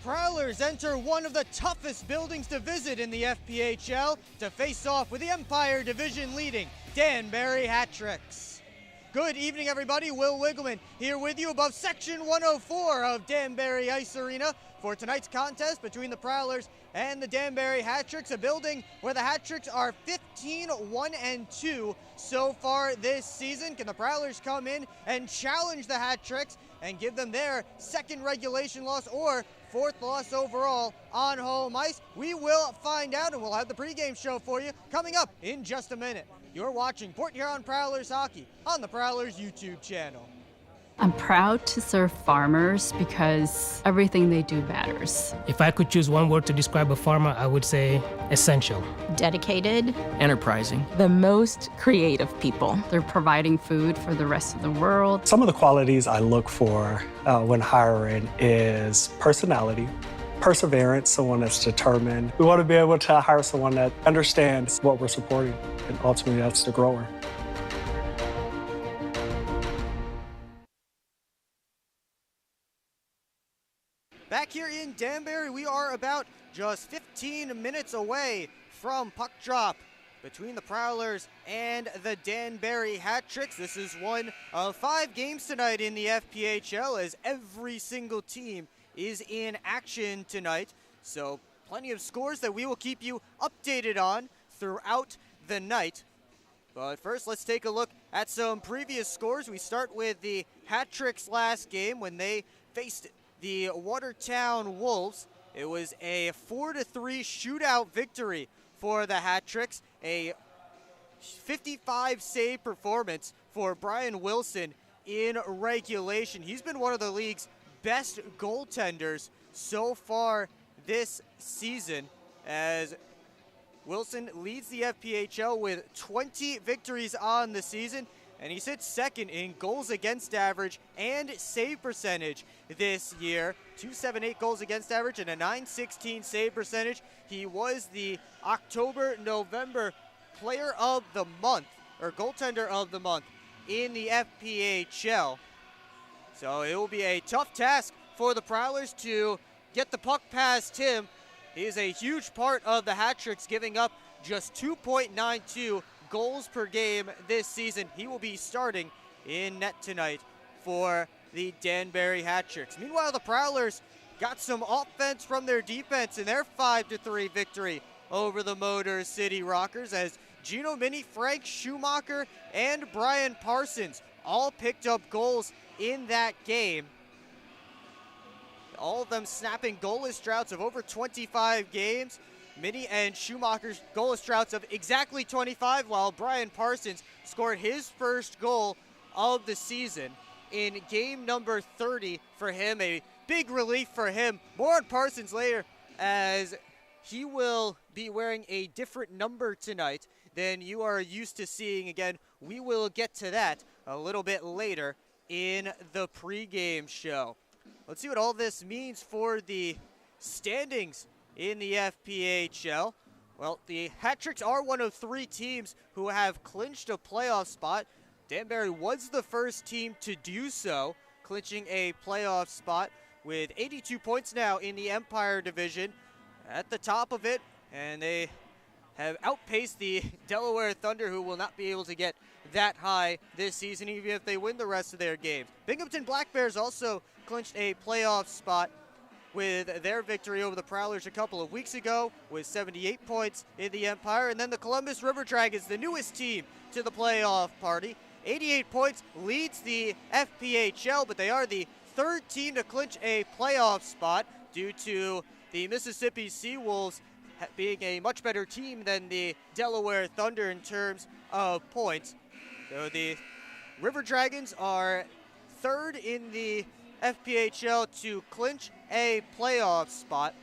Prowlers enter one of the toughest buildings to visit in the FPHL to face off with the Empire Division leading Danbury Hat-Tricks. Good evening, everybody. Will Wiggleman here with you above Section 104 of Danbury Ice Arena for tonight's contest between the Prowlers and the Danbury Hat-Tricks, a building where the Hat-Tricks are 15-1-2 so far this season. Can the Prowlers come in and challenge the Hat-Tricks and give them their second regulation loss or fourth loss overall on home ice? We will find out, and we'll have the pregame show for you coming up in just a minute. You're watching Port Huron Prowlers Hockey on the Prowlers YouTube channel. I'm proud to serve farmers because everything they do matters. If I could choose one word to describe a farmer, I would say essential. Dedicated. Enterprising. The most creative people. They're providing food for the rest of the world. Some of the qualities I look for when hiring is personality, perseverance, someone that's determined. We want to be able to hire someone that understands what we're supporting, and ultimately that's the grower. Back here in Danbury, we are about just 15 minutes away from puck drop between the Prowlers and the Danbury Hat-Tricks. This is one of 5 games tonight in the FPHL as every single team is in action tonight. So plenty of scores that we will keep you updated on throughout the night. But first, let's take a look at some previous scores. We start with the Hat-Tricks last game when they faced the Watertown Wolves. It was a 4-3 shootout victory for the Hat-Tricks. A 55 save performance for Brian Wilson in regulation. He's been one of the league's best goaltenders so far this season, as Wilson leads the FPHL with 20 victories on the season, and he sits second in goals against average and save percentage this year. 278 goals against average and a 916 save percentage. He was the October-November player of the month, or goaltender of the month, in the FPHL. So it will be a tough task for the Prowlers to get the puck past him. He is a huge part of the Hat-Tricks, giving up just 2.92 goals per game this season. He will be starting in net tonight for the Danbury Hat-Tricks. Meanwhile, the Prowlers got some offense from their defense in their 5-3 victory over the Motor City Rockers, as Gino Mini, Frank Schumacher, and Brian Parsons all picked up goals in that game. All of them snapping goalless droughts of over 25 games. Mini and Schumacher's goalless droughts of exactly 25, while Brian Parsons scored his first goal of the season in game number 30 for him. A big relief for him. More on Parsons later, as he will be wearing a different number tonight than you are used to seeing. Again, we will get to that a little bit later in the pregame show. Let's see what all this means for the standings in the FPHL. Well, the Hat-Tricks are one of 3 teams who have clinched a playoff spot. Danbury was the first team to do so, clinching a playoff spot with 82 points now in the Empire Division at the top of it, and they have outpaced the Delaware Thunder, who will not be able to get that high this season, even if they win the rest of their games. Binghamton Black Bears also clinched a playoff spot with their victory over the Prowlers a couple of weeks ago with 78 points in the Empire. And then the Columbus River Dragons, the newest team to the playoff party, 88 points, leads the FPHL, but they are the 3rd team to clinch a playoff spot due to the Mississippi Seawolves being a much better team than the Delaware Thunder in terms of points. So the River Dragons are 3rd in the FPHL to clinch a playoff spot.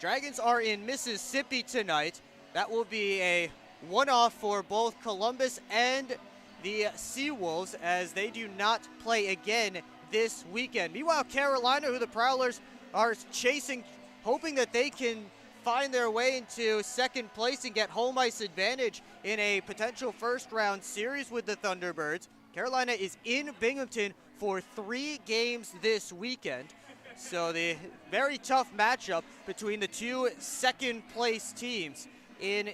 Dragons are in Mississippi tonight. That will be a one-off for both Columbus and the Seawolves, as they do not play again this weekend. Meanwhile, Carolina, who the Prowlers are chasing, hoping that they can find their way into second place and get home ice advantage in a potential first-round series with the Thunderbirds. Carolina is in Binghamton for 3 games this weekend. So the very tough matchup between the two second-place teams in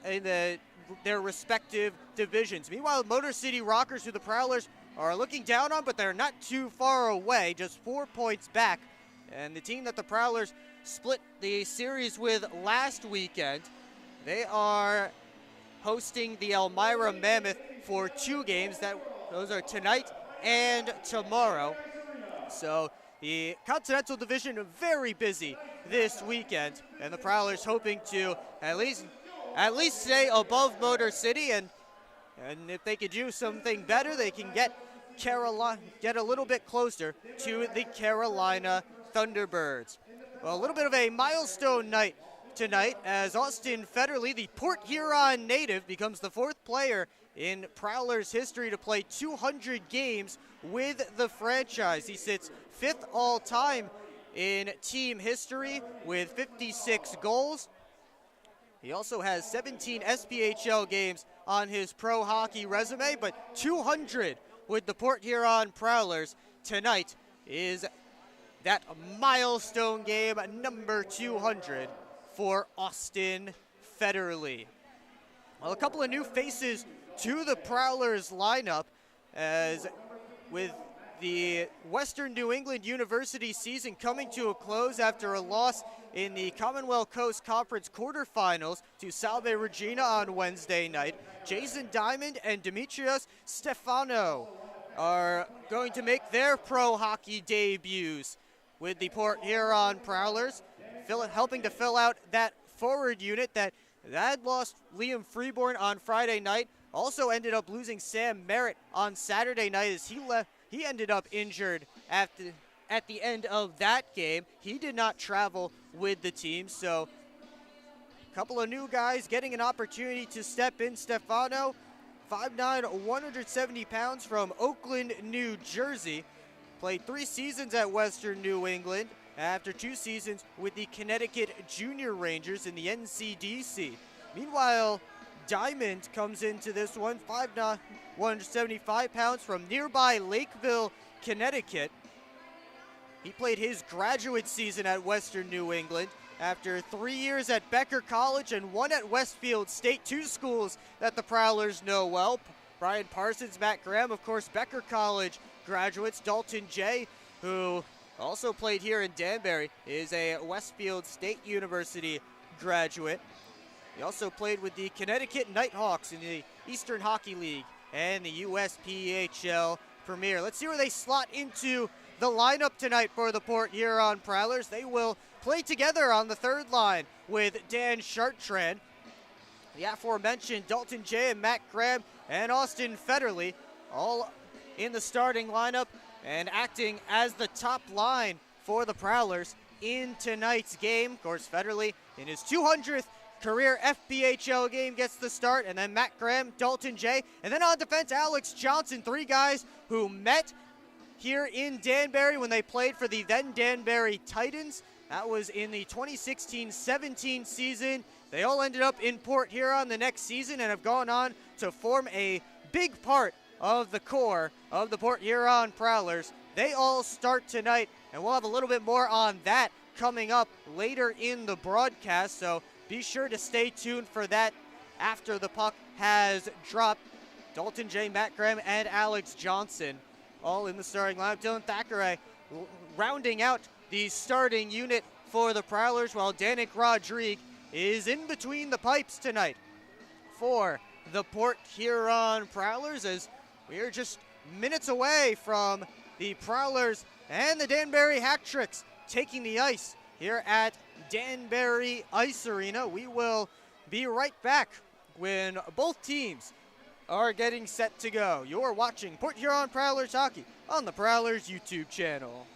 their respective divisions. Meanwhile, Motor City Rockers, who the Prowlers are looking down on, but they're not too far away, just 4 points back. And the team that the Prowlers split the series with last weekend, they are hosting the Elmira Mammoth for 2 games. Those are tonight and tomorrow. So the Continental Division very busy this weekend, and the Prowlers hoping to at least stay above Motor City, and if they could do something better, they can get a little bit closer to the Carolina Thunderbirds. Well, a little bit of a milestone night tonight as Austin Federley, the Port Huron native, becomes the 4th player in Prowlers history to play 200 games with the franchise. He sits 5th all-time in team history with 56 goals. He also has 17 SPHL games on his pro hockey resume, but 200 with the Port Huron Prowlers tonight is that milestone game number 200 for Austin Federley. Well, a couple of new faces to the Prowlers lineup, as with the Western New England University season coming to a close after a loss in the Commonwealth Coast Conference quarterfinals to Salve Regina on Wednesday night. Jason Diamond and Demetrios Stefano are going to make their pro hockey debuts with the Port Huron Prowlers, helping to fill out that forward unit that had lost Liam Freeborn on Friday night. Also ended up losing Sam Merritt on Saturday night as he ended up injured at the end of that game. He did not travel with the team, so a couple of new guys getting an opportunity to step in. Stefano, 5'9", 170 pounds from Oakland, New Jersey. Played 3 seasons at Western New England after 2 seasons with the Connecticut Junior Rangers in the NCDC. Meanwhile, Diamond comes into this one, 5'9", 175 pounds from nearby Lakeville, Connecticut. He played his graduate season at Western New England after 3 years at Becker College and 1 at Westfield State, 2 schools that the Prowlers know well. Brian Parsons, Matt Graham, of course, Becker College graduates. Dalton Jay, who also played here in Danbury, is a Westfield State University graduate. He also played with the Connecticut Nighthawks in the Eastern Hockey League and the USPHL Premier. Let's see where they slot into the lineup tonight for the Port Huron Prowlers. They will play together on the 3rd line with Dan Chartrand. The aforementioned Dalton Jay and Matt Graham and Austin Federley all in the starting lineup and acting as the top line for the Prowlers in tonight's game. Of course, Federley in his 200th career FPHL game gets the start, and then Matt Graham, Dalton Jay, and then on defense, Alex Johnson, 3 guys who met here in Danbury when they played for the then Danbury Titans. That was in the 2016-17 season. They all ended up in Port Huron the next season and have gone on to form a big part of the core of the Port Huron Prowlers. They all start tonight, and we'll have a little bit more on that coming up later in the broadcast, so be sure to stay tuned for that after the puck has dropped. Dalton J., Matt Graham, and Alex Johnson all in the starting lineup. Dylan Thackeray rounding out the starting unit for the Prowlers, while Danik Rodrigue is in between the pipes tonight for the Port Huron Prowlers, as we are just minutes away from the Prowlers and the Danbury Hat-Tricks taking the ice here at Danbury Ice Arena. We will be right back when both teams are getting set to go. You're watching Port Huron Prowlers hockey on the Prowlers YouTube channel.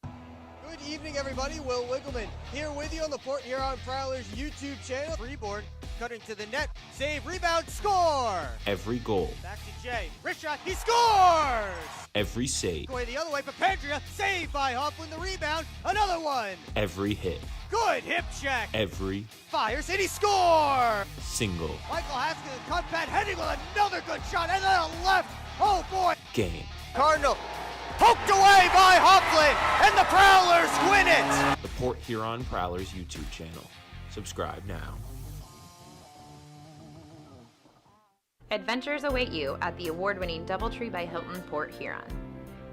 Good evening, everybody. Will Wiggleman here with you on the Port Huron Prowlers YouTube channel. Freeborn cutting to the net. Save, rebound, score! Every goal. Back to Jay. Wrist shot, he scores! Every save. Going the other way, Papandrea. Saved by Hoffman. The rebound. Another one. Every hit. Good hip check. Every Fires, and he score! single Michael Haskins, cut pad, heading with another good shot, and then a left. Oh, boy. game. Cardinal poked away by Hofflin, and the Prowlers win it! The Port Huron Prowlers YouTube channel. Subscribe now. Adventures await you at the award-winning DoubleTree by Hilton Port Huron.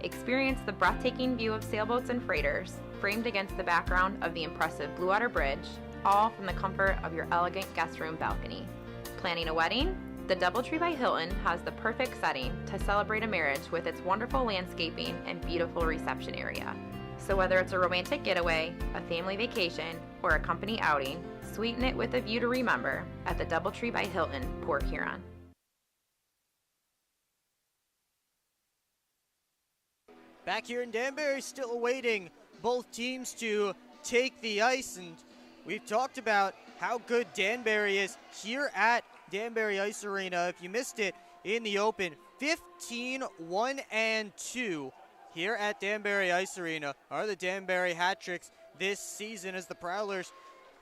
Experience the breathtaking view of sailboats and freighters, framed against the background of the impressive Blue Water Bridge, all from the comfort of your elegant guest room balcony. Planning a wedding? The DoubleTree by Hilton has the perfect setting to celebrate a marriage with its wonderful landscaping and beautiful reception area. So whether it's a romantic getaway, a family vacation, or a company outing, sweeten it with a view to remember at the DoubleTree by Hilton, Port Huron. Back here in Danbury, still awaiting both teams to take the ice, and we've talked about how good Danbury is here at Danbury Ice Arena. If you missed it in the open, 15-1-2 here at Danbury Ice Arena are the Danbury hat tricks this season as the Prowlers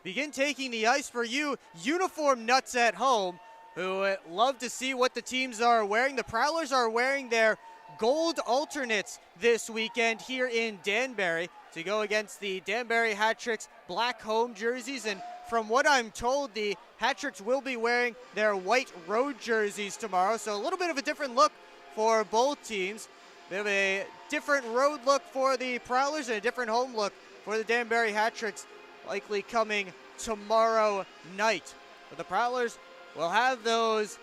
begin taking the ice. For you uniform nuts at home who love to see what the teams are wearing, the Prowlers are wearing their gold alternates this weekend here in Danbury to go against the Danbury Hat Tricks black home jerseys. And from what I'm told, the Hat Tricks will be wearing their white road jerseys tomorrow. So a little bit of a different look for both teams. Bit of a different road look for the Prowlers and a different home look for the Danbury Hat Tricks, likely coming tomorrow night. But the Prowlers will have those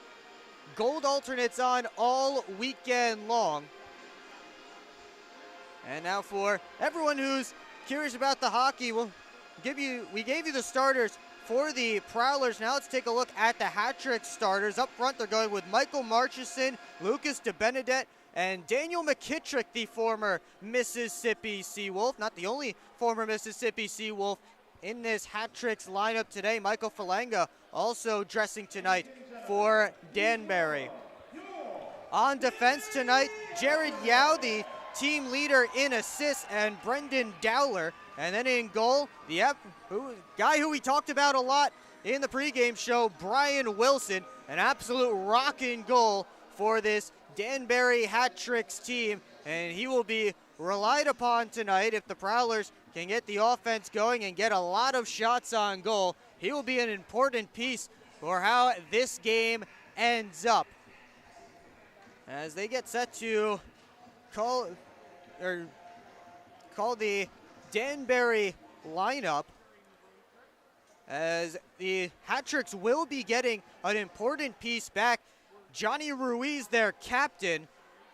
gold alternates on all weekend long. And now for everyone who's curious about the hockey, we gave you the starters for the Prowlers. Now let's take a look at the Hat Trick starters. Up front, they're going with Michael Marchison, Lucas DeBenedette, and Daniel McKittrick, the former Mississippi Seawolf. Not the only former Mississippi Seawolf in this Hat Tricks lineup today. Michael Falanga also dressing tonight for Danbury. On defense tonight, Jared Yao, the team leader in assists, and Brendan Dowler. And then in goal, the guy who we talked about a lot in the pregame show, Brian Wilson, an absolute rockin' goal for this Danbury Hat Tricks team. And he will be relied upon tonight if the Prowlers can get the offense going and get a lot of shots on goal. He will be an important piece for how this game ends up. As they get set to call the Danbury lineup, as the Hat Tricks will be getting an important piece back. Johnny Ruiz, their captain,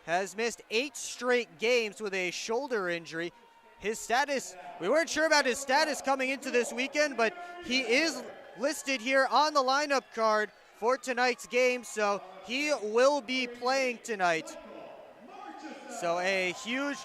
has missed 8 straight games with a shoulder injury. His status, we weren't sure about his status coming into this weekend, but he is listed here on the lineup card for tonight's game, so he will be playing tonight. So a huge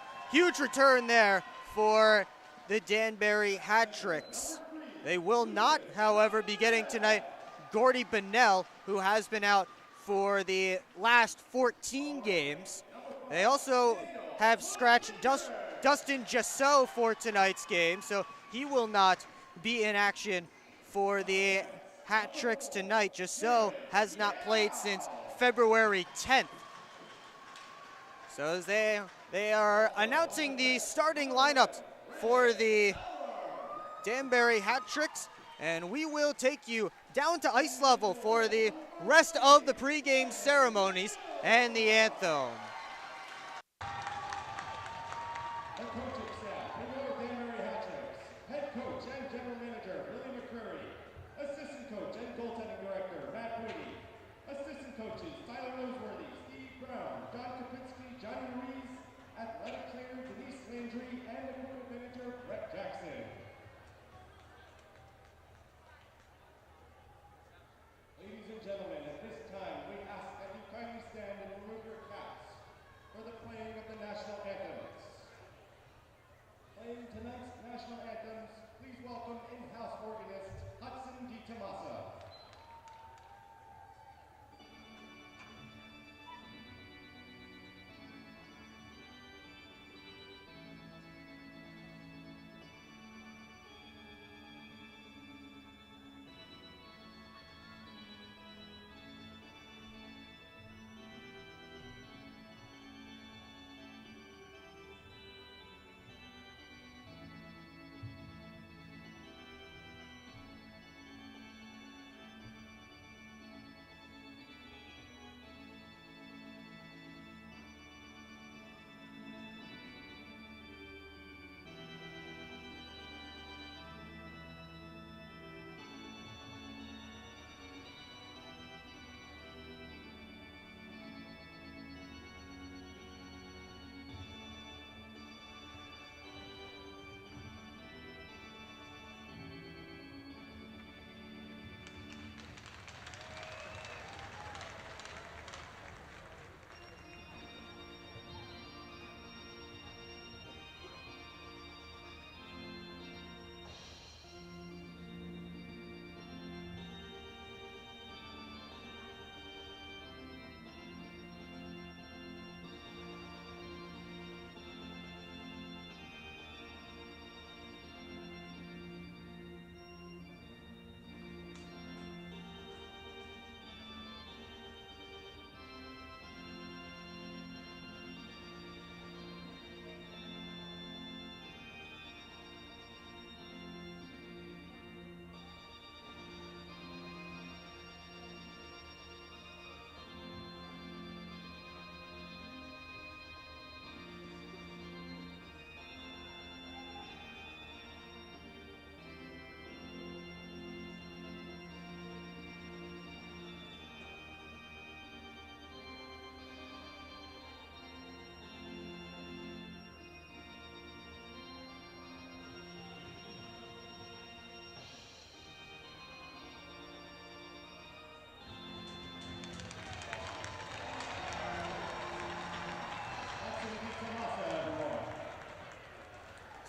return there for the Danbury Hat Tricks. They will not, however, be getting tonight Gordy Bonnell, who has been out for the last 14 games. They also have scratched Dustin Jasso for tonight's game, so he will not be in action for the Hat Tricks tonight. Jasso has not played since February 10th. So as they are announcing the starting lineups for the Danbury Hat Tricks, and we will take you down to ice level for the rest of the pregame ceremonies and the anthem. The coaching staff for your Danbury Hat Tricks: head coach and general manager Billy McCreary, assistant coach and goaltending director Matt Whitty, assistant coaches Tyler Roseworthy, Steve Brown, John Kapinski, Johnny Ruiz, athletic trainer Denise Landry, and equipment manager Brett Jackson. Ladies and gentlemen, at this time we ask that you kindly stand and remove your caps for the playing of the national anthems. Playing tonight's national anthems, please welcome in-house organist Hudson DiTomasa.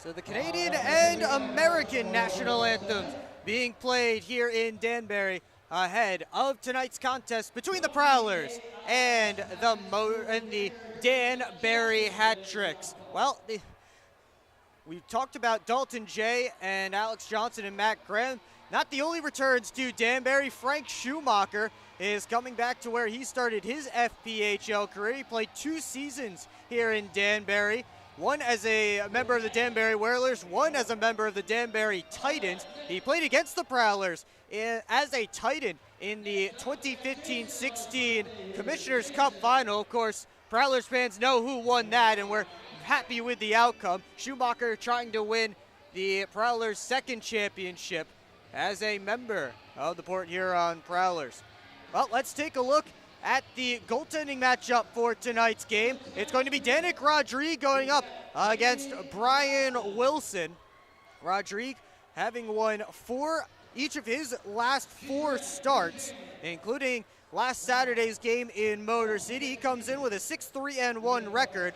So the Canadian and American national anthems being played here in Danbury ahead of tonight's contest between the Prowlers and the Danbury Hat Tricks. Well, we talked about Dalton Jay and Alex Johnson and Matt Graham. Not the only returns to Danbury. Frank Schumacher is coming back to where he started his FPHL career. He played 2 seasons here in Danbury. One as a member of the Danbury Whalers, one as a member of the Danbury Titans. He played against the Prowlers as a Titan in the 2015-16 Commissioner's Cup Final. Of course, Prowlers fans know who won that, and we're happy with the outcome. Schumacher trying to win the Prowlers' second championship as a member of the Port Huron Prowlers. Well, let's take a look at the goaltending matchup for tonight's game. It's going to be Danik Rodrigue going up against Brian Wilson. Rodrigue having won each of his last 4 starts, including last Saturday's game in Motor City. He comes in with a 6-3-1 record,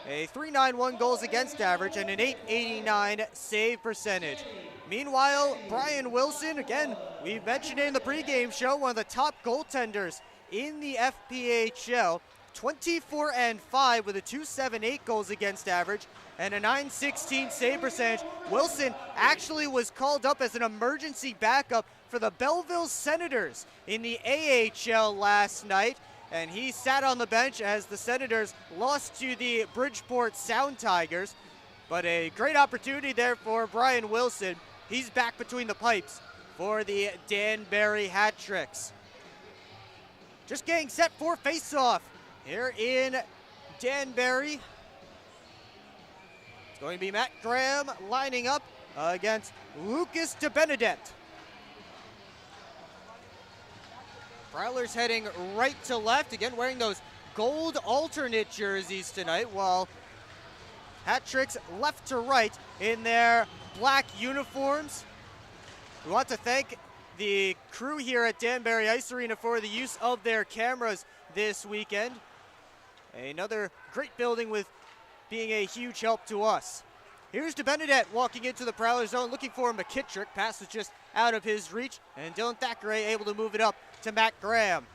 a .391 goals against average, and an .889 save percentage. Meanwhile, Brian Wilson, again, we mentioned it in the pregame show, one of the top goaltenders in the FPHL, 24-5 with a .278 goals against average and a .916 save percentage. Wilson actually was called up as an emergency backup for the Belleville Senators in the AHL last night, and he sat on the bench as the Senators lost to the Bridgeport Sound Tigers. But a great opportunity there for Brian Wilson. He's back between the pipes for the Danbury Hat Tricks. Just getting set for face-off here in Danbury. It's going to be Matt Graham lining up against Lucas DeBenedette. Prowlers heading right to left, again wearing those gold alternate jerseys tonight, while Hat Tricks left to right in their black uniforms. We want to thank the crew here at Danbury Ice Arena for the use of their cameras this weekend. Another great building with being a huge help to us. Here's DeBenedette walking into the Prowler zone, looking for McKittrick. Pass was just out of his reach, and Dylan Thackeray able to move it up to Matt Graham.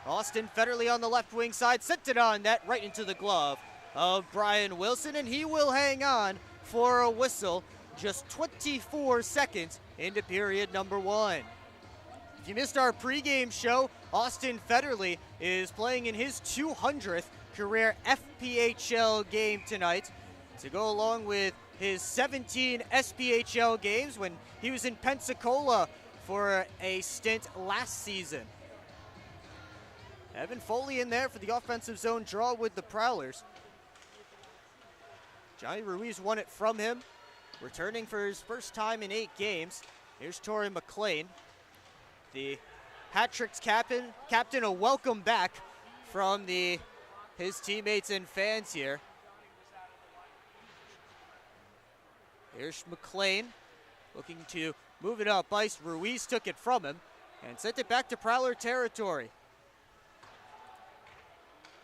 Austin Federley on the left wing side, sent it on net right into the glove of Brian Wilson, and he will hang on for a whistle just 24 seconds into period number 1. If you missed our pregame show, Austin Federley is playing in his 200th career FPHL game tonight to go along with his 17 SPHL games when he was in Pensacola for a stint last season. Evan Foley in there for the offensive zone draw with the Prowlers. Johnny Ruiz won it from him, returning for his first time in 8 games. Here's Torrey McLean, the Hat Tricks captain, a welcome back from his teammates and fans here. Here's McLean looking to move it up ice. Ruiz took it from him and sent it back to Prowler territory.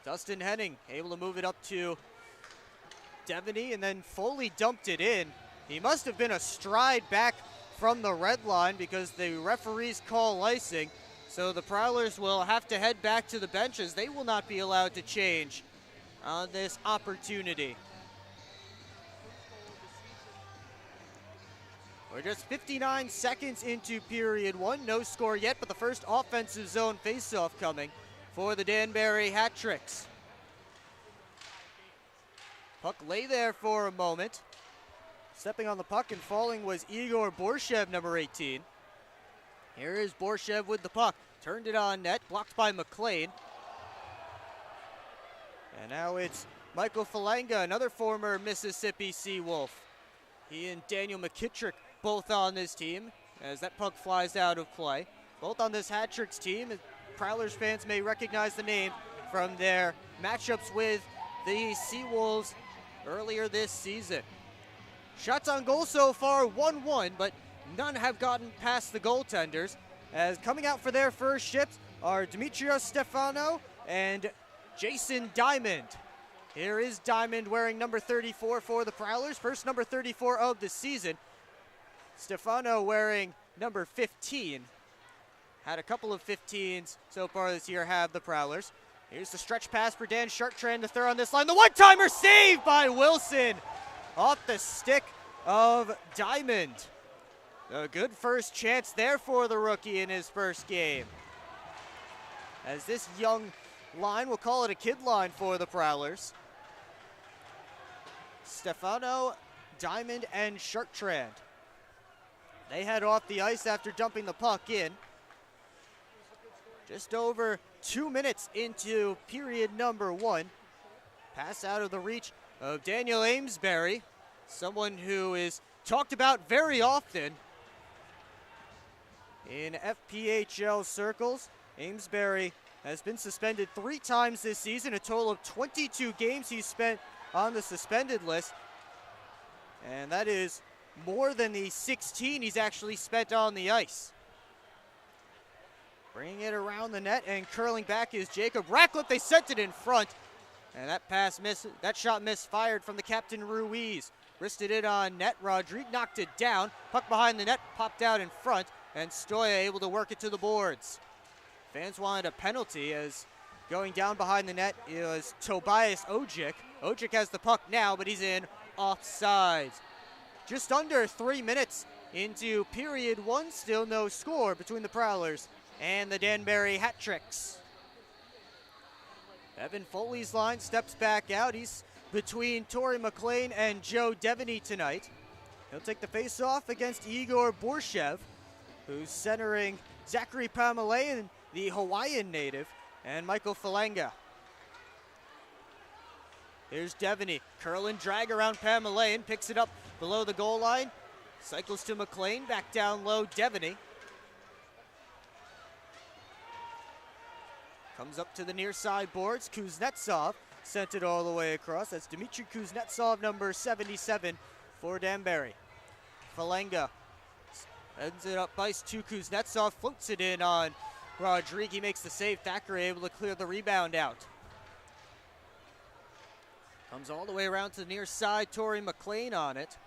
Dustin Henning able to move it up to Devaney, and then Foley dumped it in. He must have been a stride back from the red line because the referees call icing. So the Prowlers will have to head back to the benches. They will not be allowed to change on this opportunity. We're just 59 seconds into period 1. No score yet, but the first offensive zone faceoff coming for the Danbury Hat Tricks. Puck lay there for a moment. Stepping on the puck and falling was Igor Borshev, number 18. Here is Borshev with the puck. Turned it on net, blocked by McLean. And now it's Michael Falanga, another former Mississippi Seawolf. He and Daniel McKittrick both on this team as that puck flies out of play. Both on this Hat Tricks team. Prowlers fans may recognize the name from their matchups with the Seawolves earlier this season. Shots on goal so far, 1-1, but none have gotten past the goaltenders. As coming out for their first shift are Demetrios Stefano and Jason Diamond. Here is Diamond wearing number 34 for the Prowlers, first number 34 of the season. Stefano wearing number 15. Had a couple of 15s so far this year, have the Prowlers. Here's the stretch pass for Dan Chartrand to throw on this line. The one-timer saved by Wilson off the stick of Diamond. A good first chance there for the rookie in his first game. As this young line, we'll call it a kid line for the Prowlers. Stefano, Diamond, and Chartrand. They head off the ice after dumping the puck in. Just over 2 minutes into period number 1. Pass out of the reach of Daniel Amesbury, someone who is talked about very often in FPHL circles. Amesbury has been suspended 3 times this season, a total of 22 games he's spent on the suspended list. And that is more than the 16 he's actually spent on the ice. Bringing it around the net and curling back is Jacob Ratcliffe. They sent it in front. And that pass missed, that shot misfired from the captain Ruiz. Wristed it on net. Rodrigue knocked it down. Puck behind the net, popped out in front. And Stoya able to work it to the boards. Fans wanted a penalty as going down behind the net is Tobias Ojic. Ojic has the puck now, but he's in offside. Just under 3 minutes into period 1, still no score between the Prowlers and the Danbury Hat Tricks. Evan Foley's line steps back out. He's between Torrey McLean and Joe Devaney tonight. He'll take the face-off against Igor Borshev, who's centering Zachary Pamelayan, the Hawaiian native, and Michael Falanga. Here's Devaney, curl and drag around Pamelayan, picks it up below the goal line, cycles to McLean, back down low, Devaney. Comes up to the near side boards, Kuznetsov sent it all the way across. That's Dmitry Kuznetsov, number 77 for Danbury. Falanga ends it up ice to Kuznetsov, floats it in on Rodrigue. He makes the save. Thackeray able to clear the rebound out. Comes all the way around to the near side. Torrey McLean on it.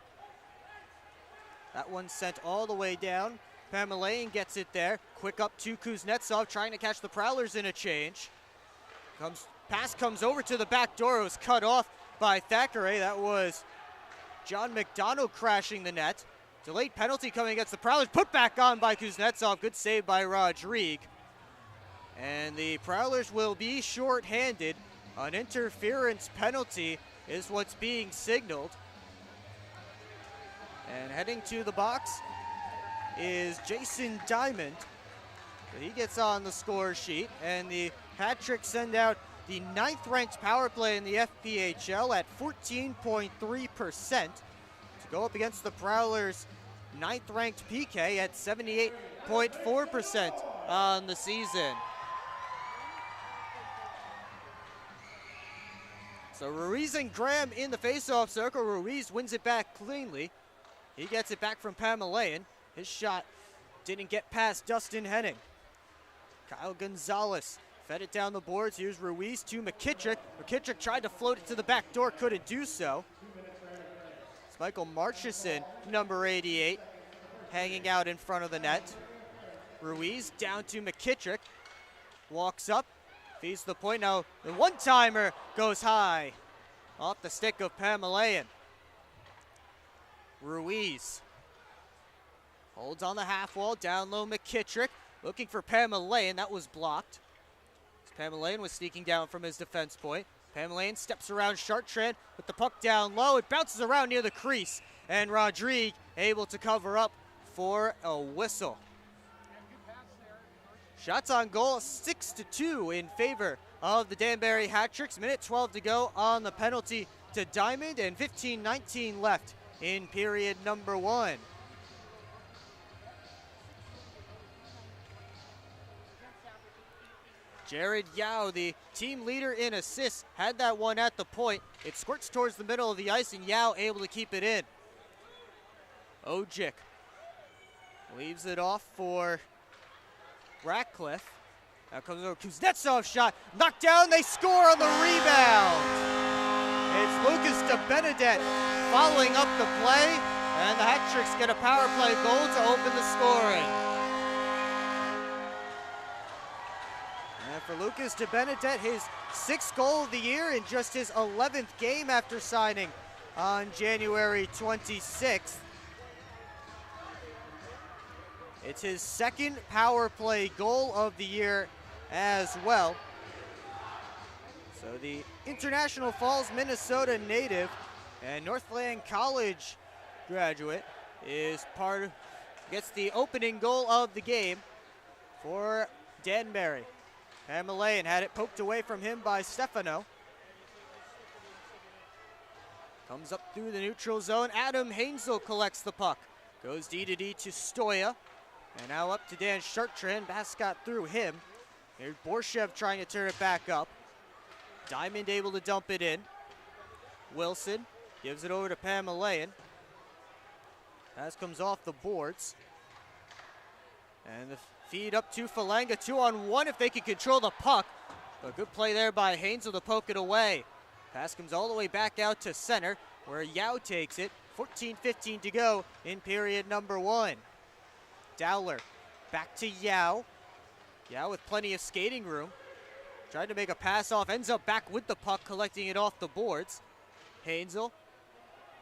That one sent all the way down. Pamelayan gets it there. Quick up to Kuznetsov, trying to catch the Prowlers in a change. Pass comes over to the back door. It was cut off by Thackeray. That was John McDonald crashing the net. Delayed penalty coming against the Prowlers. Put back on by Kuznetsov. Good save by Rodrigue. And the Prowlers will be short-handed. An interference penalty is what's being signaled. And heading to the box is Jason Diamond. He gets on the score sheet, and the Hat Tricks send out the 9th-ranked power play in the FPHL at 14.3% to go up against the Prowlers' 9th-ranked PK at 78.4% on the season. So Ruiz and Graham in the face-off circle. Ruiz wins it back cleanly. He gets it back from Pamelayan. His shot didn't get past Dustin Henning. Kyle Gonzalez fed it down the boards. Here's Ruiz to McKittrick. McKittrick tried to float it to the back door, couldn't do so. It's Michael Marchison, number 88, hanging out in front of the net. Ruiz down to McKittrick. Walks up, feeds the point. Now the one-timer goes high off the stick of Pamelayan. Ruiz holds on the half wall, down low McKittrick, looking for Pamelayan. That was blocked. Pamelayan was sneaking down from his defense point. Pamelayan steps around Chartrand with the puck down low. It bounces around near the crease, and Rodrigue able to cover up for a whistle. Shots on goal, 6-2 in favor of the Danbury Hat Tricks. Minute 12 to go on the penalty to Diamond, and 15-19 left in period number 1. Jared Yao, the team leader in assists, had that one at the point. It squirts towards the middle of the ice, and Yao able to keep it in. Ojic leaves it off for Ratcliffe. Now comes over Kuznetsov shot, knocked down, they score on the rebound. It's Lucas DeBenedette following up the play, and the Hat-Tricks get a power play goal to open the scoring. And for Lucas DeBenedette, his 6th goal of the year in just his 11th game after signing on January 26th. It's his 2nd power play goal of the year as well. So the International Falls, Minnesota native and Northland College graduate gets the opening goal of the game for Danbury. Hamalayan had it poked away from him by Stefano. Comes up through the neutral zone. Adam Hainsel collects the puck. Goes D-to-D to Stoya. And now up to Dan Chartrand. Bass got through him. Here's Borshev trying to turn it back up. Diamond able to dump it in. Wilson gives it over to Pamelayan. Pass comes off the boards. And the feed up to Falanga. 2-on-1 if they can control the puck. A good play there by Hainsel to poke it away. Pass comes all the way back out to center where Yao takes it. 14-15 to go in period number 1. Dowler back to Yao. Yao with plenty of skating room. Tried to make a pass off, ends up back with the puck, collecting it off the boards. Hainsel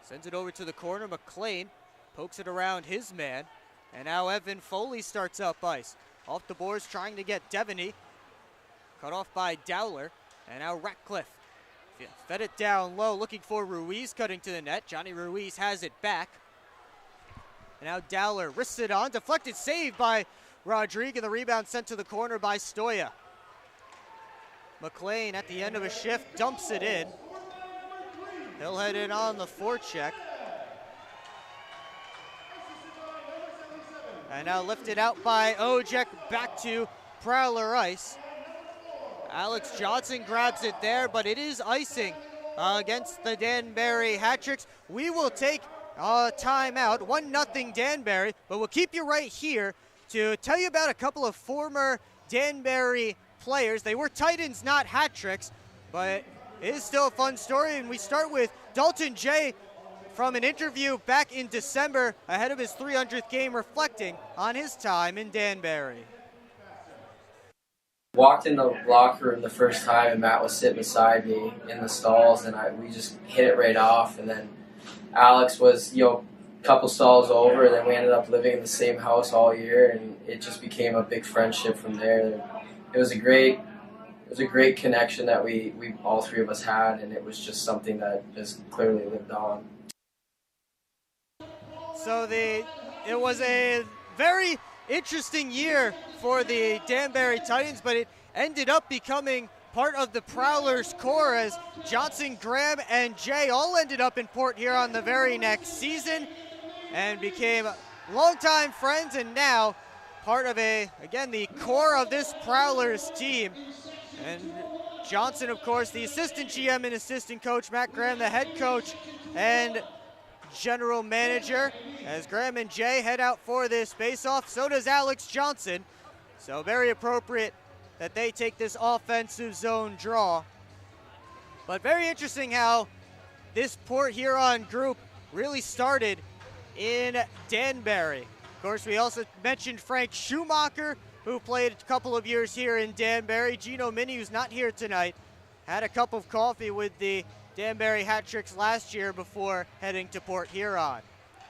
sends it over to the corner. McLean pokes it around his man. And now Evan Foley starts up ice. Off the boards trying to get Devaney. Cut off by Dowler. And now Ratcliffe fed it down low, looking for Ruiz cutting to the net. Johnny Ruiz has it back. And now Dowler wrists it on. Deflected save by Rodrigue. And the rebound sent to the corner by Stoya. McLean at the end of a shift dumps it in. He'll head in on the forecheck. And now lifted out by Ojek back to Prowler ice. Alex Johnson grabs it there, but it is icing against the Danbury Hat-Tricks. We will take a timeout, 1-0 Danbury, but we'll keep you right here to tell you about a couple of former Danbury players. They were Titans, not Hat-Tricks, but it is still a fun story. And we start with Dalton Jay from an interview back in December ahead of his 300th game, reflecting on his time in Danbury. Walked in the locker room the first time and Matt was sitting beside me in the stalls and we just hit it right off. And then Alex was, a couple stalls over, and then we ended up living in the same house all year, and it just became a big friendship from there. It was a great connection that we all three of us had, and it was just something that just clearly lived on. So it was a very interesting year for the Danbury Titans, but it ended up becoming part of the Prowlers core as Johnson, Graham, and Jay all ended up in Port Huron the very next season and became longtime friends, and now part of the core of this Prowlers team. And Johnson, of course, the assistant GM and assistant coach, Matt Graham, the head coach and general manager, as Graham and Jay head out for this face-off. So does Alex Johnson. So very appropriate that they take this offensive zone draw. But very interesting how this Port Huron group really started in Danbury. Of course, we also mentioned Frank Schumacher, who played a couple of years here in Danbury. Gino Mini, who's not here tonight, had a cup of coffee with the Danbury Hat-Tricks last year before heading to Port Huron.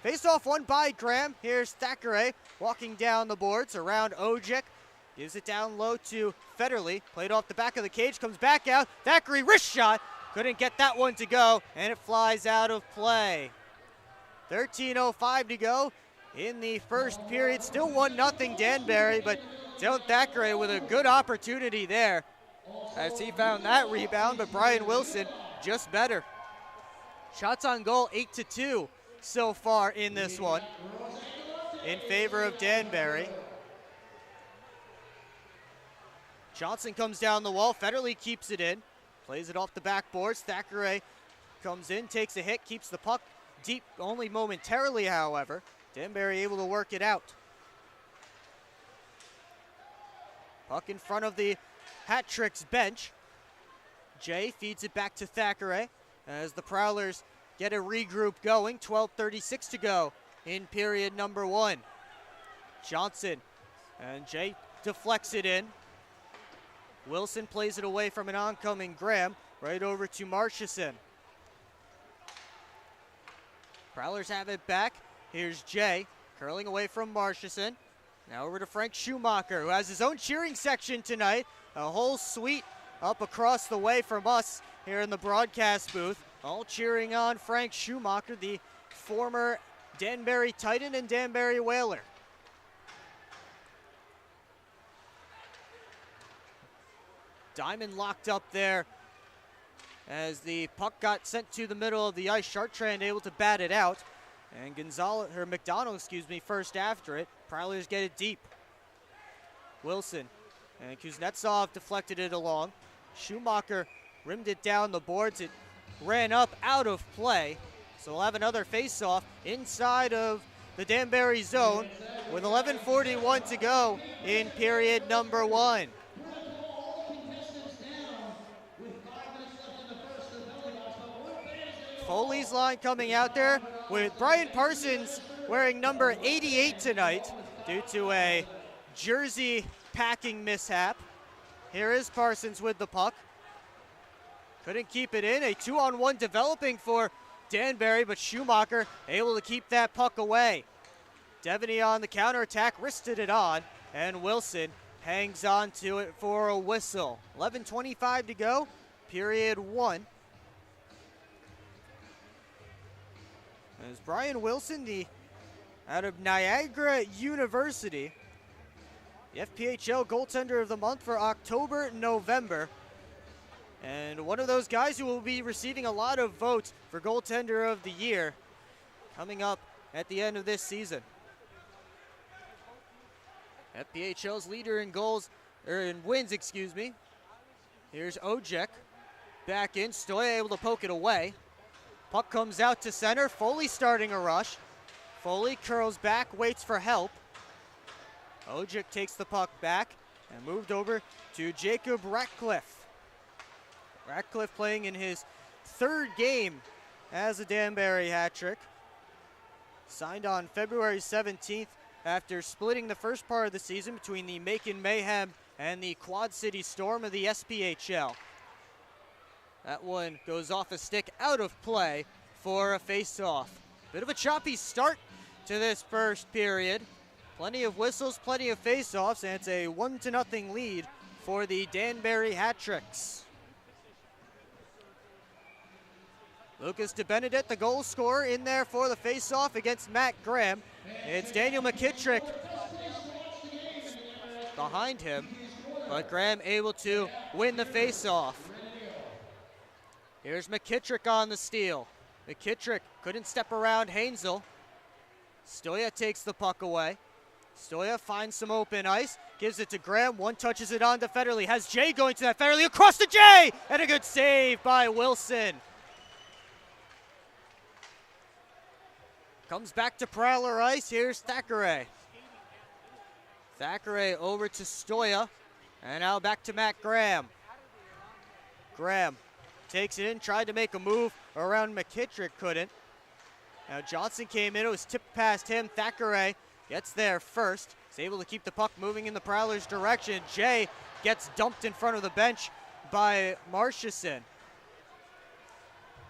Face-off won by Graham. Here's Thackeray walking down the boards around Ojek. Gives it down low to Federley. Played off the back of the cage, comes back out. Thackeray wrist shot. Couldn't get that one to go, and it flies out of play. 13:05 to go in the first period. Still 1-0 Danbury, but Dylan Thackeray with a good opportunity there as he found that rebound, but Brian Wilson just better. Shots on goal 8-2 so far in this one in favor of Danbury. Johnson comes down the wall. Federley keeps it in. Plays it off the backboards. Thackeray comes in, takes a hit, keeps the puck deep only momentarily, however. Danbury able to work it out. Puck in front of the Hat-Tricks bench. Jay feeds it back to Thackeray. as the Prowlers get a regroup going. 12:36 to go in period number 1. Johnson and Jay deflects it in. Wilson plays it away from an oncoming Graham, right over to Marchison. Prowlers have it back. Here's Jay, curling away from Marchison. Now over to Frank Schumacher, who has his own cheering section tonight. A whole suite up across the way from us here in the broadcast booth. All cheering on Frank Schumacher, the former Danbury Titan and Danbury Whaler. Diamond locked up there as the puck got sent to the middle of the ice. Chartrand able to bat it out, and McDonald, first after it. Prowlers get it deep. Wilson and Kuznetsov deflected it along. Schumacher rimmed it down the boards. It ran up out of play, so we'll have another face-off inside of the Danbury zone with 11:41 to go in period number 1. Foley's line coming out there with Brian Parsons wearing number 88 tonight due to a jersey packing mishap. Here is Parsons with the puck. Couldn't keep it in. A 2-on-1 developing for Danbury, but Schumacher able to keep that puck away. Devaney on the counterattack, wristed it on, and Wilson hangs on to it for a whistle. 11:25 to go, period 1. As Brian Wilson, out of Niagara University, the FPHL goaltender of the month for October, November. And one of those guys who will be receiving a lot of votes for goaltender of the year coming up at the end of this season. FPHL's leader in wins. Here's Ojek back in. Stoya able to poke it away. Puck comes out to center. Foley starting a rush. Foley curls back, waits for help. Ojek takes the puck back and moved over to Jacob Ratcliffe. Ratcliffe playing in his 3rd game as a Danbury hat trick. Signed on February 17th after splitting the first part of the season between the Macon Mayhem and the Quad City Storm of the SPHL. That one goes off a stick out of play for a face-off. Bit of a choppy start to this first period. Plenty of whistles, plenty of face-offs, and it's a 1-0 lead for the Danbury Hat Tricks. Lucas DeBenedette, the goal scorer, in there for the face-off against Matt Graham. It's Daniel McKittrick behind him, but Graham able to win the face-off. Here's McKittrick on the steal. McKittrick couldn't step around Hainsel. Stoya takes the puck away. Stoya finds some open ice, gives it to Graham. One touches it on to Federley. Has Jay going to that. Federley across to Jay! And a good save by Wilson. Comes back to Prowler ice. Here's Thackeray. Thackeray over to Stoya. And now back to Matt Graham. Graham takes it in, tried to make a move around McKittrick, couldn't. Now Johnson came in, it was tipped past him. Thackeray gets there first. He's able to keep the puck moving in the Prowlers' direction. Jay gets dumped in front of the bench by Marchison.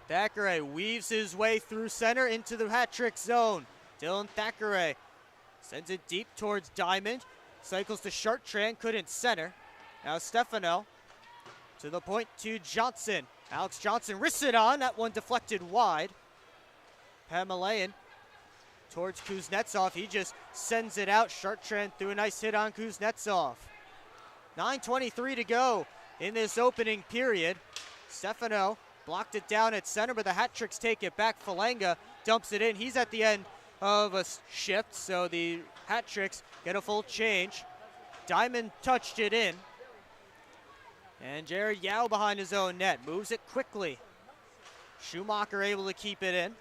Thackeray weaves his way through center into the hat trick zone. Dylan Thackeray sends it deep towards Diamond. Cycles to Chartrand, couldn't center. Now Stefano to the point to Johnson. Alex Johnson wrists it on, that one deflected wide. Pamelayan towards Kuznetsov, he just sends it out. Chartrand threw a nice hit on Kuznetsov. 9:23 to go in this opening period. Stefano blocked it down at center, but the hat tricks take it back. Falanga dumps it in. He's at the end of a shift, so the hat tricks get a full change. Diamond touched it in. And Jared Yao behind his own net, moves it quickly. Schumacher able to keep it in.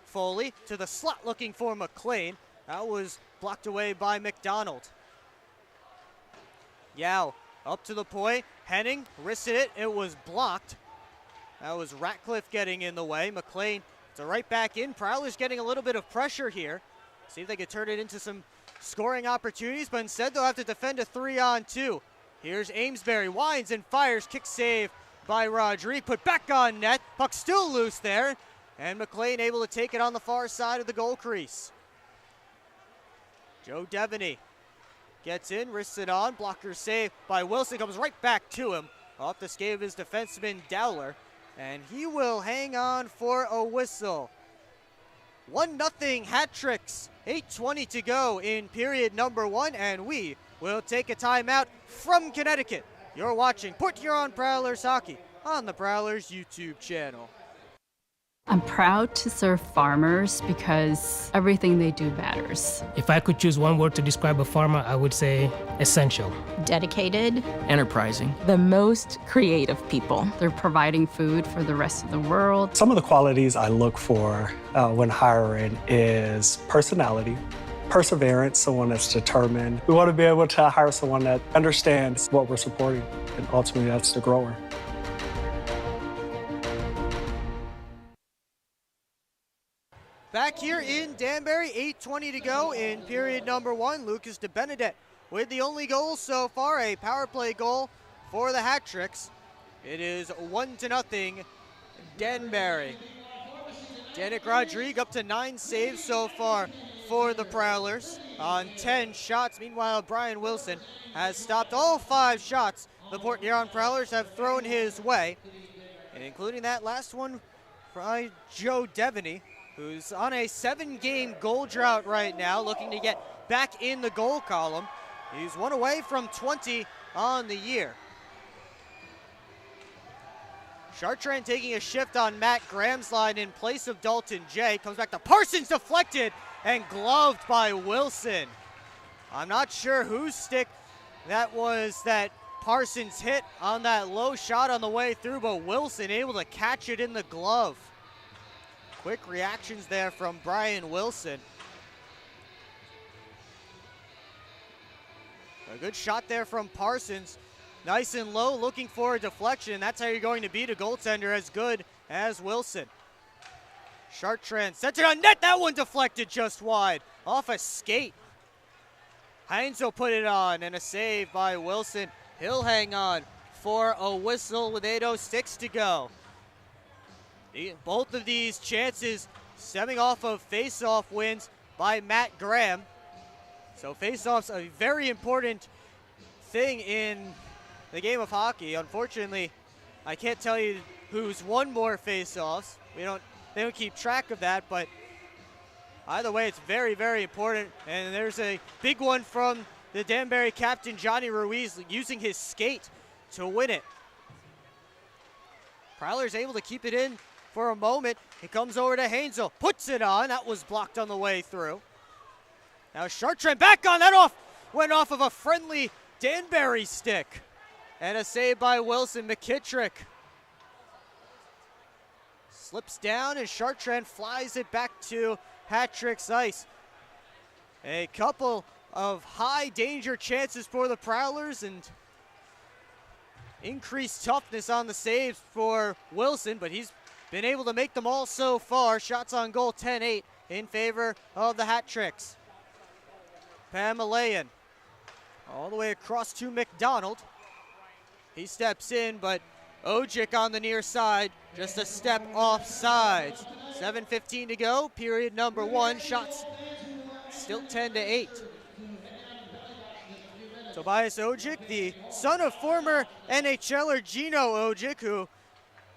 Foley to the slot looking for McLean. That was blocked away by McDonald. Yao up to the point. Henning wristed it. It was blocked. That was Ratcliffe getting in the way. McLean to right back in. Prowlers getting a little bit of pressure here. See if they could turn it into some scoring opportunities, but instead they'll have to defend a 3-on-2. Here's Amesbury, winds and fires, kick save by Rodrigue, put back on net, puck still loose there, and McLean able to take it on the far side of the goal crease. Joe Devaney gets in, wrists it on, blocker save by Wilson, comes right back to him, off the skate of his defenseman Dowler, and he will hang on for a whistle. 1-0 hat tricks, 8:20 to go in period number 1, and we will take a timeout from Connecticut. You're watching Port Huron Prowlers hockey on the Prowlers YouTube channel. I'm proud to serve farmers because everything they do matters. If I could choose one word to describe a farmer, I would say essential. Dedicated. Enterprising. The most creative people. They're providing food for the rest of the world. Some of the qualities I look for when hiring is personality, perseverance, someone that's determined. We want to be able to hire someone that understands what we're supporting, and ultimately that's the grower. Back here in Danbury, 8:20 to go in period number 1. Lucas DeBenedette with the only goal so far, a power play goal for the hat tricks. It is 1-0 Danbury. Danik Rodrigue up to 9 saves so far for the Prowlers on 10 shots. Meanwhile, Brian Wilson has stopped all 5 shots the Port Huron Prowlers have thrown his way, and including that last one by Joe Devaney, who's on a 7-game goal drought right now, looking to get back in the goal column. He's 1 away from 20 on the year. Chartrand taking a shift on Matt Graham's line in place of Dalton Jay. Comes back to Parsons, deflected and gloved by Wilson. I'm not sure whose stick that was that Parsons hit on that low shot on the way through, but Wilson able to catch it in the glove. Quick reactions there from Brian Wilson. A good shot there from Parsons. Nice and low, looking for a deflection. That's how you're going to beat a goaltender as good as Wilson. Chartrand sent it on net. That one deflected just wide. Off a skate. Hines will put it on, and a save by Wilson. He'll hang on for a whistle with 8:06 to go. Both of these chances stemming off of face-off wins by Matt Graham. So face-offs a very important thing in the game of hockey. Unfortunately, I can't tell you who's won more face-offs. They don't keep track of that, but either way, it's very, very important. And there's a big one from the Danbury captain, Johnny Ruiz, using his skate to win it. Prowler's able to keep it in for a moment. It comes over to Hainsel, puts it on. That was blocked on the way through. Now Chartrand back on, that went off of a friendly Danbury stick. And a save by Wilson. McKittrick slips down and Chartrand flies it back to hat-trick's ice. A couple of high danger chances for the Prowlers and increased toughness on the saves for Wilson, but he's been able to make them all so far. Shots on goal 10-8 in favor of the hat tricks. Pamelayan all the way across to McDonald. He steps in, but Ojic on the near side, just a step offsides. 7:15 to go, period number 1. Shots still 10-8. Tobias Ojic, the son of former NHLer Gino Ojic, who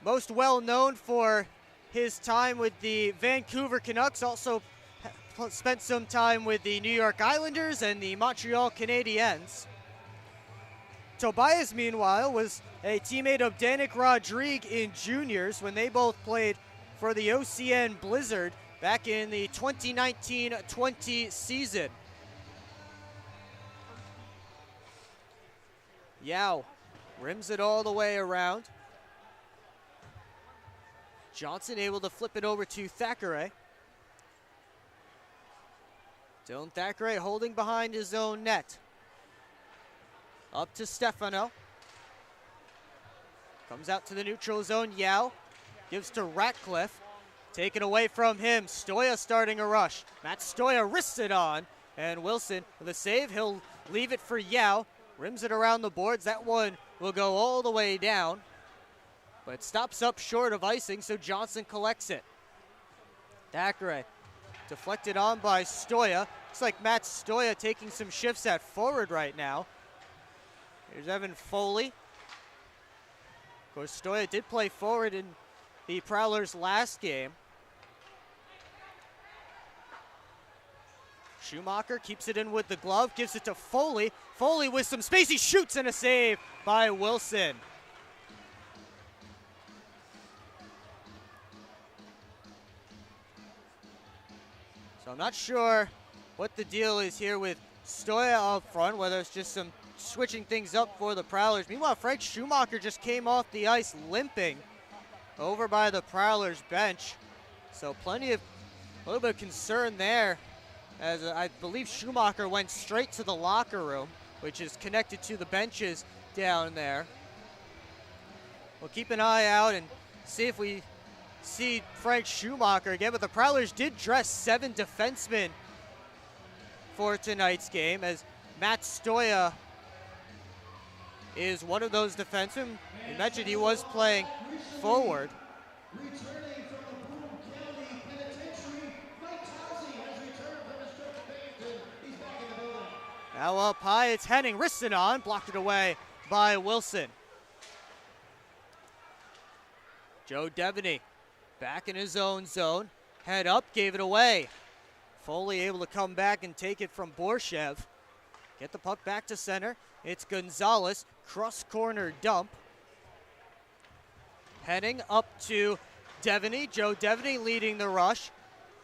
most well known for his time with the Vancouver Canucks, also spent some time with the New York Islanders and the Montreal Canadiens. Tobias, meanwhile, was a teammate of Danik Rodrigue in juniors when they both played for the OCN Blizzard back in the 2019-20 season. Yao rims it all the way around. Johnson able to flip it over to Thackeray. Dylan Thackeray holding behind his own net. Up to Stefano. Comes out to the neutral zone. Yao gives to Ratcliffe. Taken away from him. Stoya starting a rush. Matt Stoya wrists it on. And Wilson with a save. He'll leave it for Yao. Rims it around the boards. That one will go all the way down. But stops up short of icing, so Johnson collects it. Thackeray deflected on by Stoya. Looks like Matt Stoya taking some shifts at forward right now. Here's Evan Foley. Of course, Stoya did play forward in the Prowlers last game. Schumacher keeps it in with the glove, gives it to Foley. Foley with some space, he shoots and a save by Wilson. So I'm not sure what the deal is here with Stoya up front, whether it's just some switching things up for the Prowlers. Meanwhile, Frank Schumacher just came off the ice limping over by the Prowlers bench. So a little bit of concern there, as I believe Schumacher went straight to the locker room, which is connected to the benches down there. We'll keep an eye out and see if we see Frank Schumacher again, but the Prowlers did dress 7 defensemen for tonight's game, as Matt Stoya is one of those defensemen. You mentioned he was playing forward. Now up high, it's Henning, wrists it on, blocked it away by Wilson. Joe Devaney back in his own zone, head up, gave it away. Foley able to come back and take it from Borshev. Get the puck back to center. It's Gonzalez, cross corner dump. Heading up to Devaney. Joe Devaney leading the rush.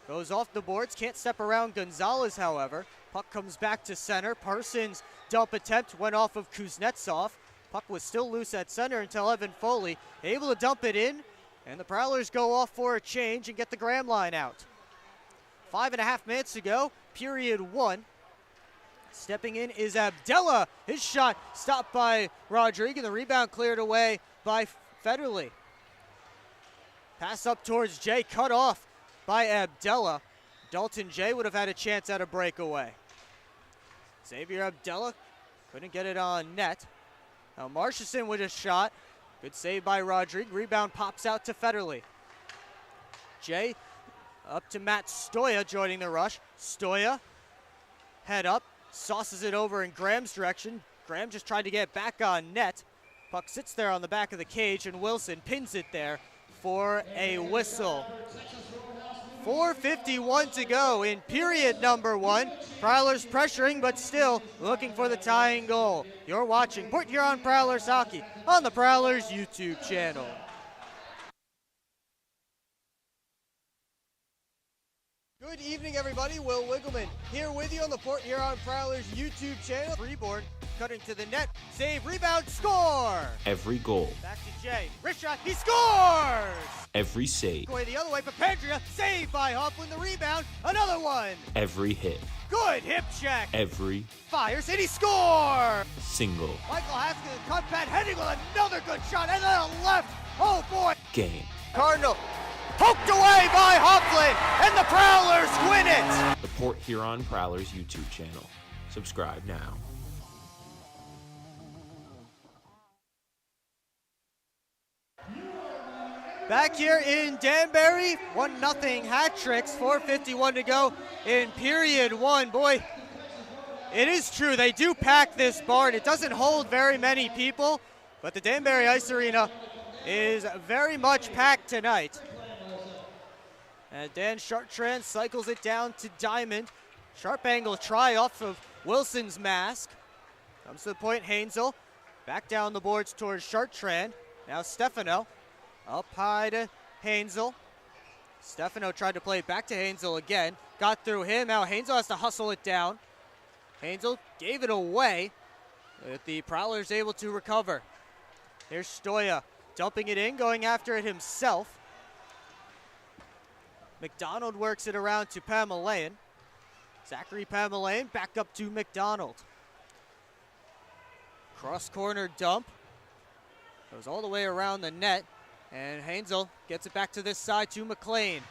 Goes off the boards, can't step around Gonzalez, however. Puck comes back to center. Parsons' dump attempt went off of Kuznetsov. Puck was still loose at center until Evan Foley able to dump it in, and the Prowlers go off for a change and get the Graham line out. 5.5 minutes to go, period 1. Stepping in is Abdella. His shot stopped by Rodriguez, and the rebound cleared away by Federley. Pass up towards Jay, cut off by Abdella. Dalton Jay would have had a chance at a breakaway. Xavier Abdella couldn't get it on net. Now Marchison with a shot. Good save by Rodriguez. Rebound pops out to Federley. Jay up to Matt Stoya joining the rush. Stoya, head up, sauces it over in Graham's direction. Graham just tried to get back on net. Puck sits there on the back of the cage, and Wilson pins it there for a whistle. 4:51 to go in period number 1. Prowlers pressuring, but still looking for the tying goal. You're watching Port Huron Prowlers Hockey on the Prowlers YouTube channel. Good evening, everybody. Will Wiggleman here with you on the Port Huron Prowlers YouTube channel. Freeborn cutting to the net. Save, rebound, score! Every goal, Back to Jay. Wrist shot, he scores! every save, Going the other way, Papandrea, saved by Hoffman. The rebound, another one. every hit, Good hip check. every Fires, and he scores! single Michael Haskell, cut back, heading with another good shot, and then a left. Oh, boy. game. Cardinal, poked away by Hoffman, and the Prowlers win it. The Port Huron Prowlers YouTube channel. Subscribe now. Back here in Danbury, 1-0 hat tricks, 4:51 to go in period 1. Boy, it is true, they do pack this barn. It doesn't hold very many people, but the Danbury Ice Arena is very much packed tonight. And Dan Chartrand cycles it down to Diamond. Sharp angle try off of Wilson's mask. Comes to the point, Hainsel. Back down the boards towards Chartrand. Now Stefano. Up high to Hainsel. Stefano tried to play it back to Hainsel again. Got through him. Now Hainsel has to hustle it down. Hainsel gave it away. But the Prowlers able to recover. Here's Stoya dumping it in, going after it himself. McDonald works it around to Pamelayan. Zachary Pamelayan back up to McDonald. Cross corner dump. Goes all the way around the net. And Hansel gets it back to this side to McLean.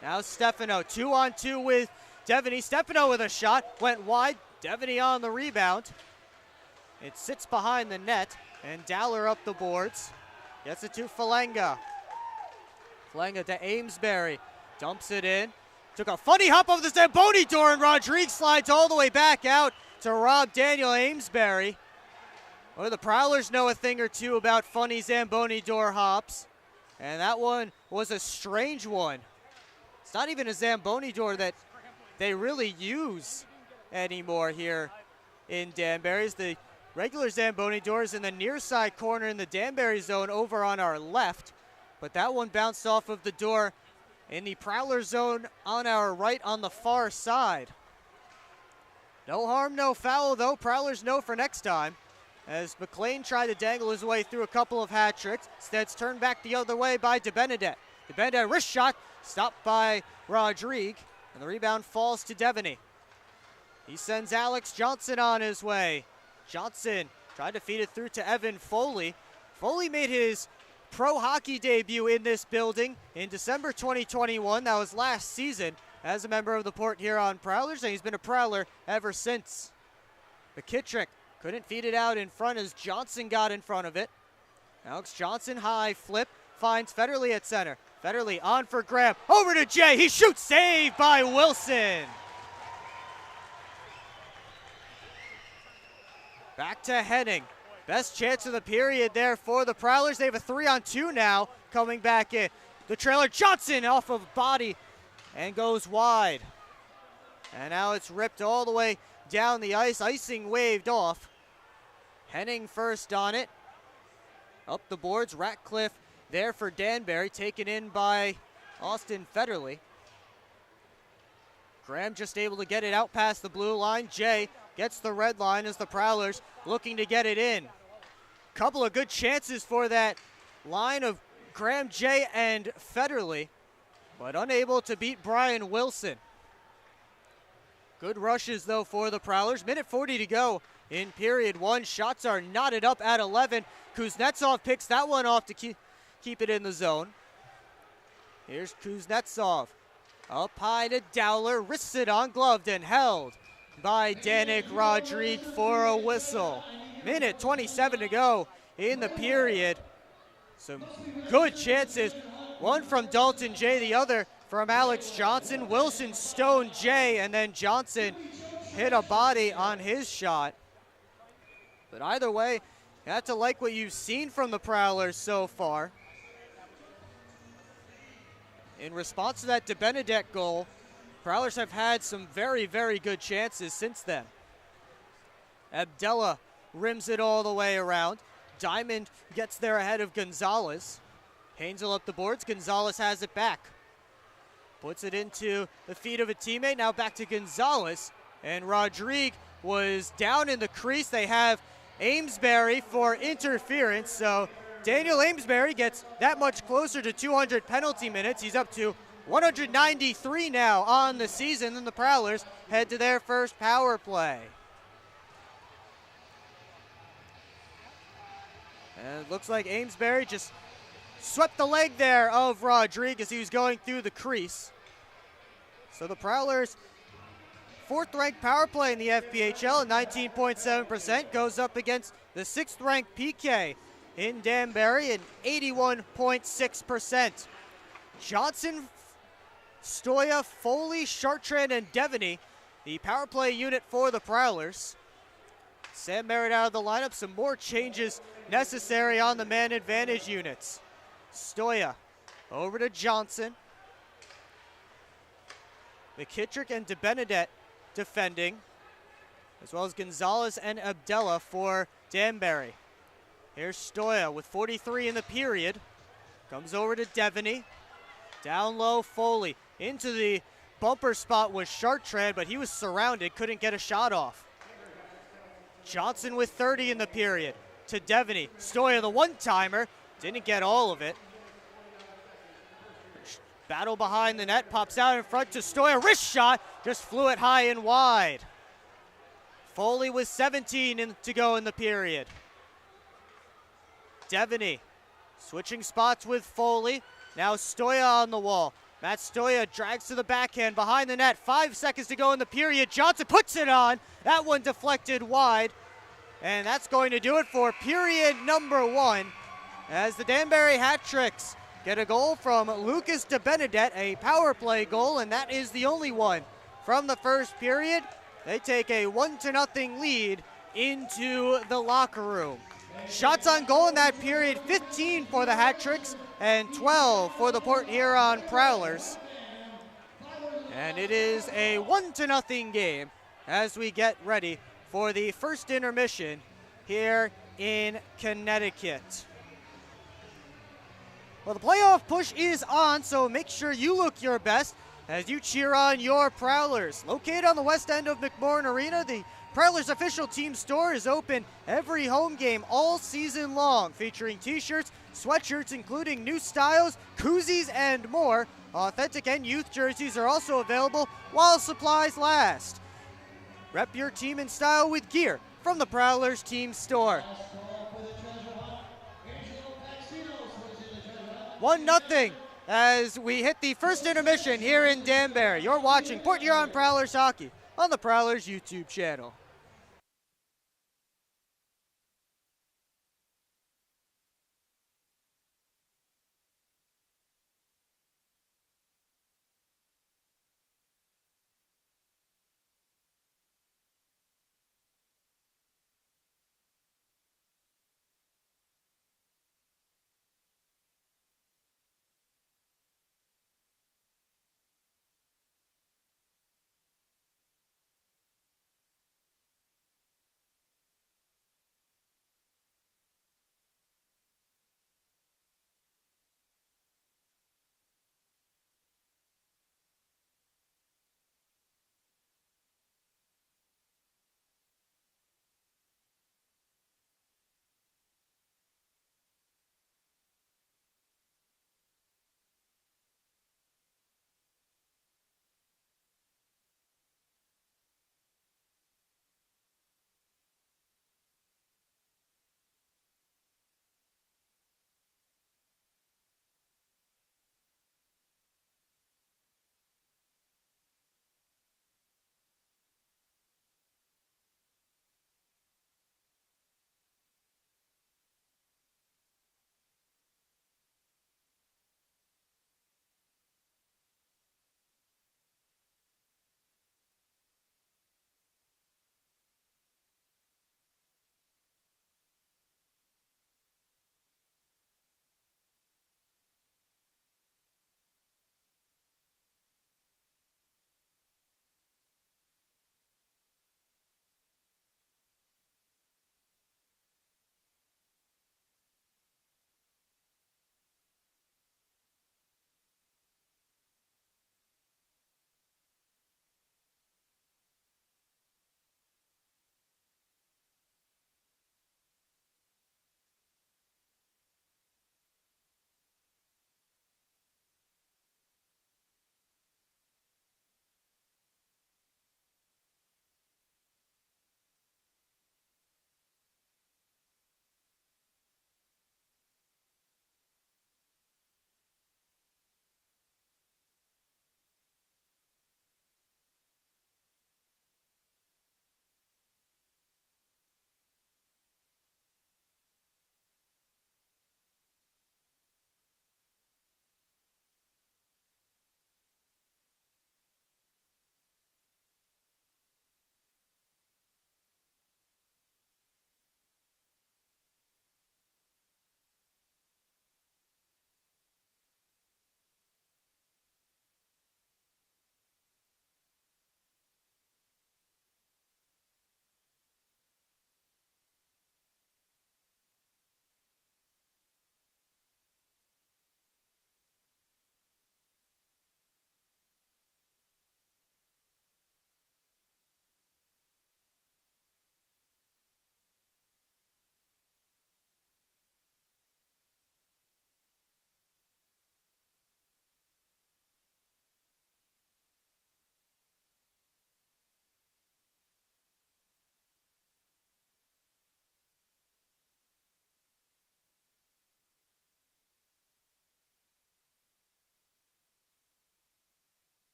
Now Stefano, 2-on-2 with Devaney. Stefano with a shot, went wide. Devaney on the rebound. It sits behind the net, and Dowler up the boards. Gets it to Falenga. Falenga to Amesbury. Dumps it in. Took a funny hop over the Zamboni door, and Rodriguez slides all the way back out to rob Daniel Amesbury. Well, the Prowlers know a thing or two about funny Zamboni door hops. And that one was a strange one. It's not even a Zamboni door that they really use anymore here in Danbury. The regular Zamboni door is in the near side corner in the Danbury zone over on our left. But that one bounced off of the door in the Prowler zone on our right on the far side. No harm, no foul, though. Prowlers know for next time. As McLean tried to dangle his way through a couple of hat tricks. Instead, it's turned back the other way by DeBenedette. DeBenedette wrist shot, stopped by Rodrigue, and the rebound falls to Devaney. He sends Alex Johnson on his way. Johnson tried to feed it through to Evan Foley. Foley made his pro hockey debut in this building in December 2021. That was last season as a member of the Port Huron Prowlers, and he's been a Prowler ever since. McKittrick couldn't feed it out in front as Johnson got in front of it. Alex Johnson, high flip, finds Federley at center. Federley on for Graham, over to Jay, he shoots, saved by Wilson. Back to Henning. Best chance of the period there for the Prowlers. They have a 3-on-2 now coming back in. The trailer, Johnson off of body and goes wide. And now it's ripped all the way down the ice. Icing waved off. Henning first on it. Up the boards, Ratcliffe there for Danbury, taken in by Austin Federley. Graham just able to get it out past the blue line. Jay gets the red line as the Prowlers looking to get it in. Couple of good chances for that line of Graham, Jay, and Federley, but unable to beat Brian Wilson. Good rushes, though, for the Prowlers. Minute 40 to go in period one. Shots are knotted up at 11. Kuznetsov picks that one off to keep it in the zone. Here's Kuznetsov. Up high to Dowler. Wrists it on, gloved and held by Danik Rodrigue for a whistle. Minute 27 to go in the period. Some good chances. One from Dalton Jay, the other from Alex Johnson. Wilson stoned Jay, and then Johnson hit a body on his shot. But either way, you have to like what you've seen from the Prowlers so far. In response to that DeBenedette goal, Prowlers have had some very, very good chances since then. Abdella rims it all the way around. Diamond gets there ahead of Gonzalez. Hansel up the boards. Gonzalez has it back. Puts it into the feet of a teammate. Now back to Gonzalez. And Rodrigue was down in the crease. They have Amesbury for interference. So Daniel Amesbury gets that much closer to 200 penalty minutes. He's up to 193 now on the season, and the Prowlers head to their first power play. And it looks like Amesbury just swept the leg there of Rodrigue as he was going through the crease. So the Prowlers' fourth-ranked power play in the FPHL at 19.7% goes up against the sixth-ranked PK in Danbury at 81.6%. Johnson, Stoya, Foley, Chartrand, and Devaney, the power play unit for the Prowlers. Sam Merritt out of the lineup. Some more changes necessary on the man advantage units. Stoya over to Johnson. McKittrick and DeBenedette defending, as well as Gonzalez and Abdella for Danbury. Here's Stoya with 43 in the period. Comes over to Devaney. Down low, Foley. Into the bumper spot was Chartrand, but he was surrounded, couldn't get a shot off. Johnson with 30 in the period to Devaney. Stoya, the one-timer, didn't get all of it. Battle behind the net, pops out in front to Stoya. Wrist shot, just flew it high and wide. Foley with 17 to go in the period. Devaney Switching spots with Foley. Now Stoya on the wall. Matt Stoya drags to the backhand behind the net. 5 seconds to go in the period. Johnson puts it on. That one deflected wide. And that's going to do it for period number 1 as the Danbury Hat Tricks get a goal from Lucas DeBenedette, a power play goal, and that is the only one from the first period. They take a 1-0 lead into the locker room. Shots on goal in that period, 15 for the Hat Tricks and 12 for the Port Huron Prowlers. And it is a 1-0 game as we get ready for the first intermission here in Connecticut. Well, the playoff push is on, so make sure you look your best as you cheer on your Prowlers. Located on the west end of McMorran Arena, the Prowlers official team store is open every home game all season long, featuring t-shirts, sweatshirts, including new styles, koozies, and more. Authentic and youth jerseys are also available while supplies last. Rep your team in style with gear from the Prowlers team store. 1-0 as we hit the first intermission here in Danbury. You're watching Port Huron Prowlers hockey on the Prowlers YouTube channel.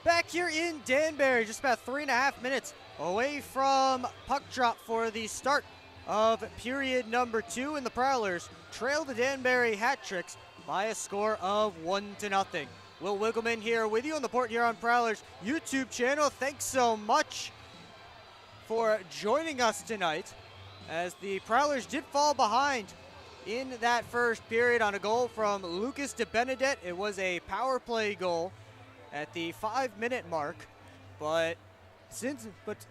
Back here in Danbury, just about 3.5 minutes away from puck drop for the start of period number 2, and the Prowlers trail the Danbury Hat Tricks by a score of 1-0. Will Wiggleman here with you on the Port Huron Prowlers YouTube channel. Thanks so much for joining us tonight, as the Prowlers did fall behind in that first period on a goal from Lucas de Benedette. It was a power play goal at the 5-minute mark, but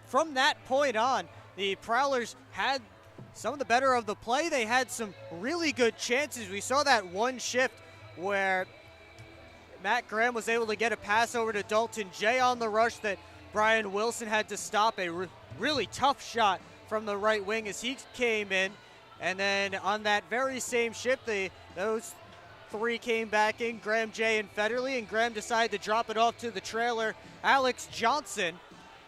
from that point on, the Prowlers had some of the better of the play. They had some really good chances. We saw that one shift where Matt Graham was able to get a pass over to Dalton Jay on the rush that Brian Wilson had to stop. A really tough shot from the right wing as he came in. And then on that very same shift, those three came back in, Graham, Jay, and Federley, and Graham decided to drop it off to the trailer, Alex Johnson,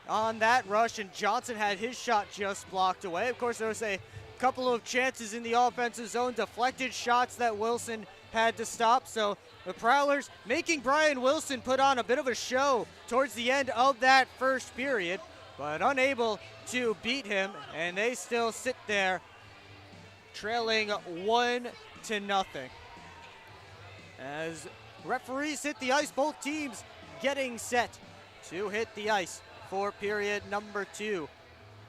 on that rush, and Johnson had his shot just blocked away. Of course, there was a couple of chances in the offensive zone, deflected shots that Wilson had to stop. So the Prowlers making Brian Wilson put on a bit of a show towards the end of that first period, but unable to beat him, and they still sit there trailing 1-0. As referees hit the ice, both teams getting set to hit the ice for period number 2.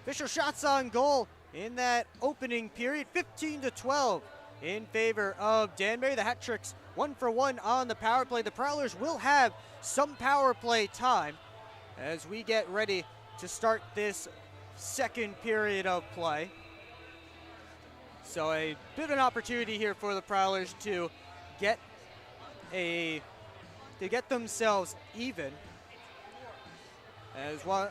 Official shots on goal in that opening period, 15-12 in favor of Danbury. The Hat Tricks 1 for 1 on the power play. The Prowlers will have some power play time as we get ready to start this second period of play. So a bit of an opportunity here for the Prowlers to get themselves even.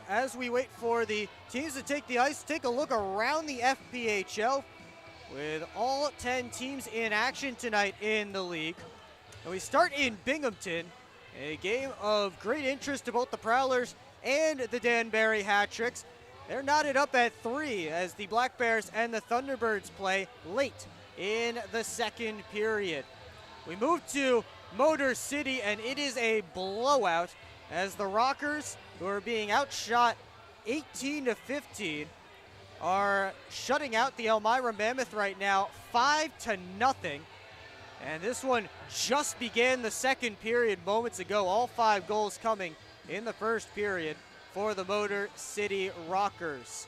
As we wait for the teams to take the ice, take a look around the FPHL with all 10 teams in action tonight in the league. And we start in Binghamton, a game of great interest to both the Prowlers and the Danbury Hat Tricks. They're knotted up at 3 as the Black Bears and the Thunderbirds play late in the second period. We move to Motor City, and it is a blowout as the Rockers, who are being outshot 18-15, are shutting out the Elmira Mammoth right now 5-0. And this one just began the second period moments ago. All 5 goals coming in the first period for the Motor City Rockers.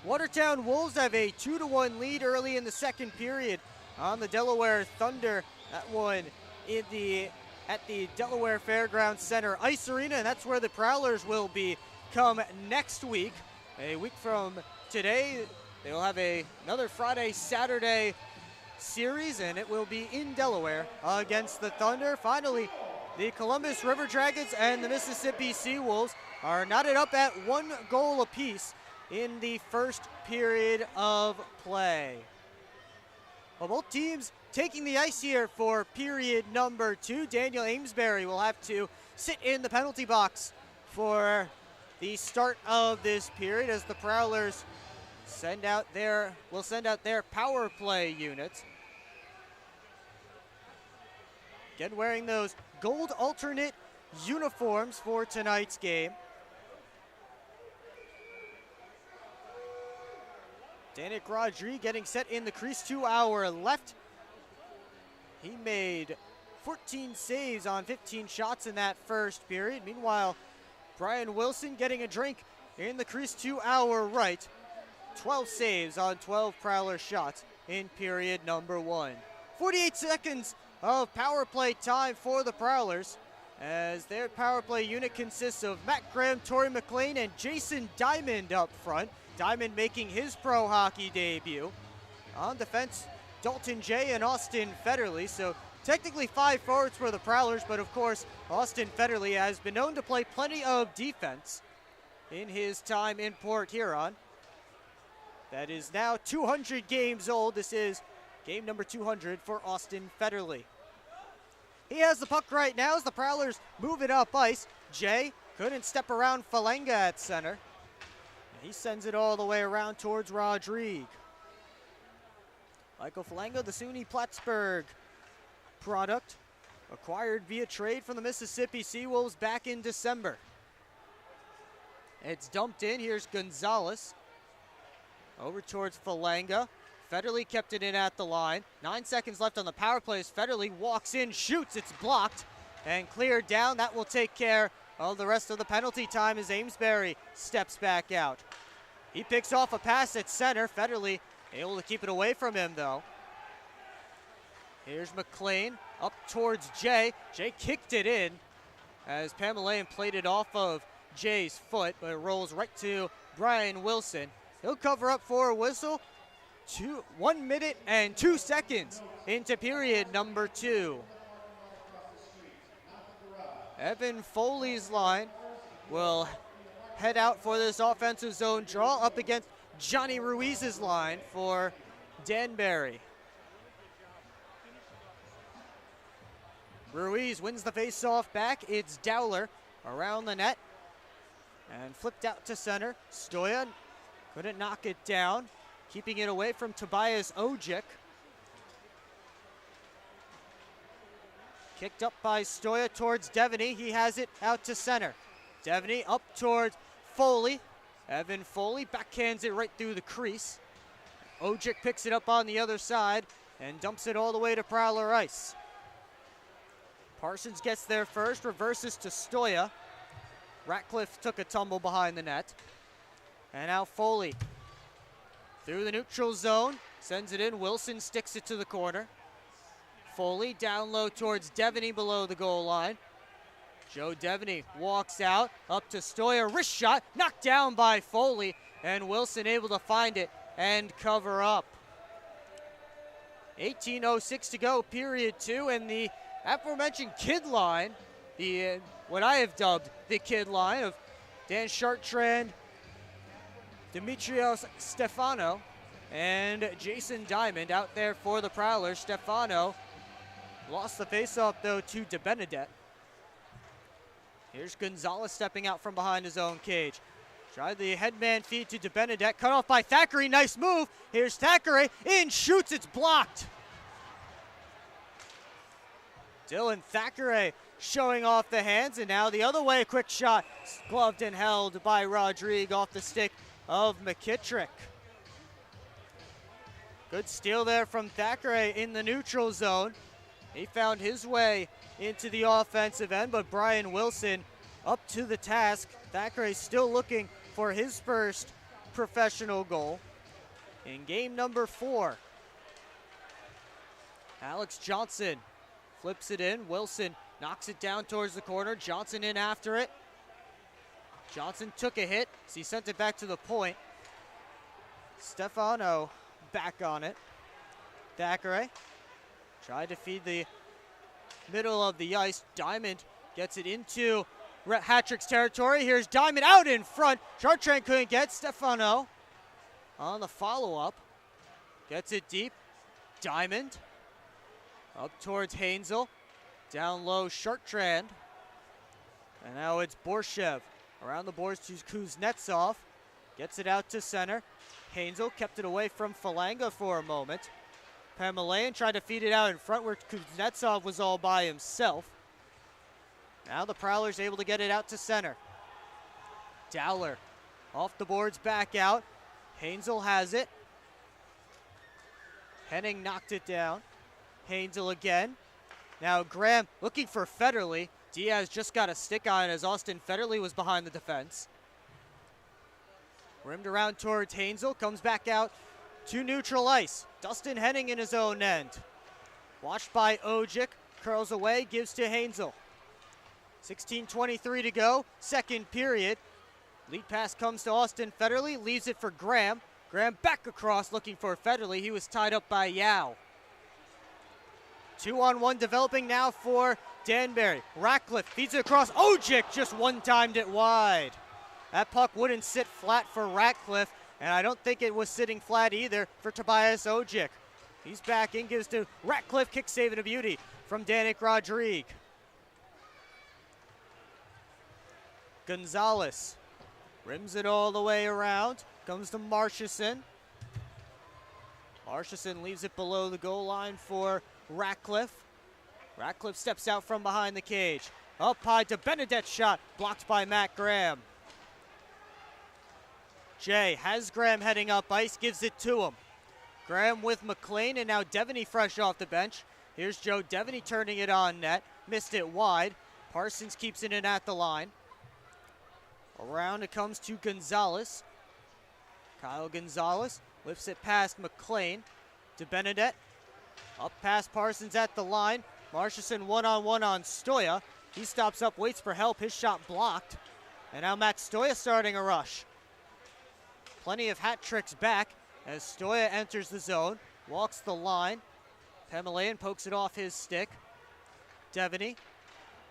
Watertown Wolves have a 2-1 lead early in the second period on the Delaware Thunder. That one at the Delaware Fairgrounds Center Ice Arena, and that's where the Prowlers will be come next week. A week from today, they will have another Friday-Saturday series, and it will be in Delaware against the Thunder. Finally, the Columbus River Dragons and the Mississippi Seawolves are knotted up at 1 goal apiece in the first period of play. Well, both teams taking the ice here for period number 2. Daniel Amesbury will have to sit in the penalty box for the start of this period as the Prowlers will send out their power play units. Again, wearing those gold alternate uniforms for tonight's game. Danik Rodri getting set in the crease to our left. He made 14 saves on 15 shots in that first period. Meanwhile, Brian Wilson getting a drink in the crease to our right. 12 saves on 12 Prowler shots in period number 1. 48 seconds of power play time for the Prowlers, as their power play unit consists of Matt Graham, Torrey McLean, and Jason Diamond up front. Diamond making his pro hockey debut. On defense, Dalton Jay and Austin Federley. So technically 5 forwards for the Prowlers, but of course, Austin Federley has been known to play plenty of defense in his time in Port Huron. That is now 200 games old. This is game number 200 for Austin Federley. He has the puck right now as the Prowlers move it up ice. Jay couldn't step around Falenga at center. He sends it all the way around towards Rodrigue. Michael Falenga, the SUNY Plattsburgh product, acquired via trade from the Mississippi Seawolves back in December. It's dumped in. Here's Gonzalez. Over towards Falanga. Federle kept it in at the line. 9 seconds left on the power play as Federle walks in, shoots. It's blocked and cleared down. That will take care of the rest of the penalty time as Amesbury steps back out. He picks off a pass at center. Federle able to keep it away from him, though. Here's McLean up towards Jay. Jay kicked it in as Pamelayan played it off of Jay's foot, but it rolls right to Brian Wilson. He'll cover up for a whistle. 1 minute and 2 seconds into period number 2. Evan Foley's line will head out for this offensive zone draw up against Johnny Ruiz's line for Danbury. Ruiz wins the face-off back. It's Dowler around the net and flipped out to center. Stoyan couldn't knock it down, keeping it away from Tobias Ojic. Kicked up by Stoya towards Devaney. He has it out to center. Devaney up towards Foley. Evan Foley backhands it right through the crease. Ojic picks it up on the other side and dumps it all the way to Prowler ice. Parsons gets there first, reverses to Stoya. Ratcliffe took a tumble behind the net. And now Foley through the neutral zone, sends it in. Wilson sticks it to the corner. Foley down low towards Devaney below the goal line. Joe Devaney walks out, up to Stoya, wrist shot, knocked down by Foley, and Wilson able to find it and cover up. 18:06 to go, period 2, and the aforementioned kid line, the what I have dubbed the kid line of Dan Chartrand, Dimitrios Stefano, and Jason Diamond out there for the Prowlers. Stefano lost the faceoff though to DeBenedette. Here's Gonzalez stepping out from behind his own cage. Tried the headman feed to DeBenedette, cut off by Thackeray, nice move. Here's Thackeray, in, shoots, it's blocked. Dylan Thackeray showing off the hands, and now the other way, quick shot, gloved and held by Rodrigue off the stick of McKittrick. Good steal there from Thackeray in the neutral zone. He found his way into the offensive end, but Brian Wilson up to the task. Thackeray still looking for his first professional goal in game number 4. Alex Johnson flips it in. Wilson knocks it down towards the corner. Johnson in after it. Johnson took a hit, so he sent it back to the point. Stefano back on it. Thackeray tried to feed the middle of the ice. Diamond gets it into Hattrick's territory. Here's Diamond out in front. Chartrand couldn't get. Stefano on the follow-up. Gets it deep. Diamond up towards Hainsel. Down low, Chartrand. And now it's Borshev. Around the boards to Kuznetsov. Gets it out to center. Hainsel kept it away from Falanga for a moment. Pamelayan tried to feed it out in front where Kuznetsov was all by himself. Now the Prowlers able to get it out to center. Dowler off the boards, back out. Hainsel has it. Henning knocked it down. Hainsel again. Now Graham looking for Federle. Diaz just got a stick on it as Austin Federle was behind the defense. Rimmed around towards Hainsel, comes back out to neutral ice. Dustin Henning in his own end. Watched by Ojic, curls away, gives to Hainsel. 16:23 to go, second period. Lead pass comes to Austin Federle, leaves it for Graham. Graham back across looking for Federle. He was tied up by Yao. 2-on-1 developing now for Danbury. Ratcliffe feeds it across. Ojic just one-timed it wide. That puck wouldn't sit flat for Ratcliffe, and I don't think it was sitting flat either for Tobias Ojic. He's back in, gives to Ratcliffe, kick save and a beauty from Danik Rodrigue. Gonzalez rims it all the way around, comes to Marchison. Marchison leaves it below the goal line for Ratcliffe. Ratcliffe steps out from behind the cage. Up high to Benedette's shot, blocked by Matt Graham. Jay has Graham heading up ice, gives it to him. Graham with McLean, and now Devaney fresh off the bench. Here's Joe Devaney turning it on net. Missed it wide. Parsons keeps it in at the line. Around it comes to Gonzalez. Kyle Gonzalez lifts it past McLean to Benedette. Up past Parsons at the line. Marchison one-on-one on Stoya. He stops up, waits for help. His shot blocked. And now Matt Stoya starting a rush. Plenty of hat tricks back as Stoya enters the zone. Walks the line. Pemelayan pokes it off his stick. Devaney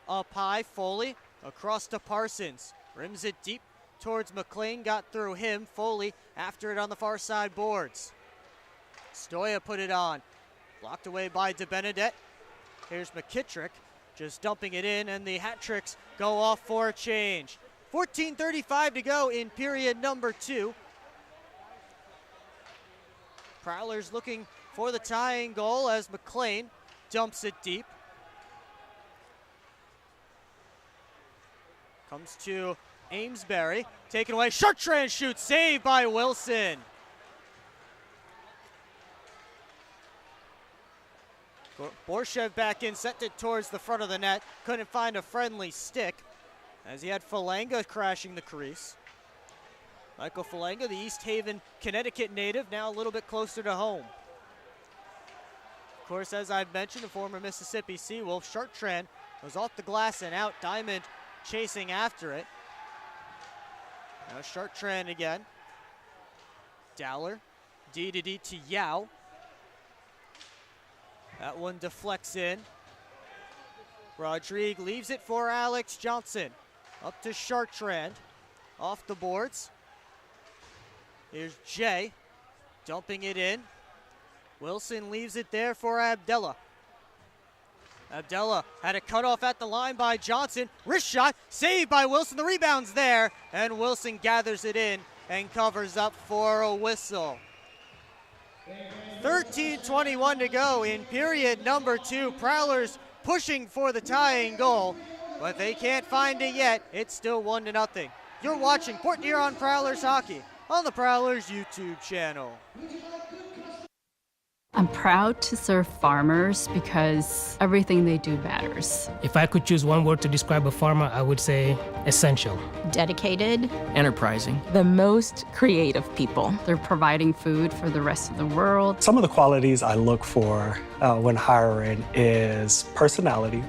up high. Foley across to Parsons. Rims it deep towards McLean. Got through him. Foley after it on the far side boards. Stoya put it on. Blocked away by DeBenedette. Here's McKittrick just dumping it in, and the hat tricks go off for a change. 14:35 to go in period number 2. Prowlers looking for the tying goal as McLean dumps it deep. Comes to Amesbury, taken away. Chartrand shoots, saved by Wilson. Borshev back in, sent it towards the front of the net. Couldn't find a friendly stick as he had Falanga crashing the crease. Michael Falanga, the East Haven, Connecticut native, now a little bit closer to home. Of course, as I've mentioned, a former Mississippi Seawolf, Chartrand was off the glass and out. Diamond chasing after it. Now Chartrand again. Dowler, D to Yao. That one deflects in. Rodrigue leaves it for Alex Johnson. Up to Chartrand. Off the boards. Here's Jay. Dumping it in. Wilson leaves it there for Abdella. Abdella had a cutoff at the line by Johnson. Wrist shot, saved by Wilson. The rebound's there, and Wilson gathers it in and covers up for a whistle. 13:21 to go in period number 2. Prowlers pushing for the tying goal, but they can't find it yet. It's still 1-0. You're watching Port Huron Prowlers hockey on the Prowlers YouTube channel. I'm proud to serve farmers because everything they do matters. If I could choose one word to describe a farmer, I would say essential. Dedicated. Enterprising. The most creative people. They're providing food for the rest of the world. Some of the qualities I look for when hiring is personality,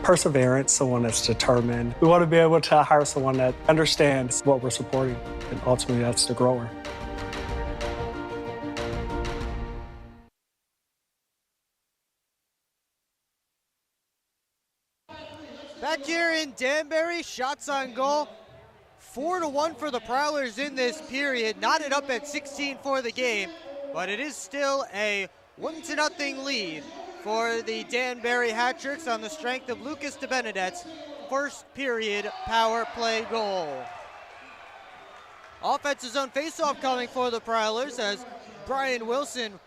perseverance, someone that's determined. We want to be able to hire someone that understands what we're supporting, and ultimately that's the grower. Back here in Danbury, shots on goal. 4-1 for the Prowlers in this period. Knotted up at 16 for the game, but it is still a 1-0 lead for the Danbury Hat-Tricks on the strength of Lucas DeBenedette's first period power play goal. Offensive zone faceoff coming for the Prowlers as Brian Wilson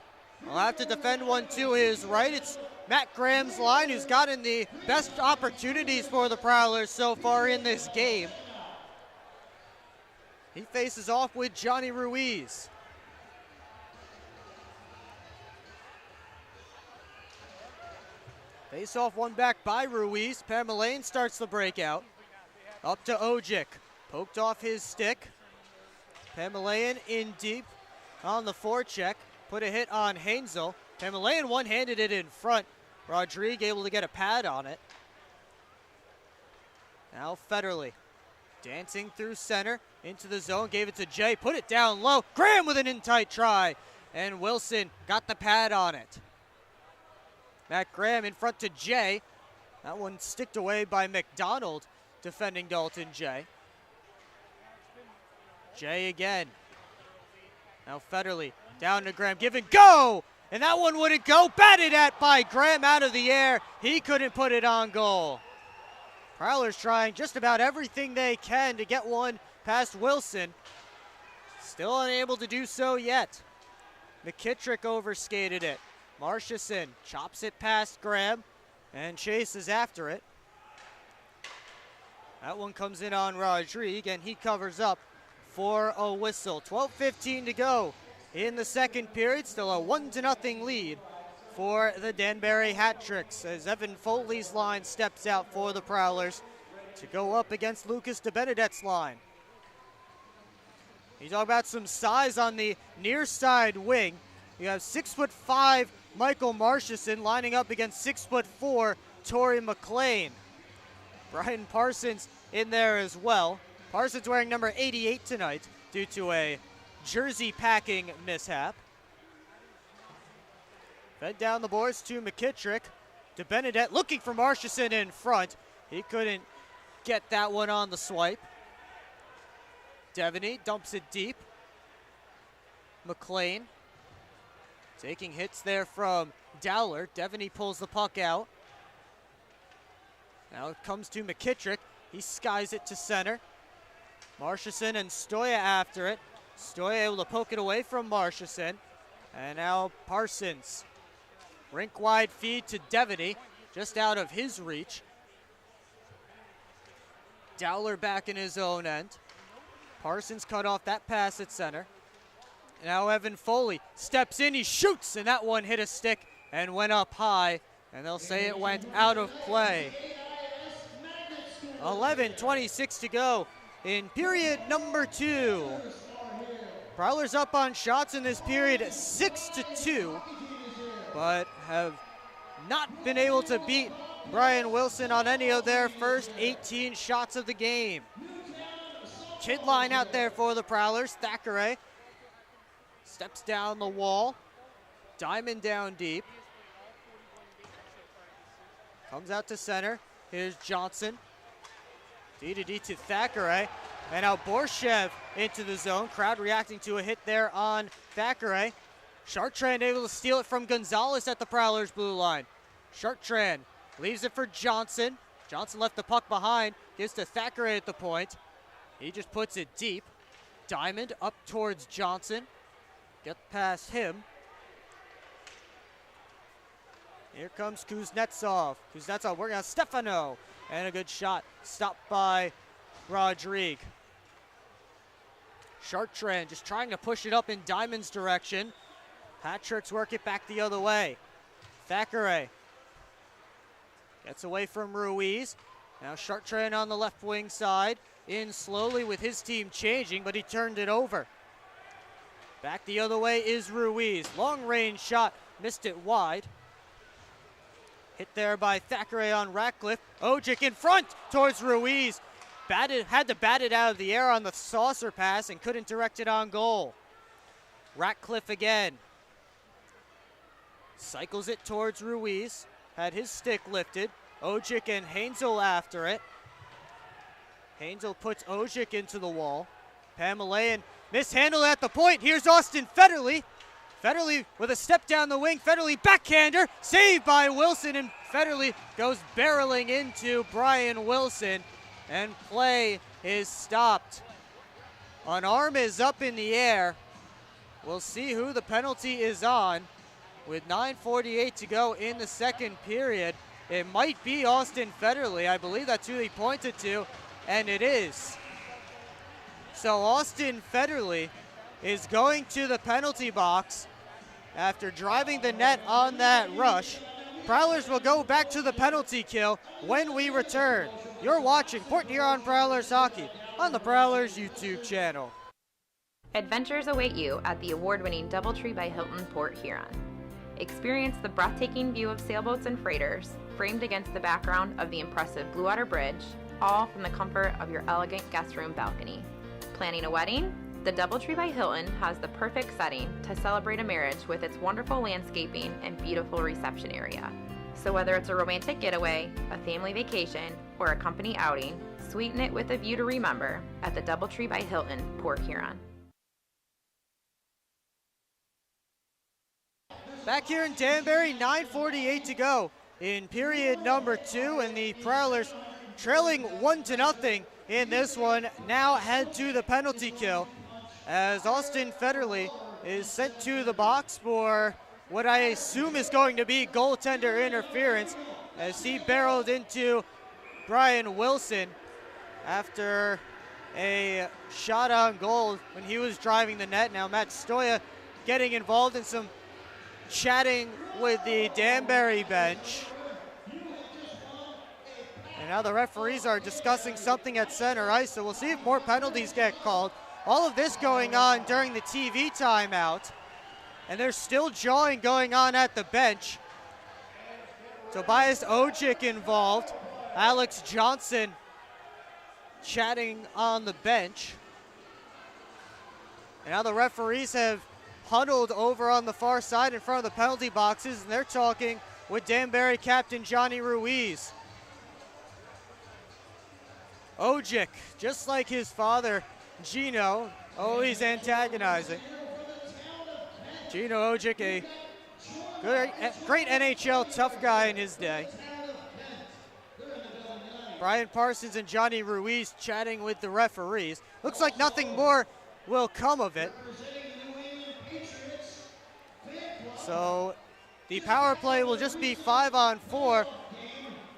will have to defend one to his right. It's Matt Graham's line, who's gotten the best opportunities for the Prowlers so far in this game. He faces off with Johnny Ruiz. Face off one back by Ruiz. Pamelaine starts the breakout. Up to Ojic. Poked off his stick. Pamelaine in deep on the forecheck. Put a hit on Hainzel. Pamelaine one-handed it in front. Rodrigue able to get a pad on it. Now Federley dancing through center into the zone. Gave it to Jay. Put it down low. Graham with an in-tight try. And Wilson got the pad on it. Matt Graham in front to Jay. That one sticked away by McDonald defending Dalton Jay. Jay again. Now Federley down to Graham. Give and go! And that one wouldn't go. Batted at by Graham out of the air. He couldn't put it on goal. Prowlers trying just about everything they can to get one past Wilson. Still unable to do so yet. McKittrick overskated it. Marchison chops it past Graham. and chases after it. That one comes in on Rodrigue, and he covers up for a whistle. 12:15 to go in the second period. Still a 1-0 lead for the Danbury Hat Tricks as Evan Foley's line steps out for the Prowlers to go up against Lucas DeBenedette's line. You talk about some size on the near side wing. You have 6'5" Michael Marchison lining up against 6'4" Torrey McLean. Brian Parsons in there as well. Parsons wearing number 88 tonight due to a jersey packing mishap. Fed down the boards to McKittrick. DeBenedette looking for Marchison in front. He couldn't get that one on the swipe. Devaney dumps it deep. McLean taking hits there from Dowler. Devaney pulls the puck out. Now it comes to McKittrick. He skies it to center. Marchison and Stoya after it. Stoya able to poke it away from Marchison. And now Parsons. Rink wide feed to Devaney, just out of his reach. Dowler back in his own end. Parsons cut off that pass at center. Now Evan Foley steps in, he shoots, and that one hit a stick and went up high, and they'll say it went out of play. 11:26 to go in period number 2. Prowlers up on shots in this period 6-2, but have not been able to beat Brian Wilson on any of their first 18 shots of the game. Kid line out there for the Prowlers. Thackeray steps down the wall. Diamond down deep. Comes out to center. Here's Johnson. D-to-D to Thackeray. And now Borshev into the zone. Crowd reacting to a hit there on Thackeray. Chartrand able to steal it from Gonzalez at the Prowlers blue line. Chartrand leaves it for Johnson. Johnson left the puck behind. Gives to Thackeray at the point. He just puts it deep. Diamond up towards Johnson. Get past him. Here comes Kuznetsov. Kuznetsov working on Stefano. And a good shot. Stopped by Rodrigue. Chartrand just trying to push it up in Diamond's direction. Hat Tricks work it back the other way. Thackeray gets away from Ruiz. Now Chartrand on the left wing side. In slowly with his team changing, but he turned it over. Back the other way is Ruiz. Long range shot, missed it wide. Hit there by Thackeray on Ratcliffe. Ojic in front towards Ruiz. Had to bat it out of the air on the saucer pass and couldn't direct it on goal. Ratcliffe again. Cycles it towards Ruiz. Had his stick lifted. Ojic and Hainzel after it. Hainzel puts Ojic into the wall. Pamelayan mishandled at the point. Here's Austin Federley. Federley with a step down the wing. Federley backhander. Saved by Wilson, and Federley goes barreling into Brian Wilson, and play is stopped. An arm is up in the air. We'll see who the penalty is on. With 9:48 to go in the second period, it might be Austin Federley. I believe that's who he pointed to. And it is. So Austin Federley is going to the penalty box after driving the net on that rush. Prowlers will go back to the penalty kill when we return. You're watching Port Huron Prowlers Hockey on the Prowlers YouTube channel. Adventures await you at the award-winning DoubleTree by Hilton Port Huron. Experience the breathtaking view of sailboats and freighters, framed against the background of the impressive Blue Water Bridge, all from the comfort of your elegant guest room balcony. Planning a wedding? The DoubleTree by Hilton has the perfect setting to celebrate a marriage with its wonderful landscaping and beautiful reception area. So whether it's a romantic getaway, a family vacation, or a company outing, sweeten it with a view to remember at the DoubleTree by Hilton, Port Huron. Back here in Danbury, 9:48 to go in period number 2, and the Prowlers trailing 1-0 in this one, now head to the penalty kill as Austin Federley is sent to the box for what I assume is going to be goaltender interference. as he barreled into Brian Wilson after a shot on goal when he was driving the net. Now Matt Stoya getting involved in some chatting with the Danbury bench. And now the referees are discussing something at center ice, so we'll see if more penalties get called. All of this going on during the TV timeout, and there's still jawing going on at the bench. Tobias Ojic involved, Alex Johnson chatting on the bench. And now the referees have huddled over on the far side in front of the penalty boxes, and they're talking with Danbury captain Johnny Ruiz. Ojic, just like his father, Gino, always antagonizing. Gino Ojic, a great NHL tough guy in his day. Brian Parsons and Johnny Ruiz chatting with the referees. Looks like nothing more will come of it. So the power play will just be 5-on-4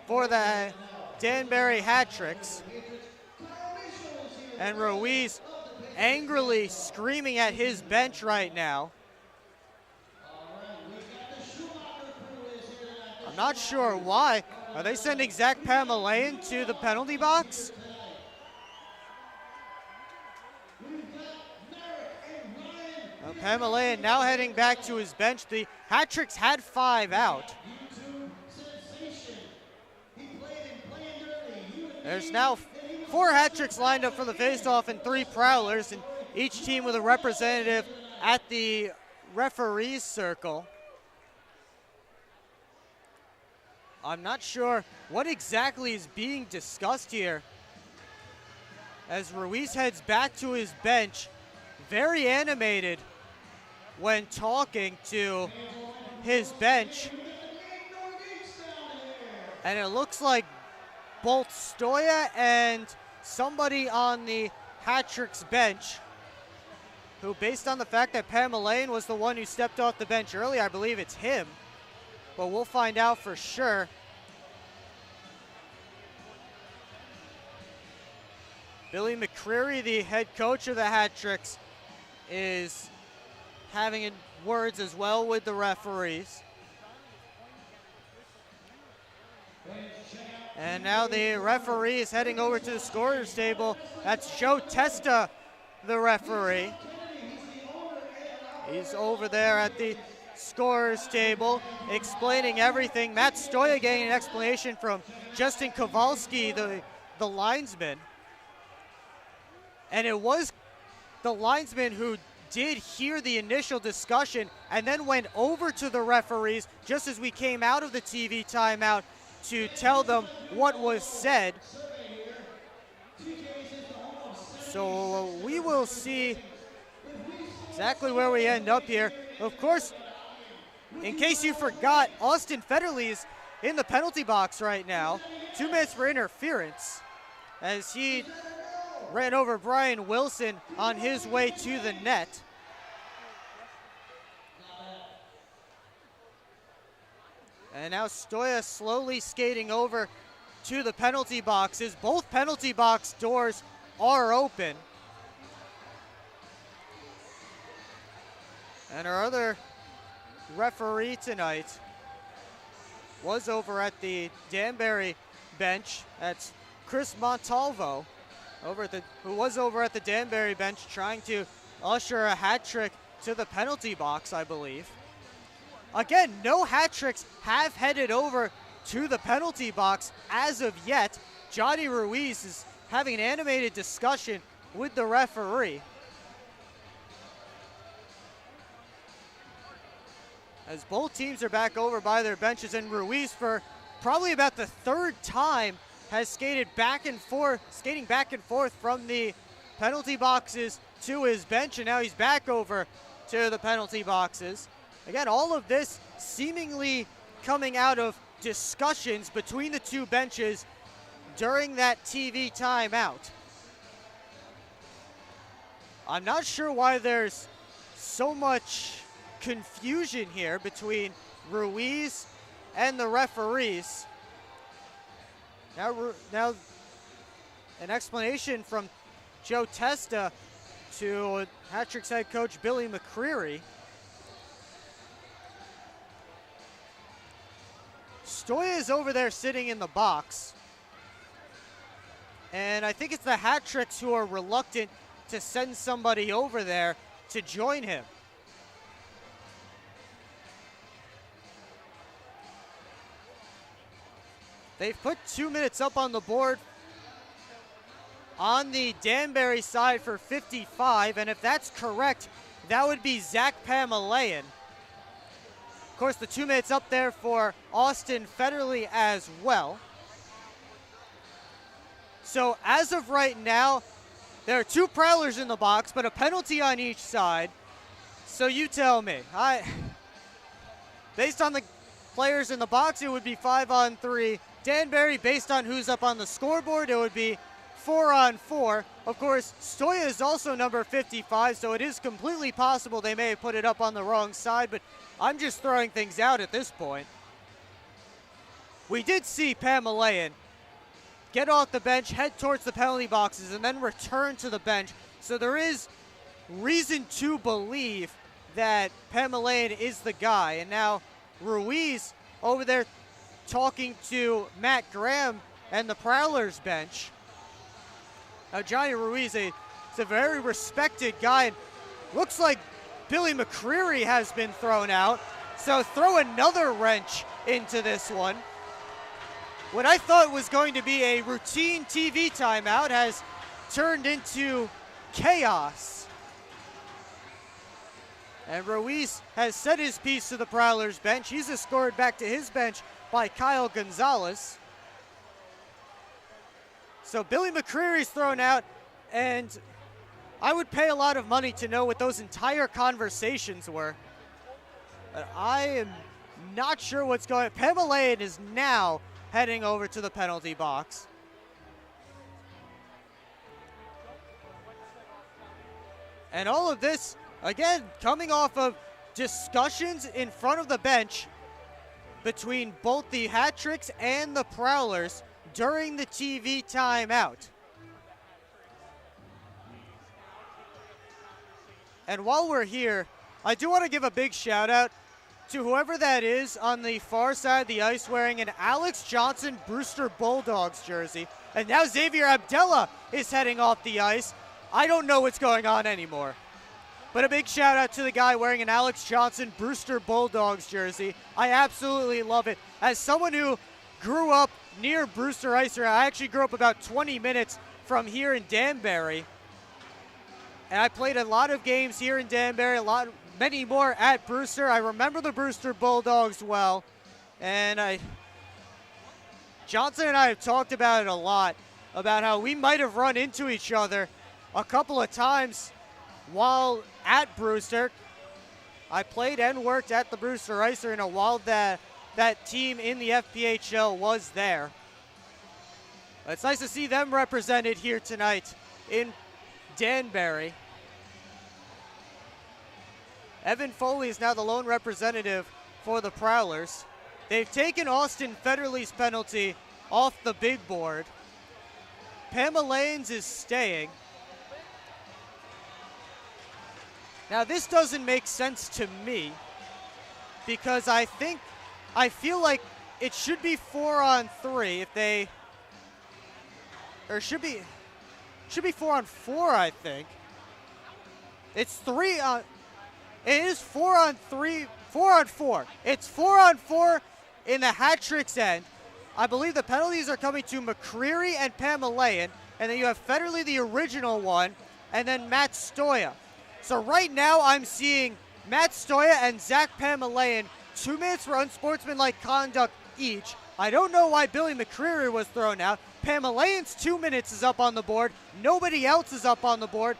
for the Danbury hat tricks. And Ruiz angrily screaming at his bench right now. I'm not sure why. Are they sending Zach Pamelayan to the penalty box? Pamelayan now heading back to his bench. The hat tricks had 5 out. There's now 4 hat tricks lined up for the faceoff and 3 Prowlers, and each team with a representative at the referees circle. I'm not sure what exactly is being discussed here as Ruiz heads back to his bench, very animated when talking to his bench. And it looks like both Stoya and somebody on the hat tricks bench, who, based on the fact that Pamelayan was the one who stepped off the bench early, I believe it's him, but we'll find out for sure. Billy McCreary, the head coach of the hat tricks, is having words as well with the referees. And now the referee is heading over to the scorer's table. That's Joe Testa, the referee. He's over there at the scorer's table explaining everything. Matt Stoya getting an explanation from Justin Kowalski, the linesman. And it was the linesman who did hear the initial discussion and then went over to the referees just as we came out of the TV timeout to tell them what was said. So we will see exactly where we end up here. Of course, in case you forgot, Austin Federle is in the penalty box right now. 2 minutes for interference as he ran over Brian Wilson on his way to the net. And now Stoya slowly skating over to the penalty boxes. Both penalty box doors are open. And our other referee tonight was over at the Danbury bench. That's Chris Montalvo, who was over at the Danbury bench trying to usher a hat trick to the penalty box, I believe. Again, no hat tricks have headed over to the penalty box as of yet. Johnny Ruiz is having an animated discussion with the referee. As both teams are back over by their benches, and Ruiz, for probably about the 3rd time, has skating back and forth from the penalty boxes to his bench, and now he's back over to the penalty boxes. Again, all of this seemingly coming out of discussions between the 2 benches during that TV timeout. I'm not sure why there's so much confusion here between Ruiz and the referees. Now an explanation from Joe Testa to Hat-Tricks head coach Billy McCreary. Stoya is over there sitting in the box. And I think it's the Hat-Tricks who are reluctant to send somebody over there to join him. They've put 2 minutes up on the board on the Danbury side for 55, and if that's correct, that would be Zach Pamelayan. Of course, the 2 minutes up there for Austin Federley as well. So as of right now, there are 2 Prowlers in the box, but a penalty on each side. So you tell me. Based on the players in the box, it would be 5-on-3. Danbury, based on who's up on the scoreboard, it would be 4-on-4. Of course, Stoya is also number 55, so it is completely possible they may have put it up on the wrong side, but I'm just throwing things out at this point. We did see Pamelayan get off the bench, head towards the penalty boxes, and then return to the bench. So there is reason to believe that Pamelayan is the guy. And now Ruiz over there talking to Matt Graham and the Prowlers bench. Now Johnny Ruiz is a very respected guy, and looks like Billy McCreary has been thrown out. So throw another wrench into this one. What I thought was going to be a routine TV timeout has turned into chaos. And Ruiz has set his piece to the Prowlers bench. He's escorted back to his bench by Kyle Gonzalez. So Billy McCreary's thrown out, and I would pay a lot of money to know what those entire conversations were. But I am not sure what's going on. Pamelayan is now heading over to the penalty box. And all of this, again, coming off of discussions in front of the bench between both the Hat-Tricks and the Prowlers during the TV timeout. And while we're here, I do want to give a big shout out to whoever that is on the far side of the ice wearing an Alex Johnson Brewster Bulldogs jersey. And now Xavier Abdella is heading off the ice. I don't know what's going on anymore. But a big shout out to the guy wearing an Alex Johnson Brewster Bulldogs jersey. I absolutely love it. As someone who grew up near Brewster Ice, I actually grew up about 20 minutes from here in Danbury. And I played a lot of games here in Danbury, many more at Brewster. I remember the Brewster Bulldogs well. And Johnson and I have talked about it a lot, about how we might have run into each other a couple of times while at Brewster. I played and worked at the Brewster Ice Arena while that team in the FPHL was there. It's nice to see them represented here tonight in Danbury. Evan Foley is now the lone representative for the Prowlers. They've taken Austin Federley's penalty off the big board. Pamelayan's is staying. Now this doesn't make sense to me because I feel like it should be 4-on-3 if they, or should be 4-on-4, I think. It's it is 4-on-3, 4-on-4. It's 4-on-4 in the Hat-Tricks end. I believe the penalties are coming to McCreary and Pamelayan, and then you have Federley, the original one, and then Matt Stoya. So right now I'm seeing Matt Stoya and Zach Pamelayan, 2 minutes for unsportsmanlike conduct each. I don't know why Billy McCreary was thrown out. Pamelayan's 2 minutes is up on the board. Nobody else is up on the board.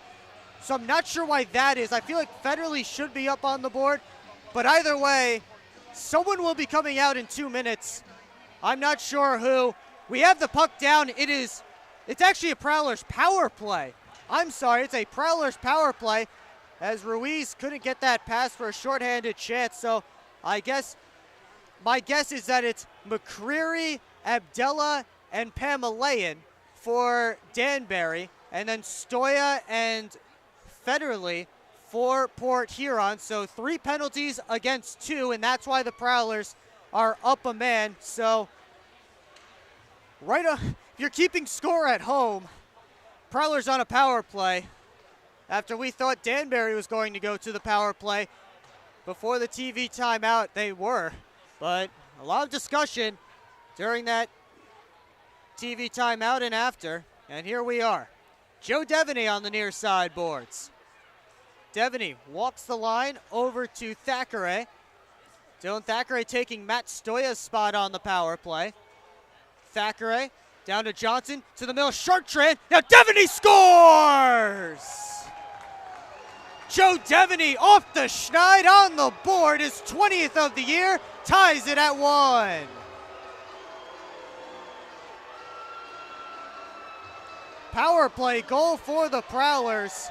So I'm not sure why that is. I feel like Federley should be up on the board. But either way, someone will be coming out in 2 minutes. I'm not sure who. We have the puck down. It's actually a Prowlers power play. I'm sorry, it's a Prowlers power play, as Ruiz couldn't get that pass for a shorthanded chance. So my guess is that it's McCreary, Abdella, and Pamelayan for Danbury, and then Stoya and Federley for Port Huron. So 3 penalties against 2, and that's why the Prowlers are up a man. So if you're keeping score at home, Prowlers on a power play. After we thought Danbury was going to go to the power play before the TV timeout, they were. But a lot of discussion during that TV timeout and after. And here we are. Joe Devaney on the near side boards. Devaney walks the line over to Thackeray. Dylan Thackeray taking Matt Stoya's spot on the power play. Thackeray down to Johnson, to the middle, Chartrand. Now Devaney scores! Joe Devaney off the schneid on the board, his 20th of the year, ties it at 1. Power play goal for the Prowlers,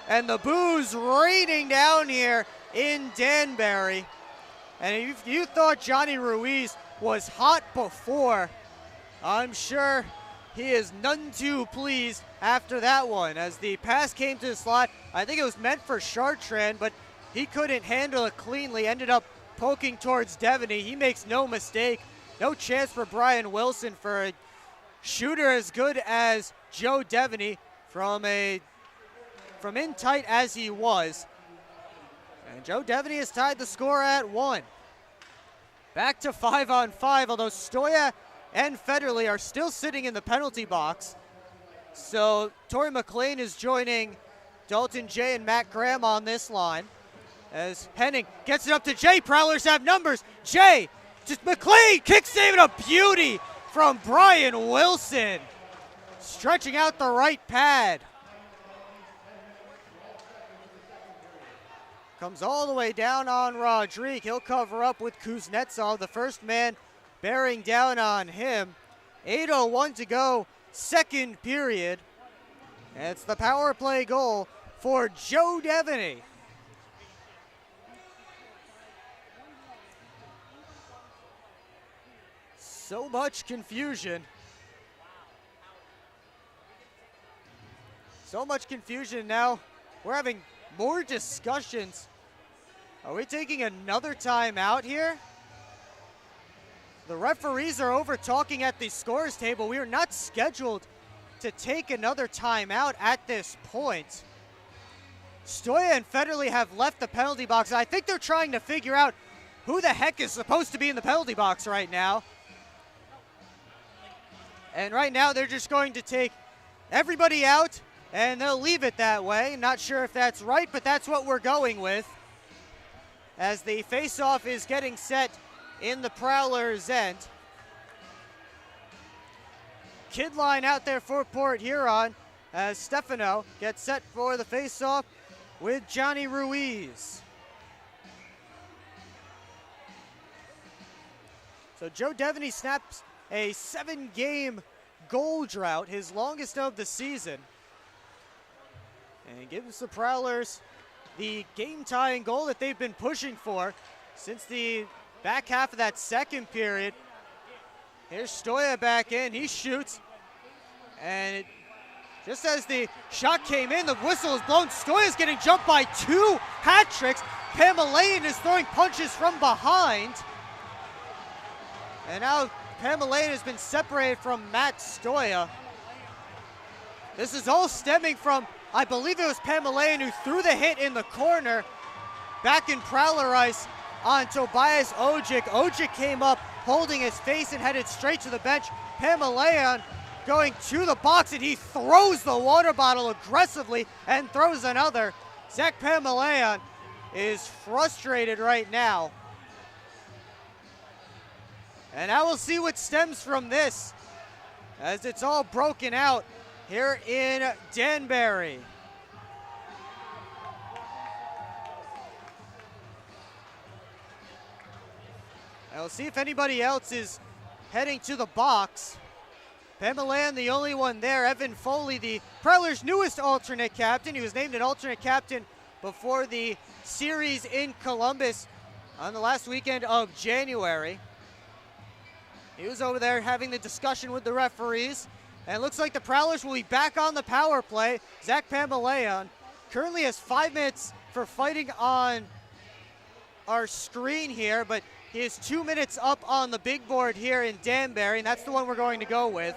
and the boos raining down here in Danbury. And if you thought Johnny Ruiz was hot before, I'm sure he is none too pleased after that one. As the pass came to the slot, I think it was meant for Chartrand, but he couldn't handle it cleanly, ended up poking towards Devaney. He makes no mistake. No chance for Brian Wilson for a shooter as good as Joe Devaney from in tight as he was. And Joe Devaney has tied the score at 1. Back to 5-on-5, although Stoya and Federley are still sitting in the penalty box. So Torrey McLean is joining Dalton Jay and Matt Graham on this line. As Henning gets it up to Jay, Prowlers have numbers. Jay, just McLean, kick save, and a beauty from Brian Wilson. Stretching out the right pad. Comes all the way down on Rodrigue. He'll cover up with Kuznetsov, the first man bearing down on him. 8:01 to go, second period. And it's the power play goal for Joe Devaney. So much confusion. So much confusion now. We're having more discussions. Are we taking another timeout here? The referees are over talking at the scores table. We are not scheduled to take another timeout at this point. Stoya and Federley have left the penalty box. I think they're trying to figure out who the heck is supposed to be in the penalty box right now. And right now they're just going to take everybody out and they'll leave it that way. Not sure if that's right, but that's what we're going with. As the face-off is getting set in the Prowlers' end. Kid line out there for Port Huron as Stefano gets set for the face-off with Johnny Ruiz. So Joe Devaney snaps a 7-game goal drought, his longest of the season. And gives the Prowlers the game-tying goal that they've been pushing for since the back half of that second period. Here's Stoya back in, he shoots. And just as the shot came in, the whistle is blown. Stoya's getting jumped by 2 hat tricks. Pamelayan is throwing punches from behind. And now Pamelayan has been separated from Matt Stoya. This is all stemming from, I believe it was Pamelayan who threw the hit in the corner back in Prowler ice on Tobias Ojic. Ojic came up holding his face and headed straight to the bench. Pamelayan going to the box and he throws the water bottle aggressively and throws another. Zach Pamelayan is frustrated right now. And I will see what stems from this as it's all broken out here in Danbury. And we'll see if anybody else is heading to the box. Pamelayan, the only one there. Evan Foley, the Prowlers' newest alternate captain. He was named an alternate captain before the series in Columbus on the last weekend of January. He was over there having the discussion with the referees. And it looks like the Prowlers will be back on the power play. Zach Pamaleon currently has 5 minutes for fighting on our screen here, but he is 2 minutes up on the big board here in Danbury, and that's the one we're going to go with.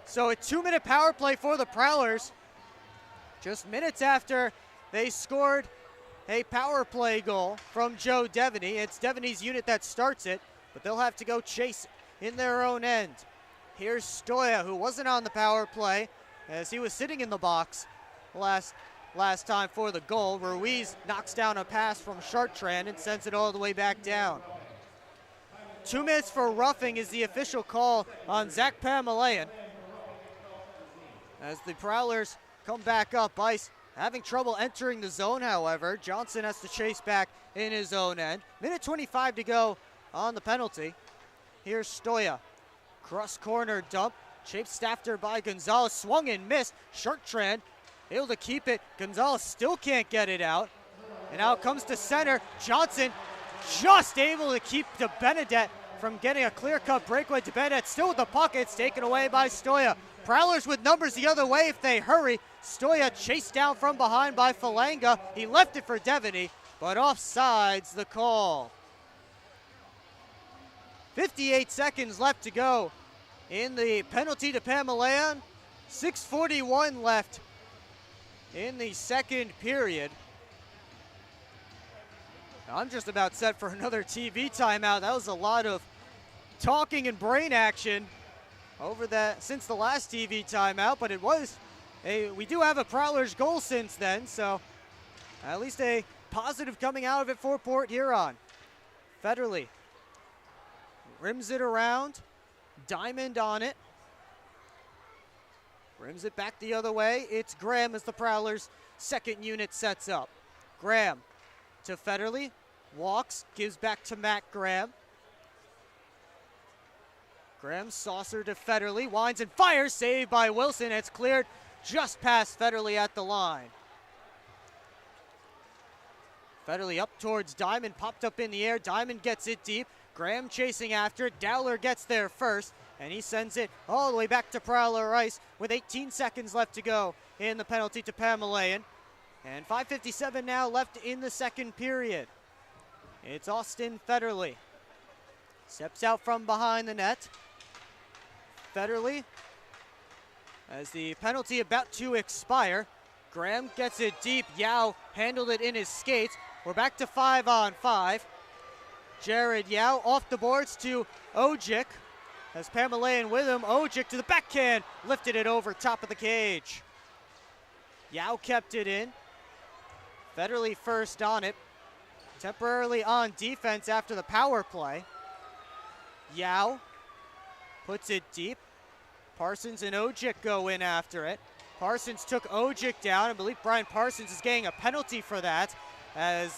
So a 2-minute power play for the Prowlers, just minutes after they scored a power play goal from Joe Devaney. It's Devaney's unit that starts it, but they'll have to go chase in their own end. Here's Stoya, who wasn't on the power play as he was sitting in the box last time for the goal. Ruiz knocks down a pass from Chartrand and sends it all the way back down. 2 minutes for roughing is the official call on Zach Pamaleon. As the Prowlers come back up ice, having trouble entering the zone, however. Johnson has to chase back in his own end. Minute 25 to go on the penalty. Here's Stoya. Cross corner dump. Chased after by Gonzalez. Swung and missed. Chartrand able to keep it. Gonzalez still can't get it out. And now it comes to center. Johnson just able to keep DeBenedette from getting a clear-cut breakaway. DeBenedette still with the puck. It's taken away by Stoya. Prowlers with numbers the other way if they hurry. Stoya chased down from behind by Falanga. He left it for Devaney, but offsides the call. 58 seconds left to go in the penalty to Pamaleon. 6:41 left in the second period. I'm just about set for another TV timeout. That was a lot of talking and brain action over that since the last TV timeout, but we do have a Prowlers goal since then, so at least a positive coming out of it for Port Huron. Federley rims it around, Diamond on it, rims it back the other way. It's Graham as the Prowlers second unit sets up. Graham to Federley, walks, gives back to Matt Graham. Graham saucer to Federley, winds and fires, saved by Wilson. It's cleared just past Federley at the line. Federley up towards Diamond, popped up in the air. Diamond gets it deep. Graham chasing after it. Dowler gets there first, and he sends it all the way back to Prowler ice with 18 seconds left to go in the penalty to Pamaleon. And 5:57 now left in the second period. It's Austin Federley. Steps out from behind the net. Federley, as the penalty about to expire. Graham gets it deep. Yao handled it in his skates. We're back to 5-on-5. Jared Yao off the boards to Ojic. As Pamaleon with him. Ojic to the backhand. Lifted it over top of the cage. Yao kept it in. Federley first on it. Temporarily on defense after the power play. Yao puts it deep. Parsons and Ojic go in after it. Parsons took Ojic down. I believe Brian Parsons is getting a penalty for that as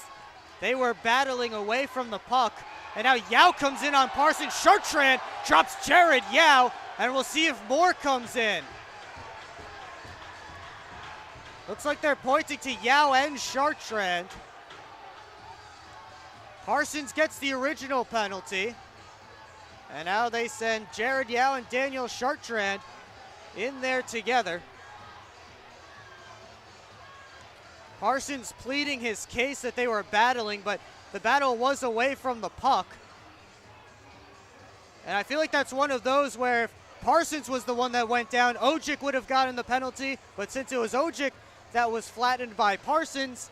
they were battling away from the puck. And now Yao comes in on Parsons. Chartrand drops Jared Yao, and we'll see if more comes in. Looks like they're pointing to Yao and Chartrand. Parsons gets the original penalty. And now they send Jared Yao and Daniel Chartrand in there together. Parsons pleading his case that they were battling, but the battle was away from the puck. And I feel like that's one of those where if Parsons was the one that went down, Ojic would have gotten the penalty, but since it was Ojic that was flattened by Parsons,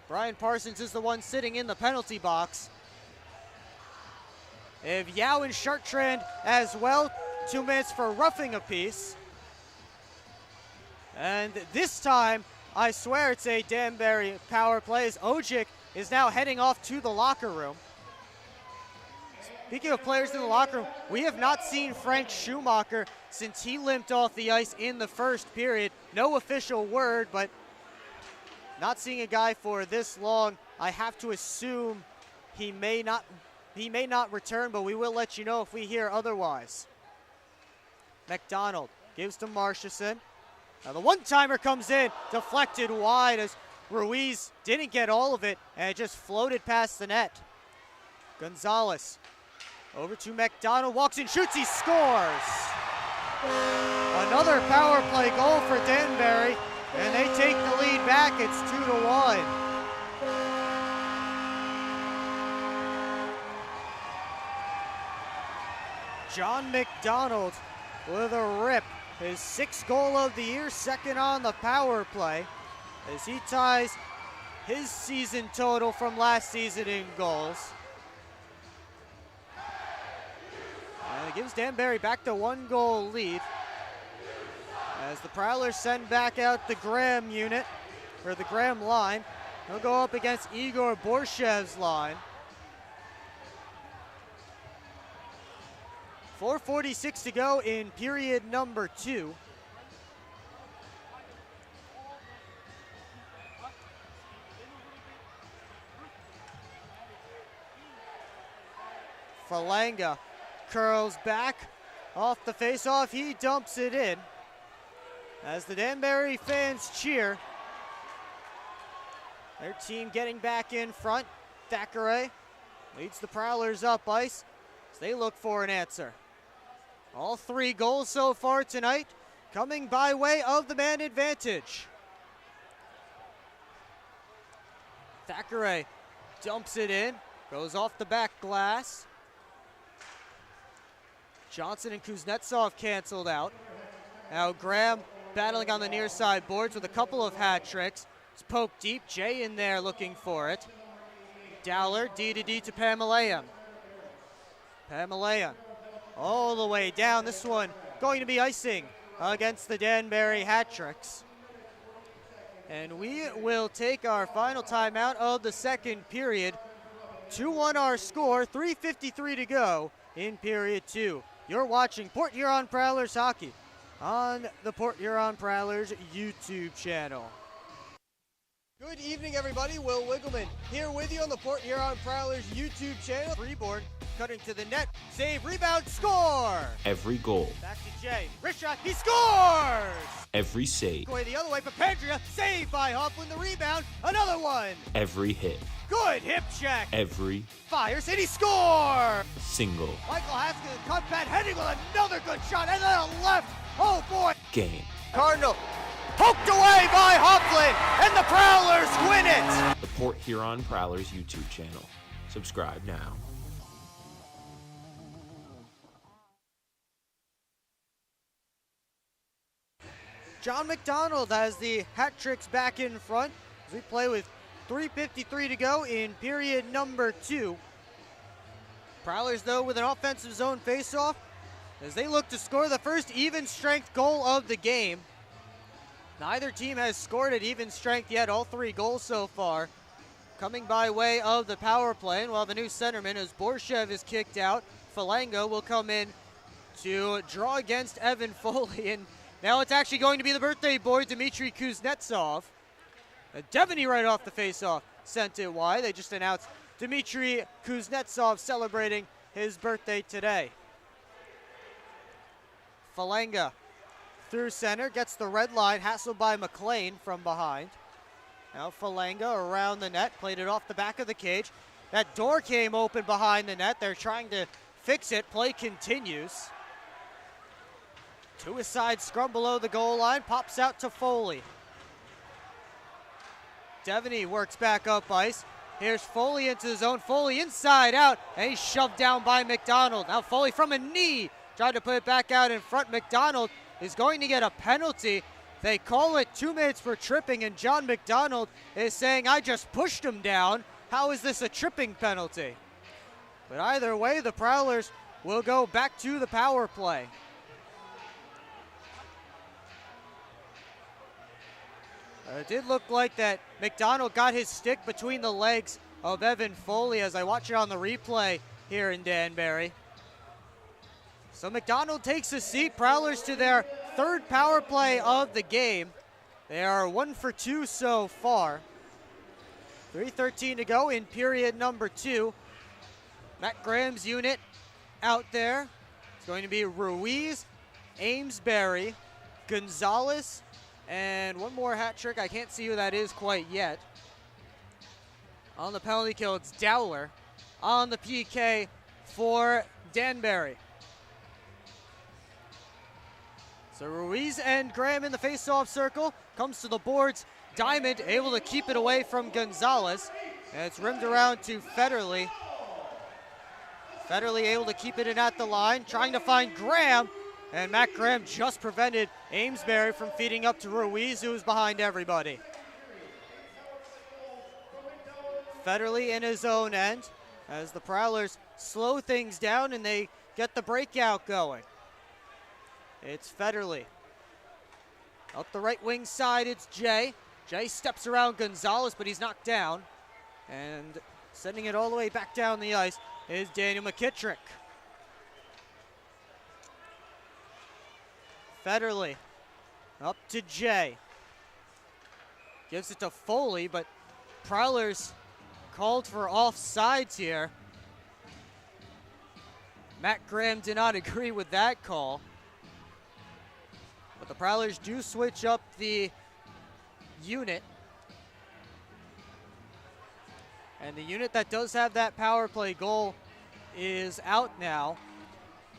Brian Parsons is the one sitting in the penalty box. If Yao and Chartrand as well, 2 minutes for roughing apiece. And this time, I swear it's a Danbury power play as Ojic is now heading off to the locker room. Speaking of players in the locker room, we have not seen Frank Schumacher since he limped off the ice in the first period. No official word, but not seeing a guy for this long. I have to assume he may not return, but we will let you know if we hear otherwise. McDonald gives to Marchison. Now the one-timer comes in, deflected wide as Ruiz didn't get all of it, and it just floated past the net. Gonzalez Over to McDonald, walks in, shoots, he scores! Another power play goal for Danbury, and they take the lead back. It's 2-1. John McDonald with a rip, his 6th goal of the year, 2nd on the power play, as he ties his season total from last season in goals. And it gives Danbury back to 1-goal lead as the Prowlers send back out the Graham unit, or the Graham line. He'll go up against Igor Borshev's line. 4:46 to go in period number 2. Falanga curls back off the face-off. He dumps it in as the Danbury fans cheer. Their team getting back in front. Thackeray leads the Prowlers up ice as they look for an answer. All 3 goals so far tonight coming by way of the man advantage. Thackeray dumps it in, goes off the back glass. Johnson and Kuznetsov canceled out. Now Graham battling on the near side boards with a couple of hat tricks. It's poked deep, Jay in there looking for it. Dowler, D to Pamelayan. Pamelayan all the way down. This one going to be icing against the Danbury hat tricks. And we will take our final timeout of the 2nd period. 2-1 our score, 3:53 to go in period 2. You're watching Port Huron Prowlers hockey on the Port Huron Prowlers YouTube channel. Good evening, everybody. Will Wiggleman here with you on the Port Huron Prowlers YouTube channel. Freeborn cutting to the net, save, rebound, score! Every goal. Back to Jay, wrist shot, he scores! Every save. Going the other way, Papandrea, saved by Hoffman, the rebound, another one! Every hit. Good hip check! Every Fires, and he scores! single Michael Haskins, cut pad, heading with another good shot, and then a left, oh boy! game. Cardinal, poked away by Hoffman, and the Prowlers win it! The Port Huron Prowlers YouTube channel. Subscribe now. John McDonald has the hat tricks back in front as we play with 3:53 to go in period number 2. Prowlers, though, with an offensive zone faceoff as they look to score the first even strength goal of the game. Neither team has scored at even strength yet, all 3 goals so far coming by way of the power play. And while the new centerman, as Borshev is kicked out, Falango will come in to draw against Evan Foley. And now it's actually going to be the birthday boy, Dmitry Kuznetsov. Devaney right off the faceoff sent it wide. They just announced Dmitry Kuznetsov celebrating his birthday today. Falanga through center, gets the red line, hassled by McLean from behind. Now Falanga around the net, played it off the back of the cage. That door came open behind the net. They're trying to fix it. Play continues. To a side scrum below the goal line, pops out to Foley. Devaney works back up ice. Here's Foley into the zone. Foley inside out, and he's shoved down by McDonald. Now Foley from a knee, tried to put it back out in front. McDonald is going to get a penalty. They call it 2 minutes for tripping, and John McDonald is saying, I just pushed him down. How is this a tripping penalty? But either way, the Prowlers will go back to the power play. It did look like that McDonald got his stick between the legs of Evan Foley as I watch it on the replay here in Danbury. So McDonald takes a seat. Prowlers to their 3rd power play of the game. They are 1 for 2 so far. 3:13 to go in period number 2. Matt Graham's unit out there. It's going to be Ruiz, Amesbury, Gonzalez, and one more hat trick. I can't see who that is quite yet. On the penalty kill, it's Dowler. On the PK for Danbury. So Ruiz and Graham in the face-off circle. Comes to the boards. Diamond able to keep it away from Gonzalez. And it's rimmed around to Federley. Federley able to keep it in at the line. Trying to find Graham. And Matt Graham just prevented Amesbury from feeding up to Ruiz, who was behind everybody. Federley in his own end as the Prowlers slow things down and they get the breakout going. It's Federley. Up the right wing side, it's Jay. Jay steps around Gonzalez, but he's knocked down. And sending it all the way back down the ice is Daniel McKittrick. Federley up to Jay. Gives it to Foley, but Prowlers called for offsides here. Matt Graham did not agree with that call. But the Prowlers do switch up the unit. And the unit that does have that power play goal is out now.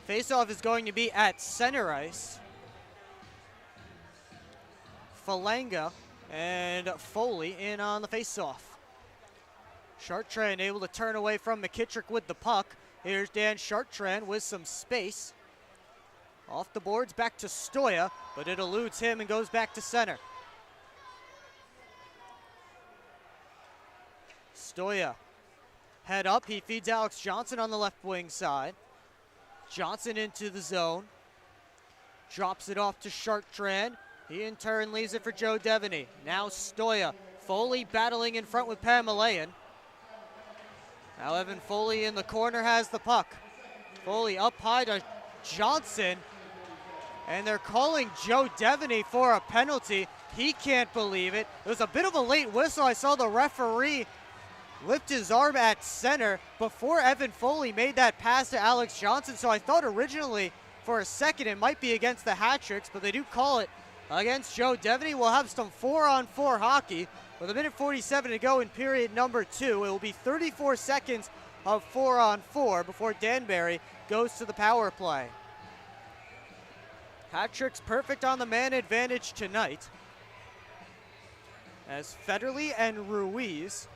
Faceoff is going to be at center ice. Falanga and Foley in on the faceoff. Chartrand able to turn away from McKittrick with the puck. Here's Dan Chartrand with some space. Off the boards, back to Stoya, but it eludes him and goes back to center. Stoya, head up, he feeds Alex Johnson on the left wing side. Johnson into the zone. Drops it off to Chartrand. He in turn leaves it for Joe Devaney. Now Stoya. Foley battling in front with Pamelayan. Now Evan Foley in the corner has the puck. Foley up high to Johnson. And they're calling Joe Devaney for a penalty. He can't believe it. It was a bit of a late whistle. I saw the referee lift his arm at center before Evan Foley made that pass to Alex Johnson. So I thought originally for a second it might be against the Hat-Tricks, but they do call it against Joe Devaney. We'll have some 4-on-4 hockey with 1:47 to go in period number 2. It will be 34 seconds of 4-on-4 before Danbury goes to the power play. Hat-Tricks perfect on the man advantage tonight, as Federley and Ruiz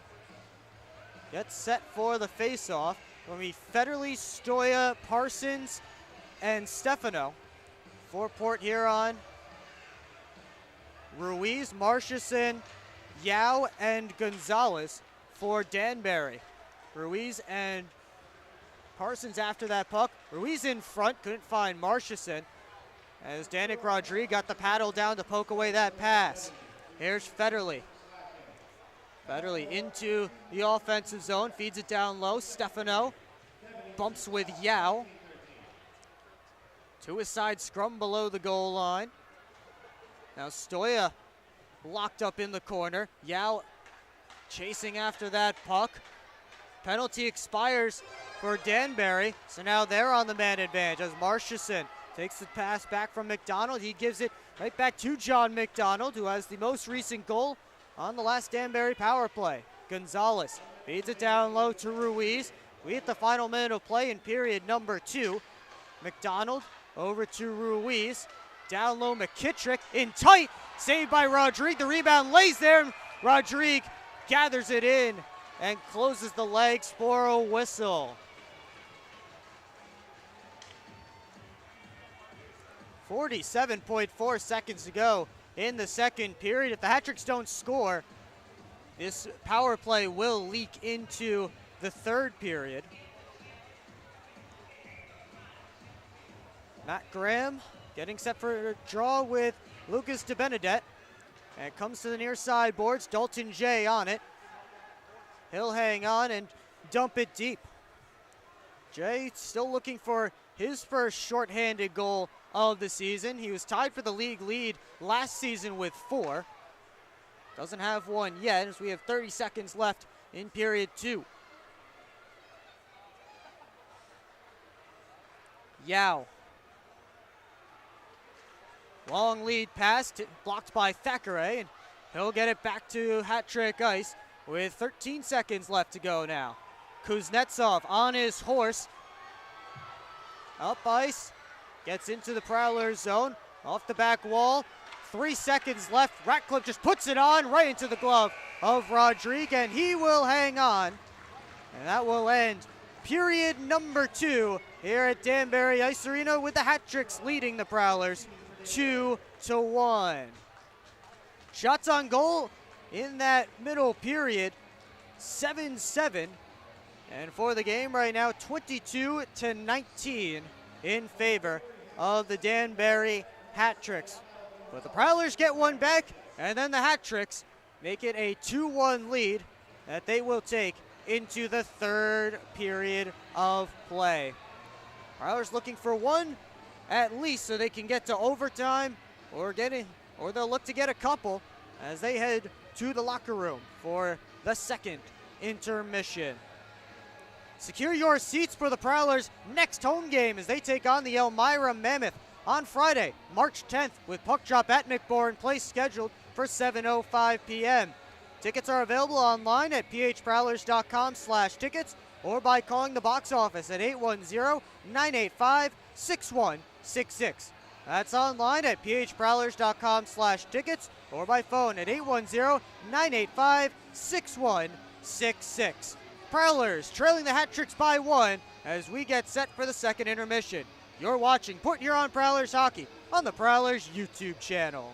get set for the face-off. It'll be Federley, Stoya, Parsons, and Stefano. For Port Huron, Ruiz, Marchison, Yao, and Gonzalez. For Danbury, Ruiz and Parsons after that puck. Ruiz in front, couldn't find Marchison, as Danik Rodriguez got the paddle down to poke away that pass. Here's Federley. Federley into the offensive zone, feeds it down low. Stefano bumps with Yao. To his side scrum below the goal line. Now Stoya locked up in the corner. Yao chasing after that puck. Penalty expires for Danbury, so now they're on the man advantage as Marchison takes the pass back from McDonald. He gives it right back to John McDonald, who has the most recent goal on the last Danbury power play. Gonzalez feeds it down low to Ruiz. We hit the final minute of play in period number 2. McDonald over to Ruiz. Down low, McKittrick in tight. Saved by Rodriguez. The rebound lays there. Rodriguez gathers it in and closes the legs for a whistle. 47.4 seconds to go in the second period. If the Hat-Tricks don't score, this power play will leak into the third period. Matt Graham getting set for a draw with Lucas DeBenedette. And it comes to the near side boards. Dalton Jay on it. He'll hang on and dump it deep. Jay still looking for his first shorthanded goal of the season. He was tied for the league lead last season with 4. Doesn't have one yet as we have 30 seconds left in period 2. Yao. Long lead pass blocked by Thackeray, and he'll get it back to Hat-Trick ice with 13 seconds left to go now. Kuznetsov on his horse. up ice, gets into the Prowlers zone, off the back wall. 3 seconds left. Ratcliffe just puts it on right into the glove of Rodrigue, and he will hang on. And that will end period number 2 here at Danbury Ice Arena, with the hat tricks leading the Prowlers 2-1. Shots on goal in that middle period, 7-7. And for the game right now, 22-19 in favor of the Danbury Hat Tricks. But the Prowlers get one back, and then the Hat Tricks make it a 2-1 lead that they will take into the third period of play. Prowlers looking for one at least so they can get to overtime, or they'll look to get a couple as they head to the locker room for the second intermission. Secure your seats for the Prowlers' next home game as they take on the Elmira Mammoth on Friday, March 10th, with puck drop at McBourne Place scheduled for 7:05 p.m. Tickets are available online at phprowlers.com/tickets or by calling the box office at 810-985-6166. That's online at phprowlers.com/tickets or by phone at 810-985-6166. Prowlers trailing the Hat Tricks by 1 as we get set for the second intermission. You're watching Port Huron Prowlers hockey on the Prowlers YouTube channel.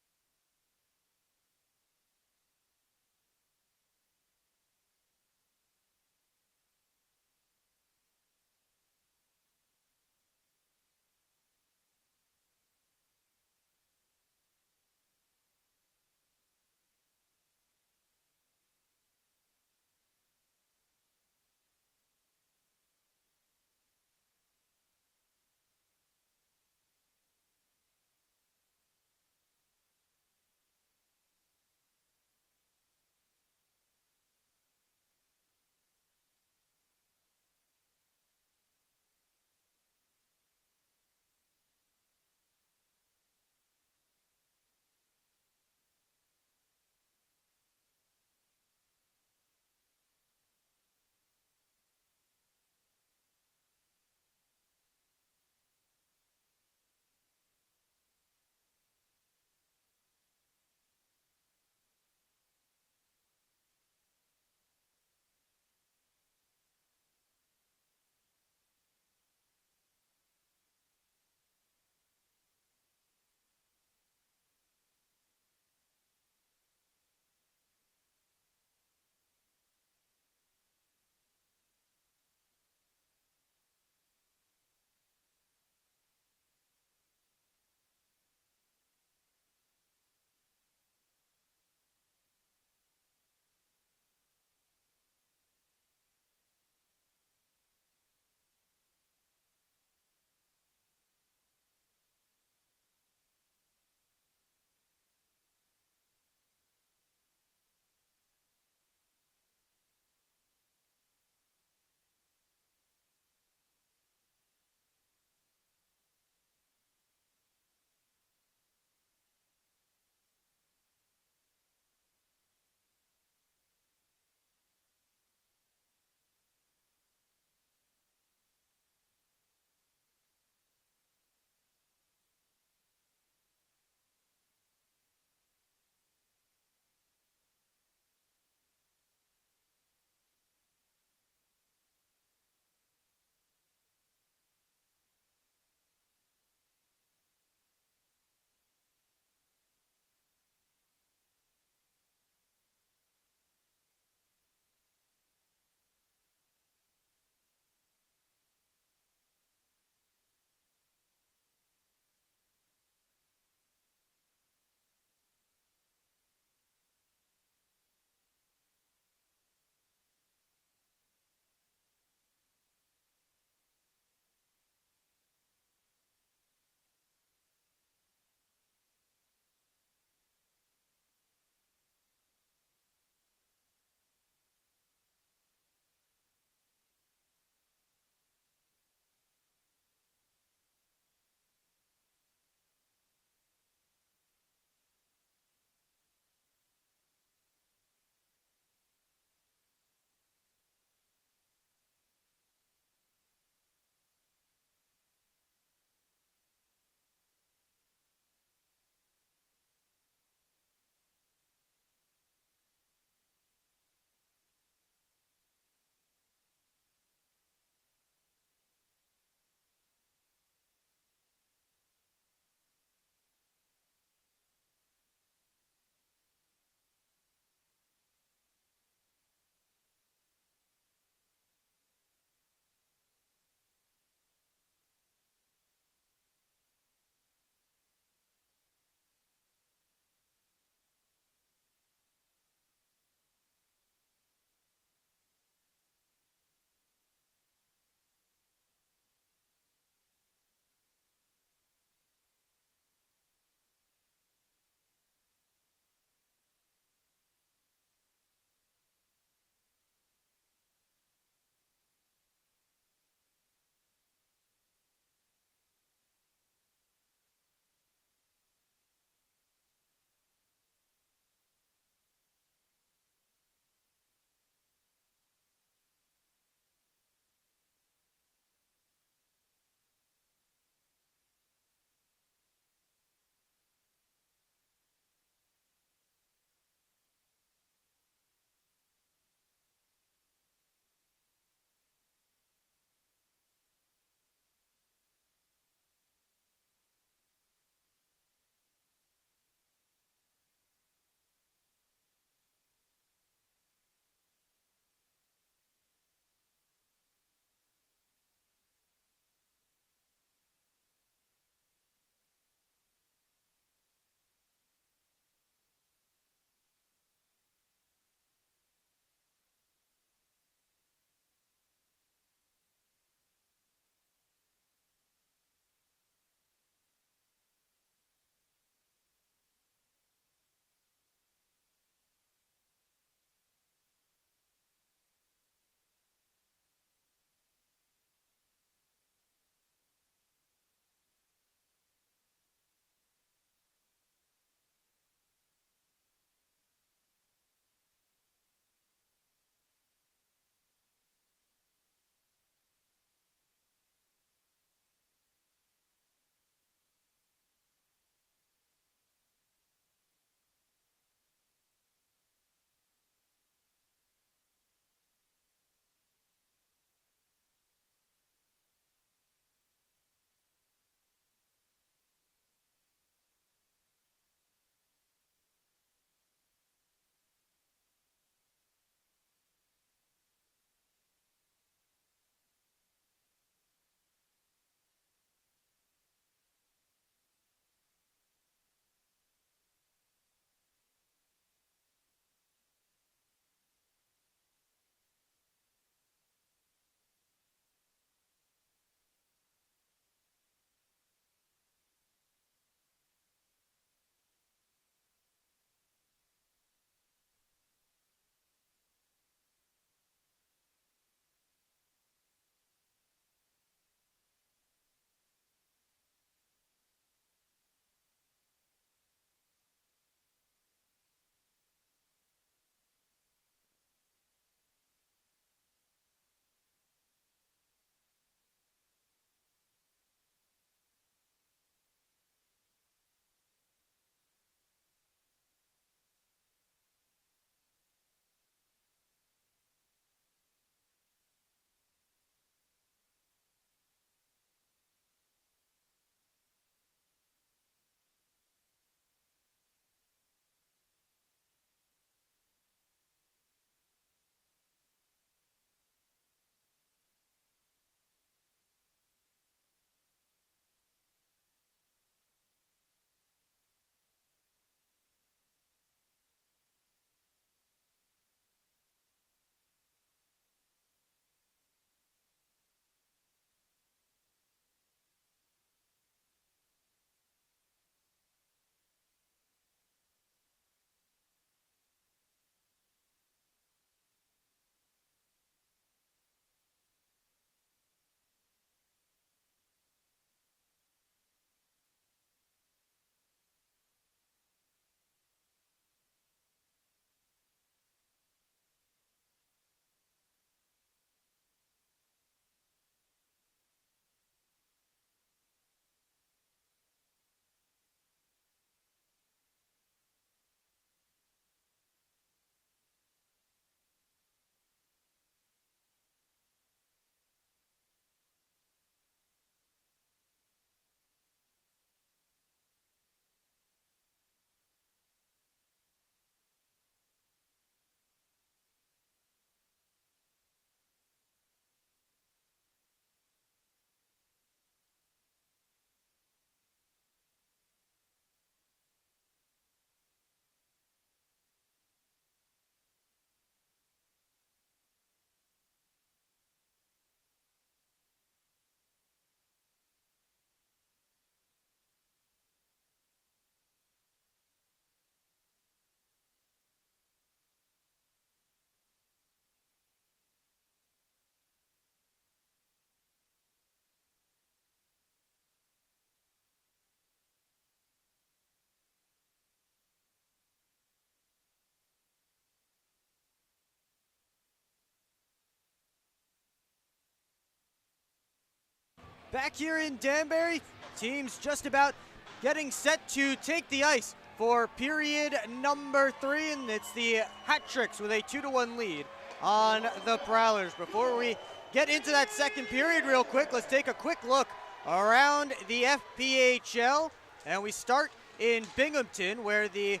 Back here in Danbury, teams just about getting set to take the ice for period number 3, and it's the Hat-Tricks with a 2-1 lead on the Prowlers. Before we get into that second period real quick, let's take a quick look around the FPHL, and we start in Binghamton, where the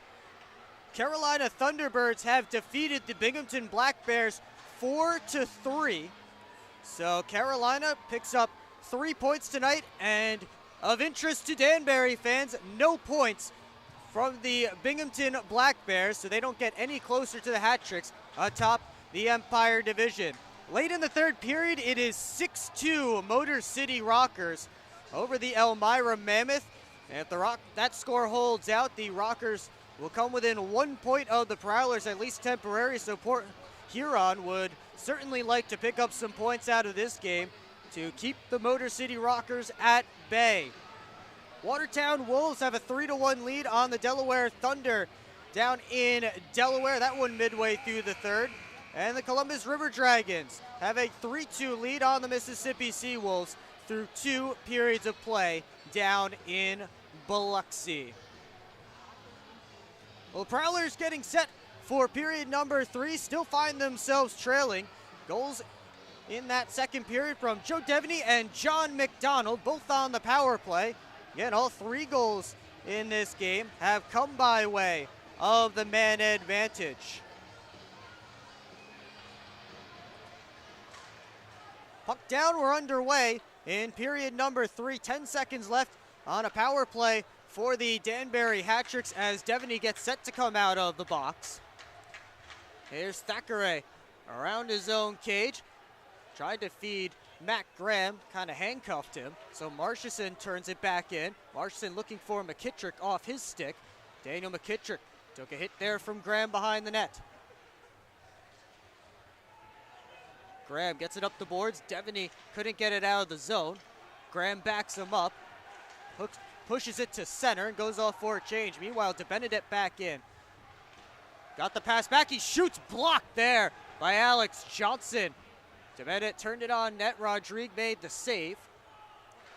Carolina Thunderbirds have defeated the Binghamton Black Bears 4-3. So Carolina picks up 3 points tonight, and of interest to Danbury fans, no points from the Binghamton Black Bears, so they don't get any closer to the Hat-Tricks atop the Empire Division. Late in the third period, it is 6-2 Motor City Rockers over the Elmira Mammoth. And if that score holds out, the Rockers will come within 1 point of the Prowlers, at least temporarily, so Port Huron would certainly like to pick up some points out of this game to keep the Motor City Rockers at bay. Watertown Wolves have a 3-1 lead on the Delaware Thunder down in Delaware. That one midway through the third. And the Columbus River Dragons have a 3-2 lead on the Mississippi Seawolves through 2 periods of play down in Biloxi. Well, the Prowlers getting set for period number 3 still find themselves trailing. Goals in that second period from Joe Devaney and John McDonald, both on the power play. Again, all 3 goals in this game have come by way of the man advantage. Puck down, we're underway in period number 3. 10 seconds left on a power play for the Danbury Hat-Tricks as Devaney gets set to come out of the box. Here's Thackeray around his own cage. Tried to feed Matt Graham, kind of handcuffed him. So Marchison turns it back in. Marchison looking for McKittrick off his stick. Daniel McKittrick took a hit there from Graham behind the net. Graham gets it up the boards. Devaney couldn't get it out of the zone. Graham backs him up. Pushes it to center and goes off for a change. Meanwhile, DeBenedette back in. Got the pass back. He shoots, blocked there by Alex Johnson. DeBenedette turned it on net. Rodrigue made the save.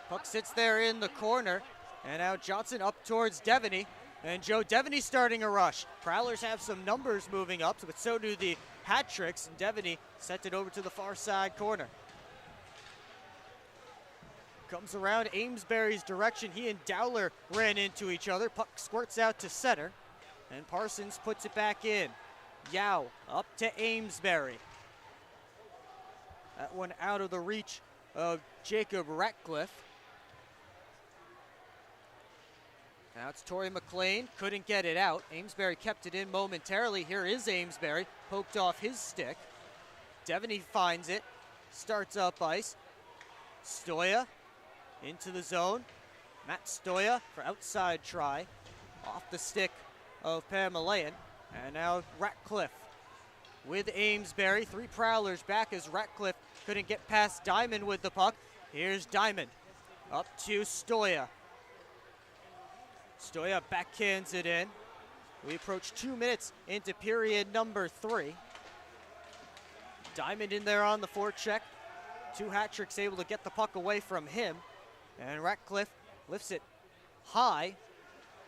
Puck sits there in the corner. And now Johnson up towards Devaney. And Joe Devaney starting a rush. Prowlers have some numbers moving up, but so do the Hat-Tricks. And Devaney sent it over to the far side corner. Comes around Amesbury's direction. He and Dowler ran into each other. Puck squirts out to center. And Parsons puts it back in. Yao up to Amesbury. That one out of the reach of Jacob Ratcliffe. Now it's Torrey McLean, couldn't get it out. Amesbury kept it in momentarily. Here is Amesbury, poked off his stick. Devaney finds it, starts up ice. Stoya into the zone. Matt Stoya for outside try. Off the stick of Pamelayan. And now Ratcliffe with Amesbury. 3 Prowlers back as Ratcliffe couldn't get past Diamond with the puck. Here's Diamond up to Stoya. Stoya backhands it in. We approach 2 minutes into period number 3. Diamond in there on the forecheck. 2 Hat-Tricks able to get the puck away from him. And Ratcliffe lifts it high.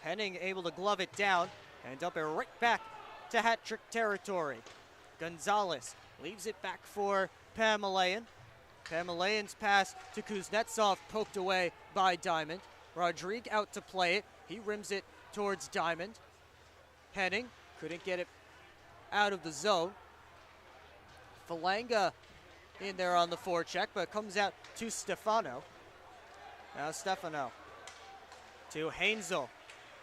Henning able to glove it down and dump it right back to Hat-Trick territory. Gonzalez leaves it back for Pamelayan. Pamelayan's pass to Kuznetsov poked away by Diamond. Rodrigue out to play it. He rims it towards Diamond. Henning couldn't get it out of the zone. Falanga in there on the forecheck, but it comes out to Stefano. Now Stefano to Hainzel.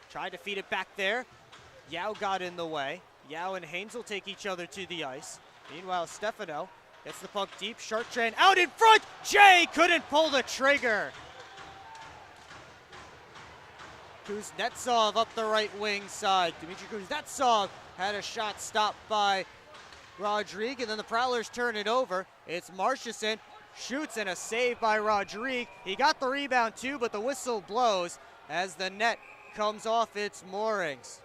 Tried to feed it back there. Yao got in the way. Yao and Hainzel take each other to the ice. Meanwhile, Stefano gets the puck deep. Chartrand out in front. Jay couldn't pull the trigger. Kuznetsov up the right wing side. Dmitry Kuznetsov had a shot stopped by Rodrigue, and then the Prowlers turn it over. It's Marchison, shoots, and a save by Rodrigue. He got the rebound too, but the whistle blows as the net comes off its moorings.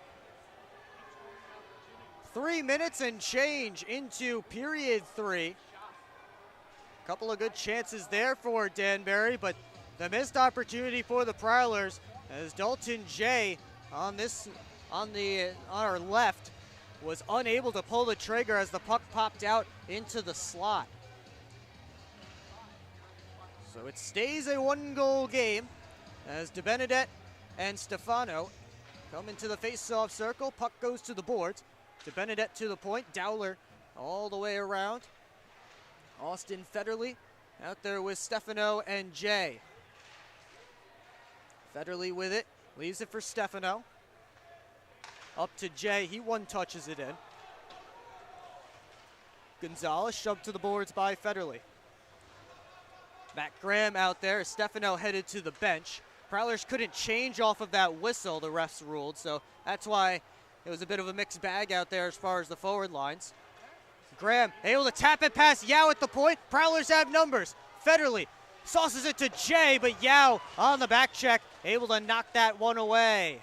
3 minutes and change into period 3. Couple of good chances there for Danbury, but The missed opportunity for the Prowlers as Dalton J on our left was unable to pull the trigger as the puck popped out into the slot. So it stays a one-goal game as DeBenedette and Stefano come into the face-off circle. Puck goes to the boards. DeBenedette to the point. Dowler all the way around. Austin Federley out there with Stefano and Jay. Federley with it. Leaves it for Stefano. Up to Jay. He one-touches it in. Gonzalez shoved to the boards by Federley. Matt Graham out there. Stefano headed to the bench. Prowlers couldn't change off of that whistle, the refs ruled, so that's why it was a bit of a mixed bag out there as far as the forward lines. Graham able to tap it past Yao at the point. Prowlers have numbers. Federley sauces it to Jay, but Yao on the back check, able to knock that one away.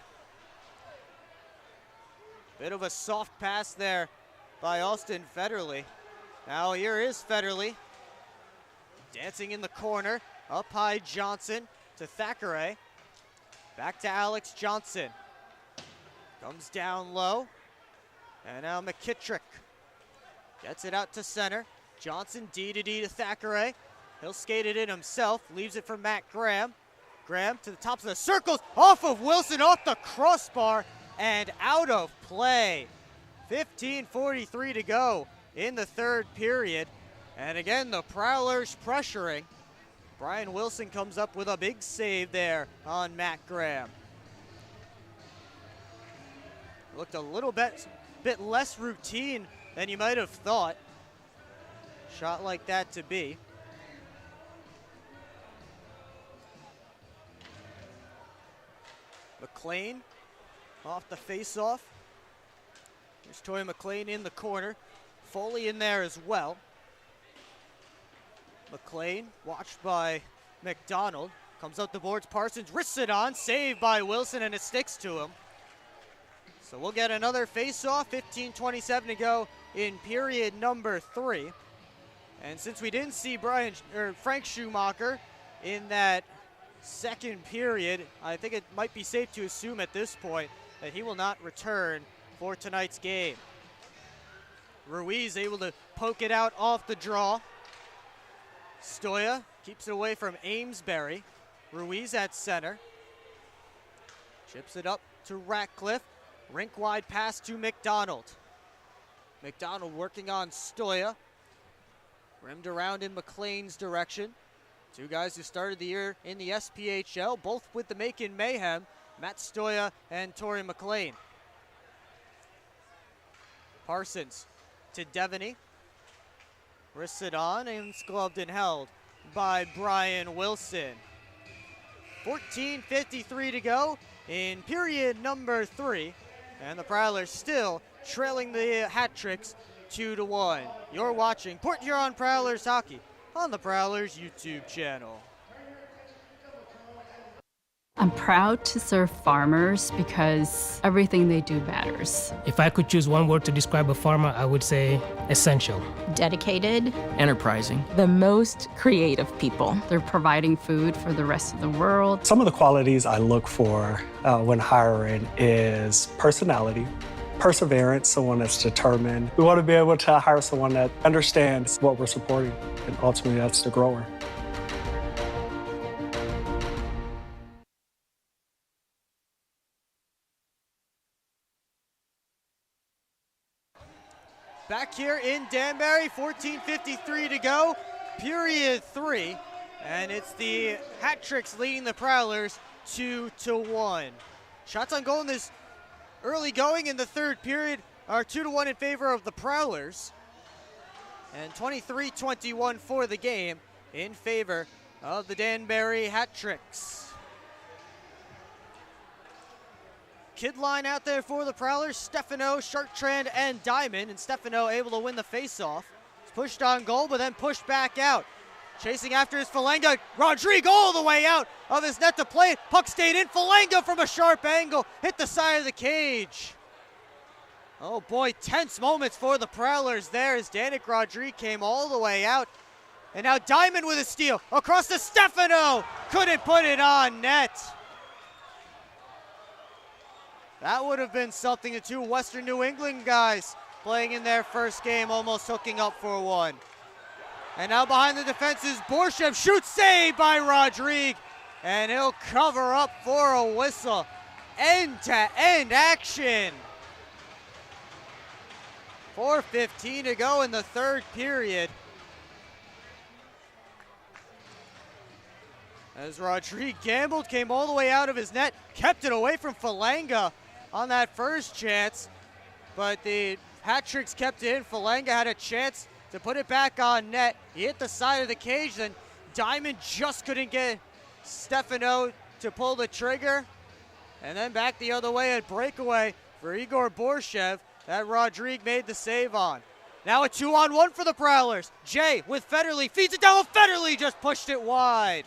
Bit of a soft pass there by Austin Federley. Now here is Federley. Dancing in the corner. Up high Johnson to Thackeray. Back to Alex Johnson. Comes down low. And now McKittrick gets it out to center. Johnson D to Thackeray. He'll skate it in himself. Leaves it for Matt Graham. Graham to the tops of the circles. Off of Wilson, off the crossbar, and out of play. 15:43 to go in the third period. And again, the Prowlers pressuring. Brian Wilson comes up with a big save there on Matt Graham. Looked a little bit less routine than you might have thought. Shot like that to be. McLean off the face-off. There's Toy McLean in the corner. Foley in there as well. McLean, watched by McDonald, comes out the boards. Parsons wrists it on, saved by Wilson, and it sticks to him. So we'll get another face-off, 15:27 to go in period number 3. And since we didn't see Frank Schumacher in that second period, I think it might be safe to assume at this point that he will not return for tonight's game. Ruiz able to poke it out off the draw. Stoya keeps it away from Amesbury. Ruiz at center. Chips it up to Ratcliffe. Rink wide pass to McDonald. McDonald working on Stoya. Rimmed around in McLean's direction. Two guys who started the year in the SPHL, both with the Macon Mayhem, Matt Stoya and Torrey McLean. Parsons to Devaney. Wrists it on and it's gloved and held by Brian Wilson. 14:53 to go in period number 3. And the Prowlers still trailing the Hat Tricks 2-1. You're watching Port Huron Prowlers hockey on the Prowlers YouTube channel. I'm proud to serve farmers because everything they do matters. If I could choose one word to describe a farmer, I would say essential. Dedicated. Enterprising. The most creative people. They're providing food for the rest of the world. Some of the qualities I look for when hiring is personality, perseverance, someone that's determined. We want to be able to hire someone that understands what we're supporting, and ultimately that's the grower. Back here in Danbury, 14:53 to go, period 3. And it's the Hat Tricks leading the Prowlers 2-1. Shots on goal in this early going in the third period are 2-1 in favor of the Prowlers. And 23-21 for the game in favor of the Danbury Hat Tricks. Kid line out there for the Prowlers, Stefano, Chartrand, and Diamond. And Stefano able to win the faceoff. He's pushed on goal, but then pushed back out. Chasing after his Falenga. Rodrigo all the way out of his net to play. Puck stayed in. Falenga from a sharp angle. Hit the side of the cage. Oh boy, tense moments for the Prowlers there as Danik Rodrigue came all the way out. And now Diamond with a steal. Across to Stefano. Couldn't put it on net. That would have been something. The two Western New England guys playing in their first game, almost hooking up for one. And now behind the defense is Borshev. Shoots, saved by Rodrigue. And he'll cover up for a whistle. End-to-end action. 4:15 to go in the third period. As Rodrigue gambled, came all the way out of his net, kept it away from Falanga on that first chance. But the hat-tricks kept it in. Falanga had a chance to put it back on net. He hit the side of the cage, then Diamond just couldn't get Stefano to pull the trigger. And then back the other way at breakaway for Igor Borshev that Rodrigue made the save on. Now a 2-on-1 for the Prowlers. Jay with Federley, feeds it down. Federley just pushed it wide.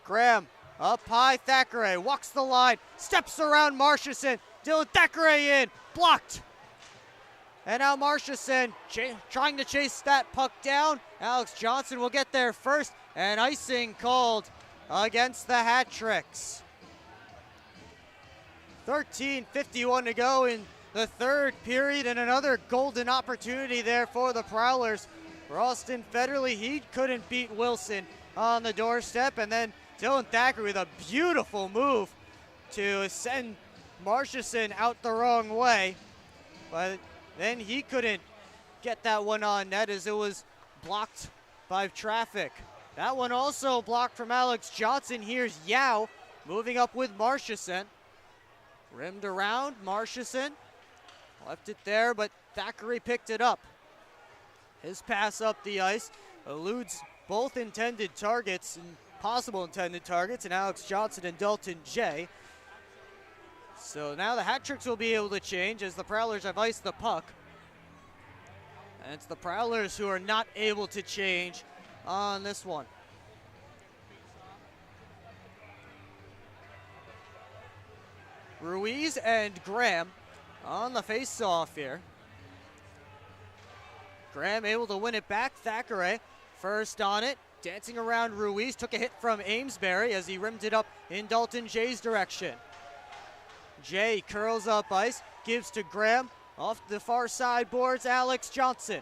Graham up high, Thackeray walks the line, steps around Marchison. Dylan Thackeray in, blocked. And now Marchison trying to chase that puck down. Alex Johnson will get there first, and icing called against the hat-tricks. 13:51 to go in the third period, and another golden opportunity there for the Prowlers. Ralston Federley, he couldn't beat Wilson on the doorstep, and then Dylan Thackeray with a beautiful move to send Marchison out the wrong way. But then he couldn't get that one on net as it was blocked by traffic. That one also blocked from Alex Johnson. Here's Yao moving up with Marchison. Rimmed around, Marchison left it there, but Thackeray picked it up. His pass up the ice eludes both intended targets and possible intended targets, and Alex Johnson and Dalton Jay. So now the hat-tricks will be able to change as the Prowlers have iced the puck. And it's the Prowlers who are not able to change on this one. Ruiz and Graham on the face-off here. Graham able to win it back. Thackeray first on it. Dancing around Ruiz. Took a hit from Amesbury as he rimmed it up in Dalton Jay's direction. Jay curls up ice. Gives to Graham. Off the far side boards, Alex Johnson.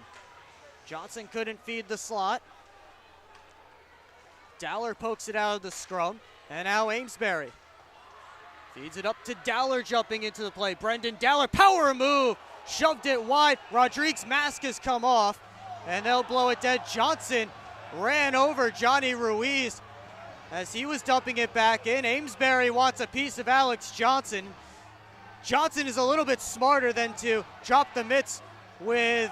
Johnson couldn't feed the slot. Dowler pokes it out of the scrum. And now Amesbury feeds it up to Dowler jumping into the play. Brendan Dowler, power move. Shoved it wide. Rodrigue's mask has come off. And they'll blow it dead. Johnson ran over Johnny Ruiz as he was dumping it back in. Amesbury wants a piece of Alex Johnson. Johnson is a little bit smarter than to drop the mitts with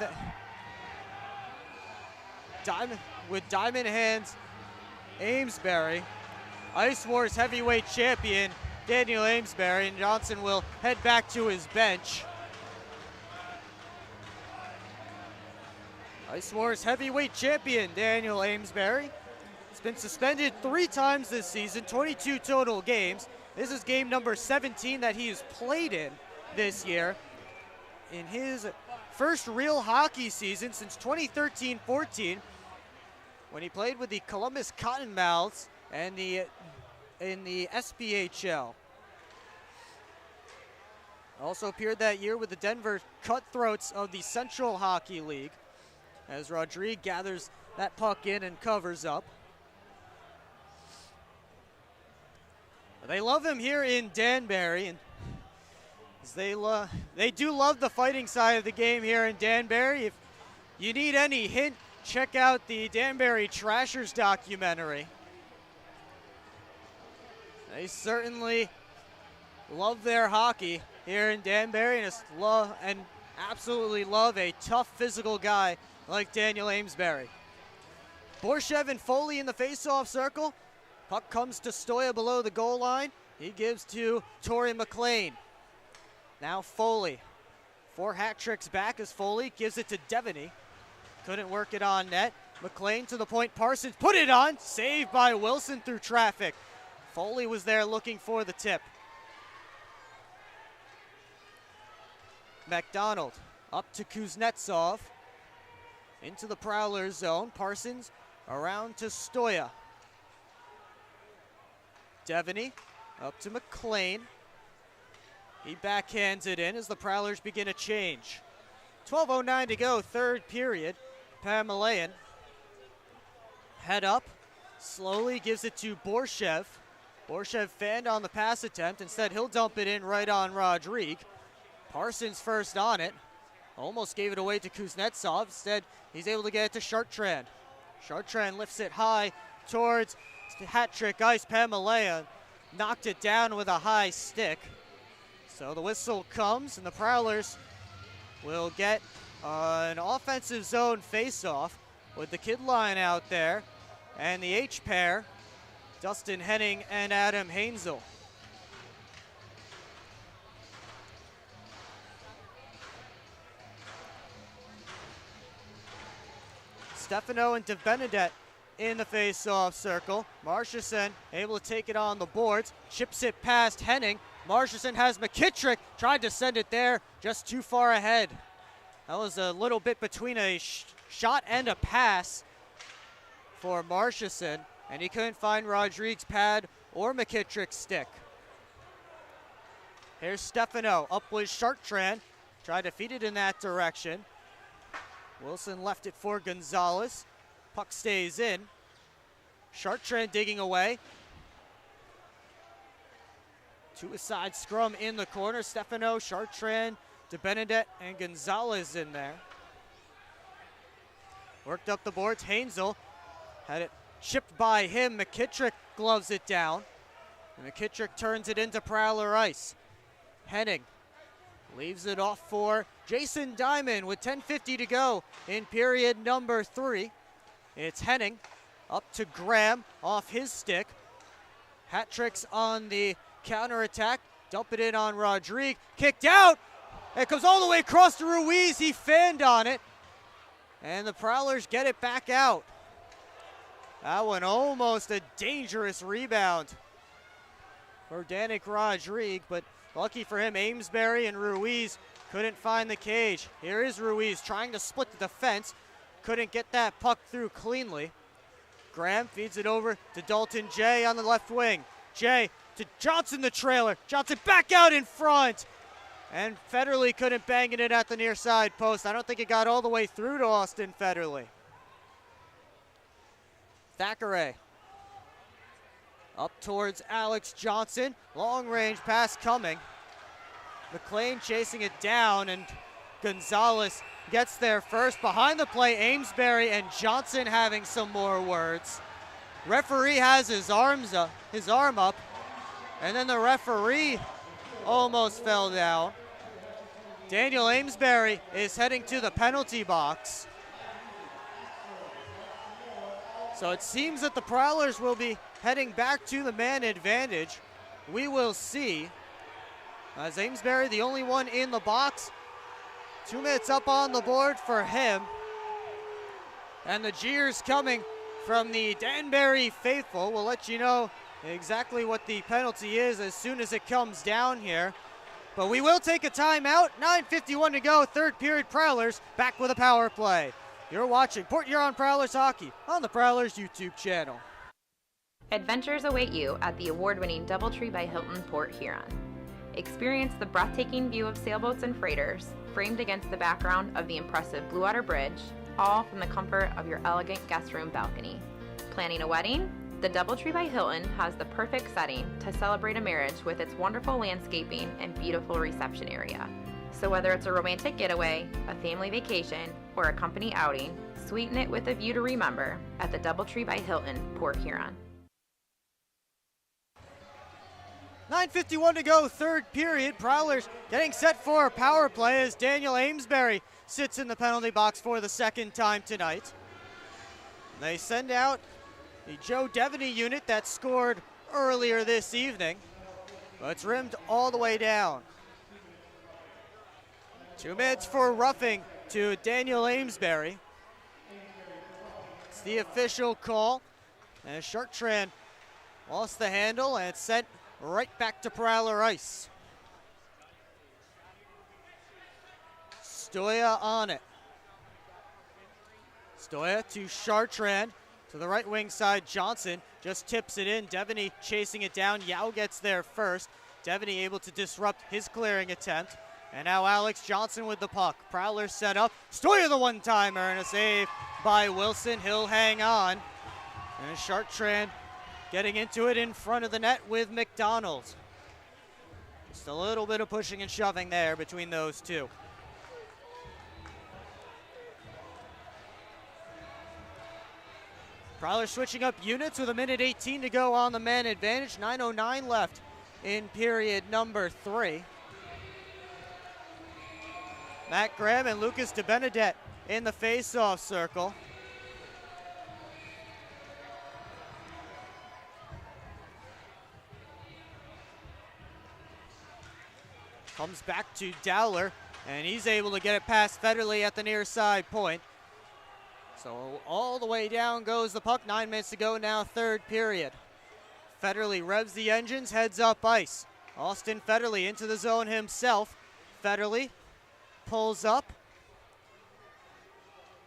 diamond hands. Amesbury, Ice Wars heavyweight champion Daniel Amesbury, and Johnson will head back to his bench. Ice Wars heavyweight champion Daniel Amesbury has been suspended 3 times this season, 22 total games. This is game number 17 that he has played in this year. In his first real hockey season since 2013-14, when he played with the Columbus Cottonmouths and in the SPHL. Also appeared that year with the Denver Cutthroats of the Central Hockey League as Rodrigue gathers that puck in and covers up. They love him here in Danbury, and they do love the fighting side of the game here in Danbury. If you need any hint, check out the Danbury Trashers documentary. They certainly love their hockey here in Danbury and absolutely love a tough physical guy like Daniel Amesbury. Borshev and Foley in the face-off circle. Puck comes to Stoya below the goal line. He gives to Torrey McLean. Now Foley. 4 hat tricks back as Foley gives it to Devaney. Couldn't work it on net. McLean to the point. Parsons put it on. Saved by Wilson through traffic. Foley was there looking for the tip. McDonald up to Kuznetsov. into the Prowlers zone. Parsons around to Stoya. Devaney up to McLean. He backhands it in as the Prowlers begin a change. 12:09 to go, third period. Pamelayan. Head up, slowly gives it to Borshev. Borshev fanned on the pass attempt. Instead, he'll dump it in right on Rodrigue. Parsons first on it. Almost gave it away to Kuznetsov. Instead, he's able to get it to Chartrand. Chartrand lifts it high towards hat-trick ice. Pamelayan knocked it down with a high stick. So the whistle comes, and the Prowlers will get an offensive zone face-off with the kid line out there and the H pair, Dustin Henning and Adam Hainzel. Stefano and DeBenedette in the face-off circle. Marchison able to take it on the boards, chips it past Henning. Marchison has McKittrick, tried to send it there, just too far ahead. That was a little bit between a shot and a pass for Marchison, and he couldn't find Rodrigue's pad or McKittrick's stick. Here's Stefano, up with Chartrand, tried to feed it in that direction. Wilson left it for Gonzalez. Puck stays in. Chartrand digging away. To a side scrum in the corner. Stefano, Chartrand, DeBenedette, and Gonzalez in there. Worked up the boards. Hainzel had it chipped by him. McKittrick gloves it down. And McKittrick turns it into Prowler ice. Henning leaves it off for Jason Diamond with 10:50 to go in period number 3. It's Henning up to Graham off his stick. Hat tricks on the counterattack. Dump it in on Rodrigue. Kicked out. It comes all the way across to Ruiz. He fanned on it. And the Prowlers get it back out. That one almost a dangerous rebound for Danik Rodrigue, but lucky for him, Amesbury and Ruiz couldn't find the cage. Here is Ruiz trying to split the defense. Couldn't get that puck through cleanly. Graham feeds it over to Dalton Jay on the left wing. Jay to Johnson, the trailer. Johnson back out in front. And Federley couldn't bang it in at the near side post. I don't think it got all the way through to Austin Federley. Thackeray up towards Alex Johnson. Long range pass coming. McLean chasing it down, and Gonzalez gets there first. Behind the play, Amesbury and Johnson having some more words. Referee has his arm up, and then the referee almost fell down. Daniel Amesbury is heading to the penalty box. So it seems that the Prowlers will be heading back to the man advantage. We will see. As Amesbury, the only one in the box. 2 minutes up on the board for him. And the jeers coming from the Danbury faithful. We'll let you know exactly what the penalty is as soon as it comes down here. But we will take a timeout. 9:51 to go, third period. Prowlers back with a power play. You're watching Port Huron Prowlers Hockey on the Prowlers YouTube channel. Adventures await you at the award-winning DoubleTree by Hilton Port Huron. Experience the breathtaking view of sailboats and freighters, framed against the background of the impressive Blue Water Bridge, all from the comfort of your elegant guest room balcony. Planning a wedding? The DoubleTree by Hilton has the perfect setting to celebrate a marriage with its wonderful landscaping and beautiful reception area. So whether it's a romantic getaway, a family vacation, or a company outing, sweeten it with a view to remember at the DoubleTree by Hilton, Port Huron. 9:51 to go, third period. Prowlers getting set for a power play as Daniel Amesbury sits in the penalty box for the second time tonight. They send out the Joe Devaney unit that scored earlier this evening, but it's rimmed all the way down. 2 minutes for roughing to Daniel Amesbury. It's the official call, and Chartrand lost the handle, and it's sent right back to Prowler ice. Stoya on it. Stoya to Chartrand. To the right wing side, Johnson just tips it in. Devaney chasing it down. Yao gets there first. Devaney able to disrupt his clearing attempt. And now Alex Johnson with the puck. Prowlers set up. Stoya the one-timer and a save by Wilson. He'll hang on. And Chartrand getting into it in front of the net with McDonald. Just a little bit of pushing and shoving there between those two. Prowlers switching up units with 1:18 to go on the man advantage. 9:09 left in period number 3. Matt Graham and Lucas DeBenedette in the face-off circle. Comes back to Dowler, and he's able to get it past Federley at the near side point. So all the way down goes the puck. 9 minutes to go now, third period. Federley revs the engines, heads up ice. Austin Federley into the zone himself. Federley pulls up.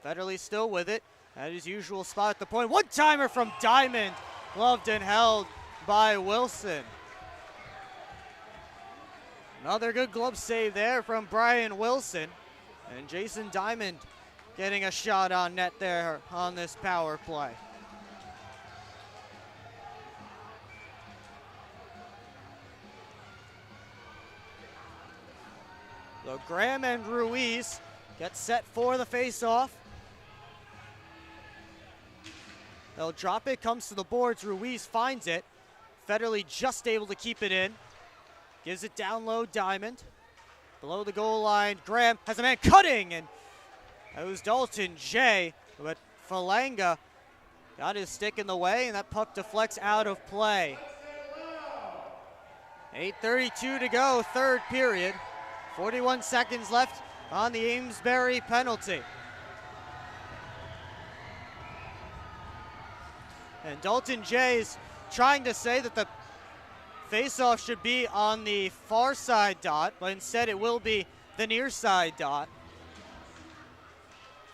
Federley still with it at his usual spot at the point. One-timer from Diamond, gloved and held by Wilson. Another good glove save there from Brian Wilson. And Jason Diamond getting a shot on net there on this power play. So Graham and Ruiz get set for the face-off. They'll drop it, comes to the boards. Ruiz finds it. Federley just able to keep it in. Gives it down low, Diamond. Below the goal line, Graham has a man cutting, and it was Dalton J, but Falanga got his stick in the way, and that puck deflects out of play. 8:32 to go, third period. 41 seconds left on the Amesbury penalty. And Dalton J is trying to say that the face-off should be on the far side dot, but instead it will be the near side dot.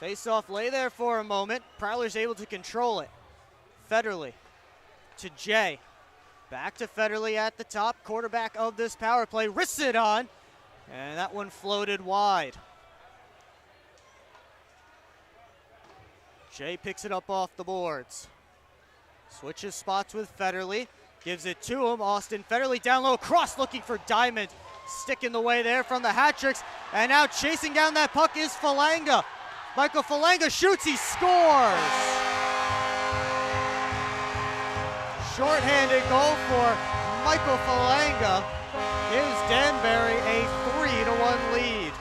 Face-off lay there for a moment. Prowlers able to control it. Federley to Jay. Back to Federley at the top. Quarterback of this power play. Wrists it on. And that one floated wide. Jay picks it up off the boards. Switches spots with Federley. Gives it to him. Austin Federley down low. Cross looking for Diamond. Stick in the way there from the hat-tricks. And now chasing down that puck is Falanga. Michael Falanga shoots, he scores! Short-handed goal for Michael Falanga gives Danbury a 3-1 lead.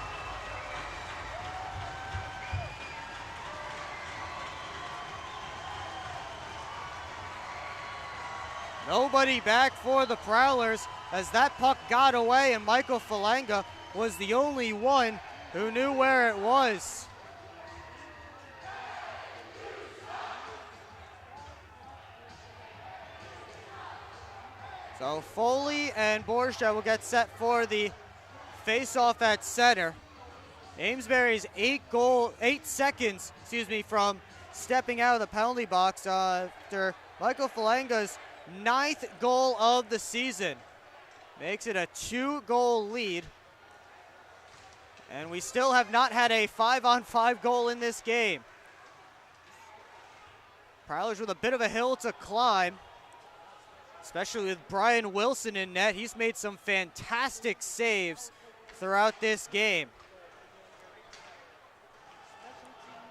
Nobody back for the Prowlers as that puck got away, and Michael Falanga was the only one who knew where it was. So Foley and Borja will get set for the face-off at center. Amesbury's 8 seconds from stepping out of the penalty box after Michael Falanga's 9th goal of the season. Makes it a 2-goal lead. And we still have not had a 5-on-5 goal in this game. Prowlers with a bit of a hill to climb, especially with Brian Wilson in net. He's made some fantastic saves throughout this game.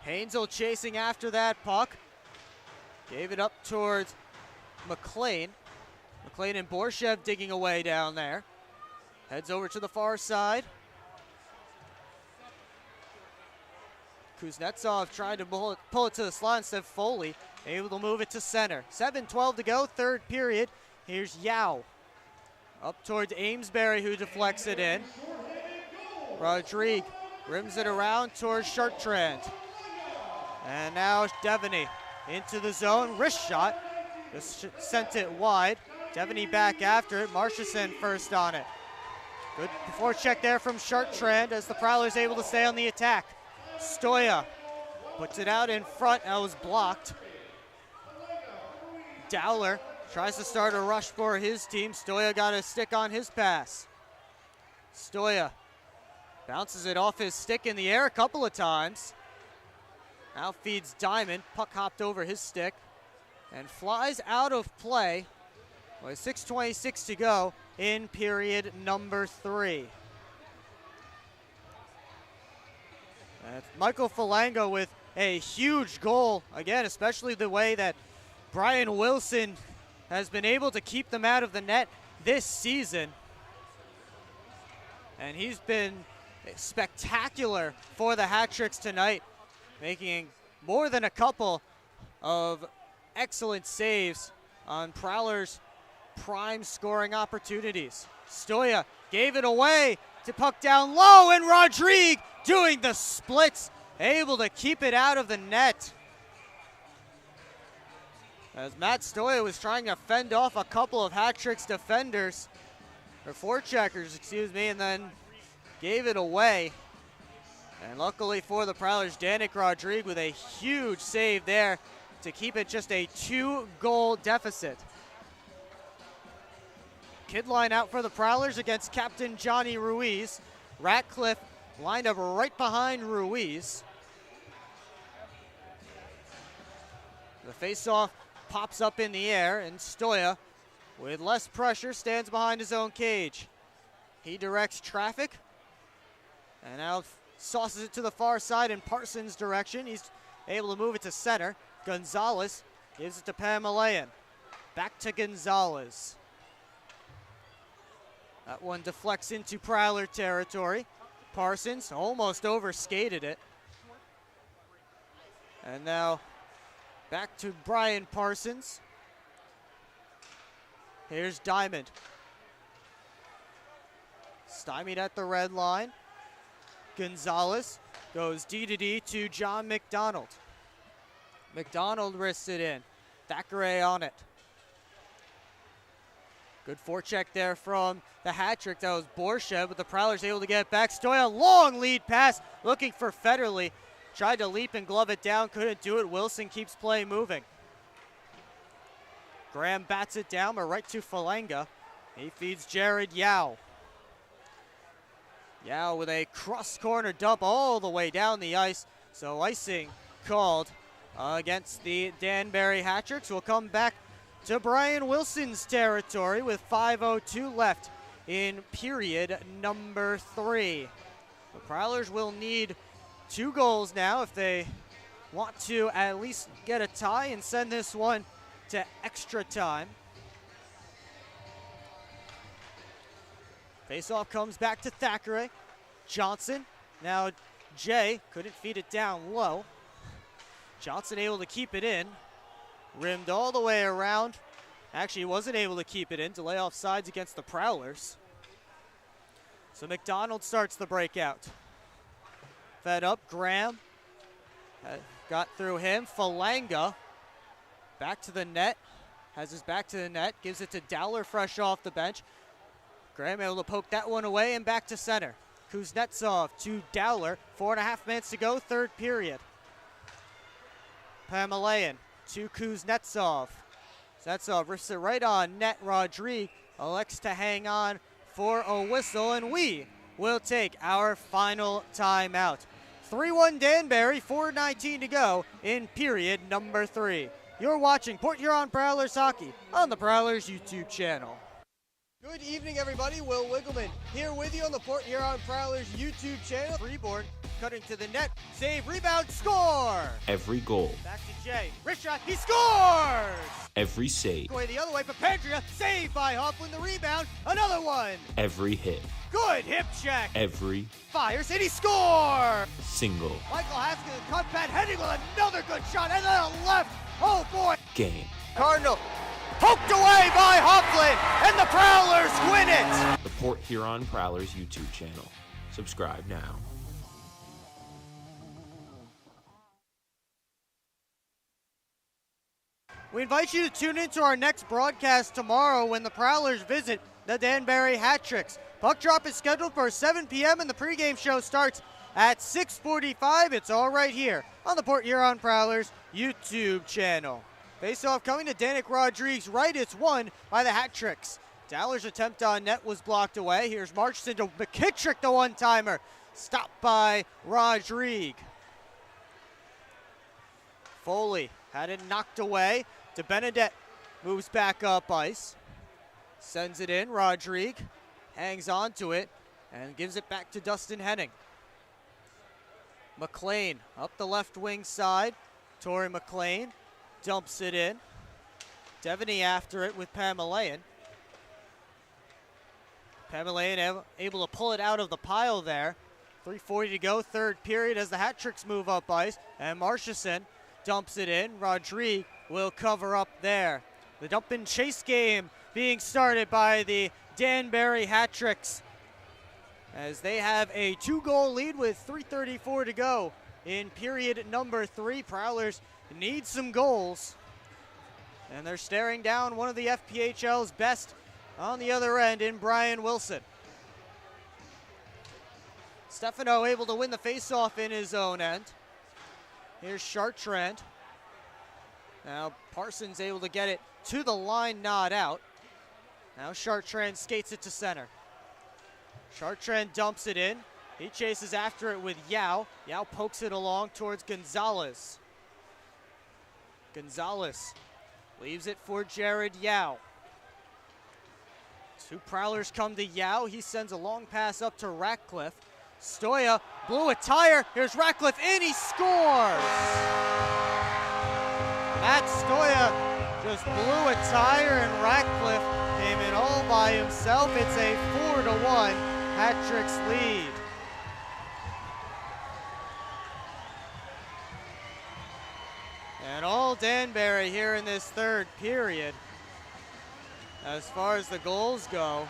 Hainsel chasing after that puck. Gave it up towards McLean. McLean and Borshev digging away down there. Heads over to the far side. Kuznetsov trying to pull it to the slot instead of Foley. Able to move it to center. 7:12 to go, third period. Here's Yao. Up towards Amesbury, who deflects it in. Rodrigue rims it around towards Chartrand. And now Devaney into the zone. Wrist shot. Just sent it wide. Devaney back after it. Marchison first on it. Good forecheck there from Chartrand as the Prowlers able to stay on the attack. Stoya Puts it out in front. That was blocked. Dowler tries to start a rush for his team. Stoya got a stick on his pass. Stoya bounces it off his stick in the air a couple of times. Now feeds Diamond. Puck hopped over his stick and flies out of play with 6:26 to go in period number 3. Michael Falango with a huge goal, again, especially the way that Brian Wilson has been able to keep them out of the net this season. And he's been spectacular for the hat tricks tonight, making more than a couple of excellent saves on Prowlers' prime scoring opportunities. Stoya gave it away to puck down low, and Rodrigue doing the splits, able to keep it out of the net. As Matt Stoya was trying to fend off a couple of hat tricks defenders, or forecheckers, excuse me, and then gave it away. And luckily for the Prowlers, Danik Rodrigue with a huge save there to keep it just a 2-goal deficit. Kid line out for the Prowlers against Captain Johnny Ruiz. Ratcliffe lined up right behind Ruiz. The faceoff pops up in the air, and Stoya, with less pressure, stands behind his own cage. He directs traffic, and now sauces it to the far side in Parsons' direction. He's able to move it to center. Gonzalez gives it to Pamelayan. Back to Gonzalez. That one deflects into Prowler territory. Parsons almost overskated it. And now back to Brian Parsons. Here's Diamond. Stymied at the red line. Gonzalez goes D to John McDonald. McDonald wrists it in. Thackeray on it. Good forecheck there from the hat trick. That was Borshev, but the Prowlers able to get it back. Stoya, long lead pass, looking for Federley. Tried to leap and glove it down, couldn't do it. Wilson keeps play moving. Graham bats it down, but right to Falanga. He feeds Jared Yao. Yao with a cross-corner dump all the way down the ice. So icing called against the Danbury Hat-Tricks. We'll come back to Brian Wilson's territory with 5:02 left in period number 3. The Prowlers will need 2 goals now if they want to at least get a tie and send this one to extra time. Faceoff comes back to Thackeray. Johnson, now Jay couldn't feed it down low. Johnson able to keep it in. Rimmed all the way around. Actually wasn't able to keep it in to lay off sides against the Prowlers. So McDonald starts the breakout. Fed up, Graham. Got through him. Falanga back to the net. Has his back to the net. Gives it to Dowler fresh off the bench. Graham able to poke that one away and back to center. Kuznetsov to Dowler. 4.5 minutes to go, third period. Pamelayan to Kuznetsov. Kuznetsov rips it right on net. Rodrigue elects to hang on for a whistle, and we will take our final timeout. 3-1 Danbury, 4:19 to go in period number 3. You're watching Port Huron Prowlers hockey on the Prowlers YouTube channel. Good evening, everybody. Will Wiggleman here with you on the Port Huron Prowlers YouTube channel. Freeborn cutting to the net. Save, rebound, score! Every goal. Back to Jay. Wrist shot, he scores! Every save. Going the other way, Papandrea, saved by Hoffman, the rebound. Another one! Every hit. Good hip check. Every Fires, and he scores! single Michael Haskins, cut pad, heading with another good shot, and then a left. Oh, boy. game. Cardinal poked away by Hoffman, and the Prowlers win it! The Port Huron Prowlers YouTube channel. Subscribe now. We invite you to tune into our next broadcast tomorrow when the Prowlers visit the Danbury Hat-Tricks. Puck drop is scheduled for 7 p.m. and the pregame show starts at 6:45. It's all right here on the Port Huron Prowlers YouTube channel. Face-off coming to Danik Rodriguez right. It's won by the Hat-Tricks. Dowler's attempt on net was blocked away. Here's Marchson to McKittrick, the one-timer. Stopped by Rodriguez. Foley had it knocked away. De Benedette moves back up ice. Sends it in. Rodriguez hangs on to it and gives it back to Dustin Henning. McLean up the left wing side. Tori McLean dumps it in. Devaney after it with Pamelayan. Pamelayan able to pull it out of the pile there. 3:40 to go, third period as the Hat-Tricks move up ice. And Marchison dumps it in. Rodriguez will cover up there. The dump and chase game being started by the Danbury Hat-Tricks as they have a 2-goal lead with 3:34 to go in period number 3. Prowlers need some goals, and they're staring down one of the FPHL's best on the other end in Brian Wilson. Stefano able to win the faceoff in his own end. Here's Chartrand. Now Parsons able to get it to the line, not out. Now Chartrand skates it to center. Chartrand dumps it in. He chases after it with Yao. Yao pokes it along towards Gonzalez. Gonzalez leaves it for Jared Yao. Two Prowlers come to Yao. He sends a long pass up to Ratcliffe. Stoya blew a tire. Here's Ratcliffe in. He scores! Matt Stoya just blew a tire, and Ratcliffe came in all by himself. It's a 4-1 Hat-Tricks lead. And all Danbury here in this third period. As far as the goals go,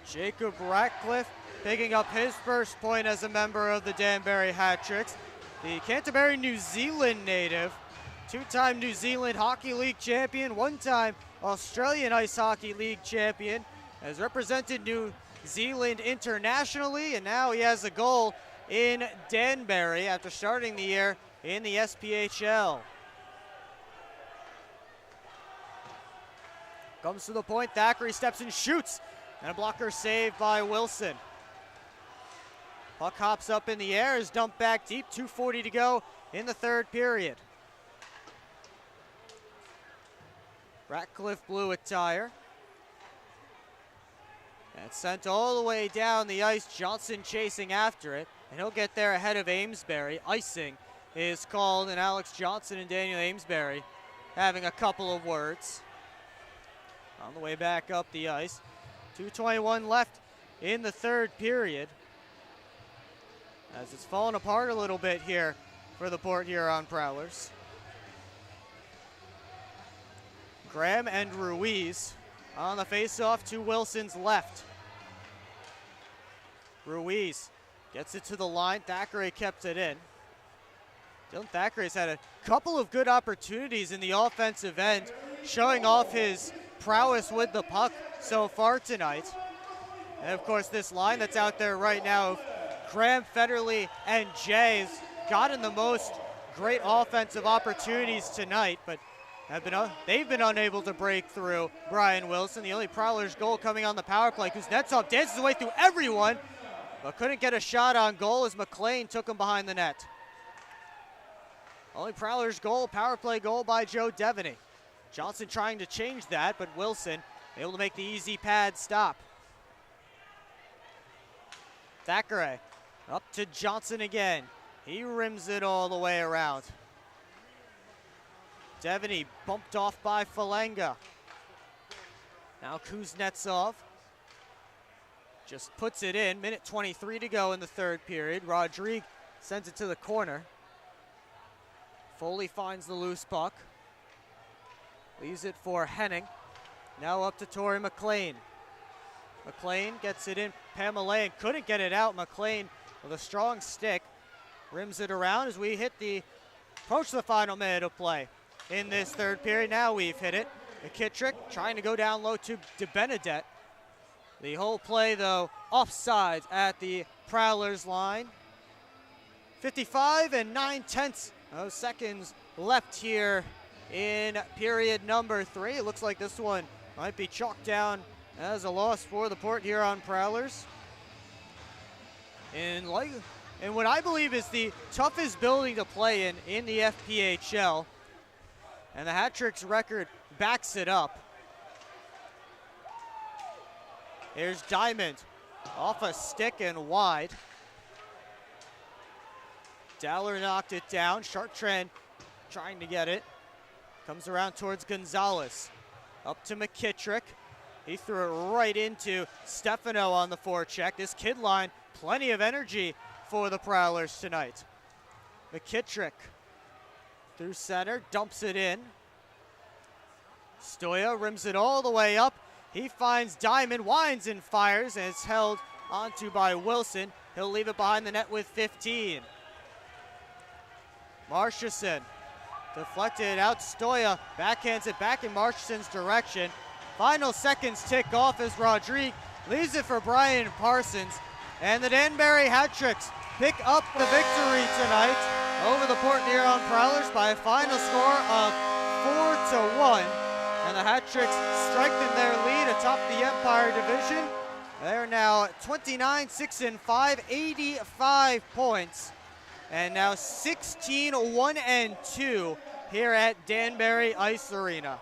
Jacob Ratcliffe picking up his first point as a member of the Danbury Hat-Tricks. The Canterbury, New Zealand native, two-time New Zealand Hockey League champion, one-time Australian Ice Hockey League champion, has represented New Zealand internationally, and now he has a goal in Danbury after starting the year in the SPHL. Comes to the point, Thackeray steps and shoots, and a blocker saved by Wilson. Puck hops up in the air, is dumped back deep, 2:40 to go in the third period. Ratcliffe blew a tire. And sent all the way down the ice. Johnson chasing after it, and he'll get there ahead of Amesbury. Icing is called, and Alex Johnson and Daniel Amesbury having a couple of words. On the way back up the ice. 2:21 left in the third period, as it's fallen apart a little bit here for the Port Huron Prowlers. Graham and Ruiz on the faceoff to Wilson's left. Ruiz gets it to the line. Thackeray kept it in. Dylan Thackeray's had a couple of good opportunities in the offensive end, showing off his prowess with the puck so far tonight. And of course, this line that's out there right now, Graham, Federley, and Jay, has gotten the most great offensive opportunities tonight, but they've been unable to break through Brian Wilson. The only Prowlers goal coming on the power play. Kuznetsov dances his way through everyone, but couldn't get a shot on goal as McLean took him behind the net. Only Prowlers goal, power play goal by Joe Devaney. Johnson trying to change that, but Wilson able to make the easy pad stop. Thackeray up to Johnson again. He rims it all the way around. Devaney bumped off by Falanga. Now Kuznetsov just puts it in. Minute 23 to go in the third period. Rodriguez sends it to the corner. Foley finds the loose puck. Leaves it for Henning. Now up to Tori McLean. McLean gets it in. Pamelayan couldn't get it out. McLean with a strong stick rims it around as we approach the final minute of play in this third period. Now we've hit it. McKittrick trying to go down low to DeBenedette. The whole play, though, offsides at the Prowlers line. 55 and 9/10 of seconds left here in period number 3. It looks like this one might be chalked down as a loss for the Port Huron Prowlers. And what I believe is the toughest building to play in the FPHL. And the hat-tricks record backs it up. Here's Diamond off a stick and wide. Dowler knocked it down. Chartrand trying to get it. Comes around towards Gonzalez. Up to McKittrick. He threw it right into Stefano on the forecheck. This kid line, plenty of energy for the Prowlers tonight. McKittrick through center, dumps it in. Stoya rims it all the way up. He finds Diamond, winds and fires, and it's held onto by Wilson. He'll leave it behind the net with 15. Marchison deflected out. Stoya backhands it back in Marchison's direction. Final seconds tick off as Rodrigue leaves it for Brian Parsons. And the Danbury Hat-Tricks pick up the victory tonight over the Port Huron Prowlers by a final score of 4-1. And the Hat-Tricks strengthen their lead atop the Empire Division. They're now 29, 6 and 5, 85 points. And now 16, 1 and 2 here at Danbury Ice Arena.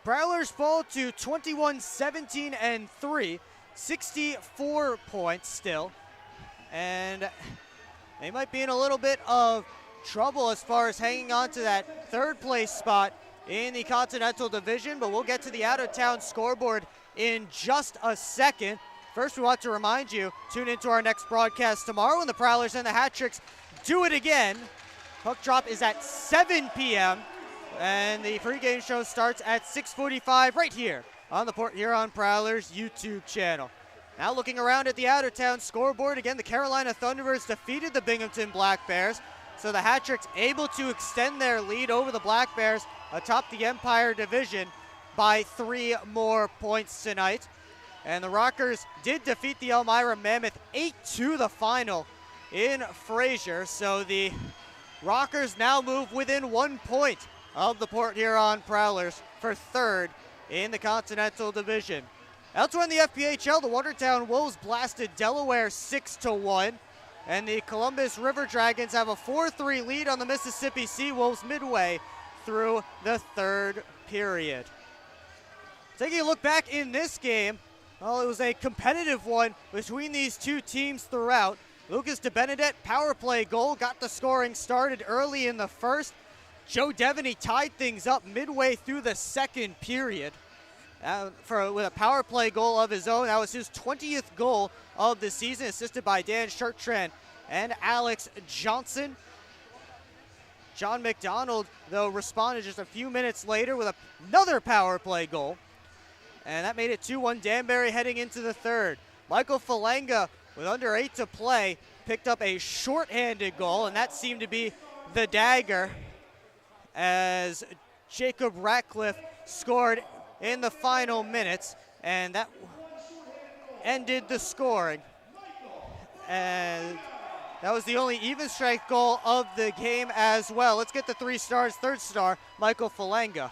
Prowlers fall to 21, 17 and 3, 64 points still. And they might be in a little bit of trouble as far as hanging on to that third place spot in the Continental Division, but we'll get to the out-of-town scoreboard in just a second. First, we want to remind you, tune into our next broadcast tomorrow when the Prowlers and the Hat-Tricks do it again. Puck drop is at 7 p.m., and the pregame show starts at 6:45 right here on the Port Huron Prowlers YouTube channel. Now looking around at the out-of-town scoreboard, again, the Carolina Thunderbirds defeated the Binghamton Black Bears, so the Hat-Tricks able to extend their lead over the Black Bears atop the Empire Division by 3 more points tonight. And the Rockers did defeat the Elmira Mammoth 8-2 the final in Fraser, so the Rockers now move within 1 point of the Port Huron Prowlers for third in the Continental Division. Elsewhere in the FPHL, the Watertown Wolves blasted Delaware 6-1, and the Columbus River Dragons have a 4-3 lead on the Mississippi Sea Wolves midway through the third period. Taking a look back in this game, well, it was a competitive one between these two teams throughout. Lucas DeBenedette power play goal got the scoring started early in the first. Joe Devaney tied things up midway through the second period with a power play goal of his own. That was his 20th goal of the season, assisted by Dan Chartrand and Alex Johnson. John McDonald, though, responded just a few minutes later with another power play goal. And that made it 2-1 Danbury heading into the third. Michael Falanga, with under 8 to play, picked up a shorthanded goal, and that seemed to be the dagger as Jacob Ratcliffe scored in the final minutes, and that ended the scoring. And that was the only even strength goal of the game as well. Let's get the 3 stars. Third star, Michael Falanga.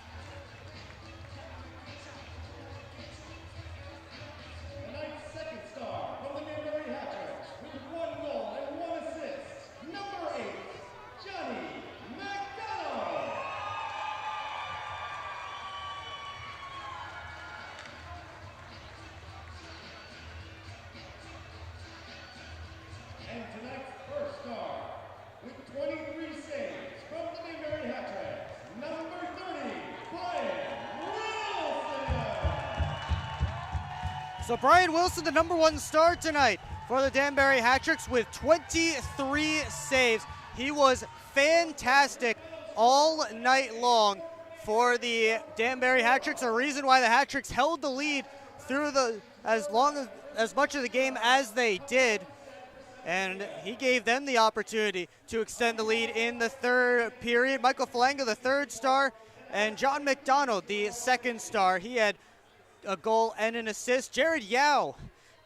So Brian Wilson, the number 1 star tonight for the Danbury Hat-Tricks with 23 saves. He was fantastic all night long for the Danbury Hat-Tricks, a reason why the Hat-Tricks held the lead through as much of the game as they did. And he gave them the opportunity to extend the lead in the third period. Michael Falanga, the 3rd star, And John McDonald, the second star, he had a goal and an assist. Jared Yao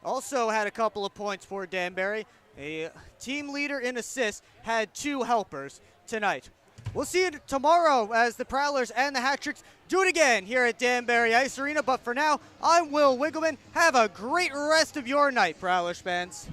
also had a couple of points for Danbury. A team leader in assists, had 2 helpers tonight. We'll see you tomorrow as the Prowlers and the Hat-Tricks do it again here at Danbury Ice Arena. But for now, I'm Will Wiggleman. Have a great rest of your night, Prowlers fans.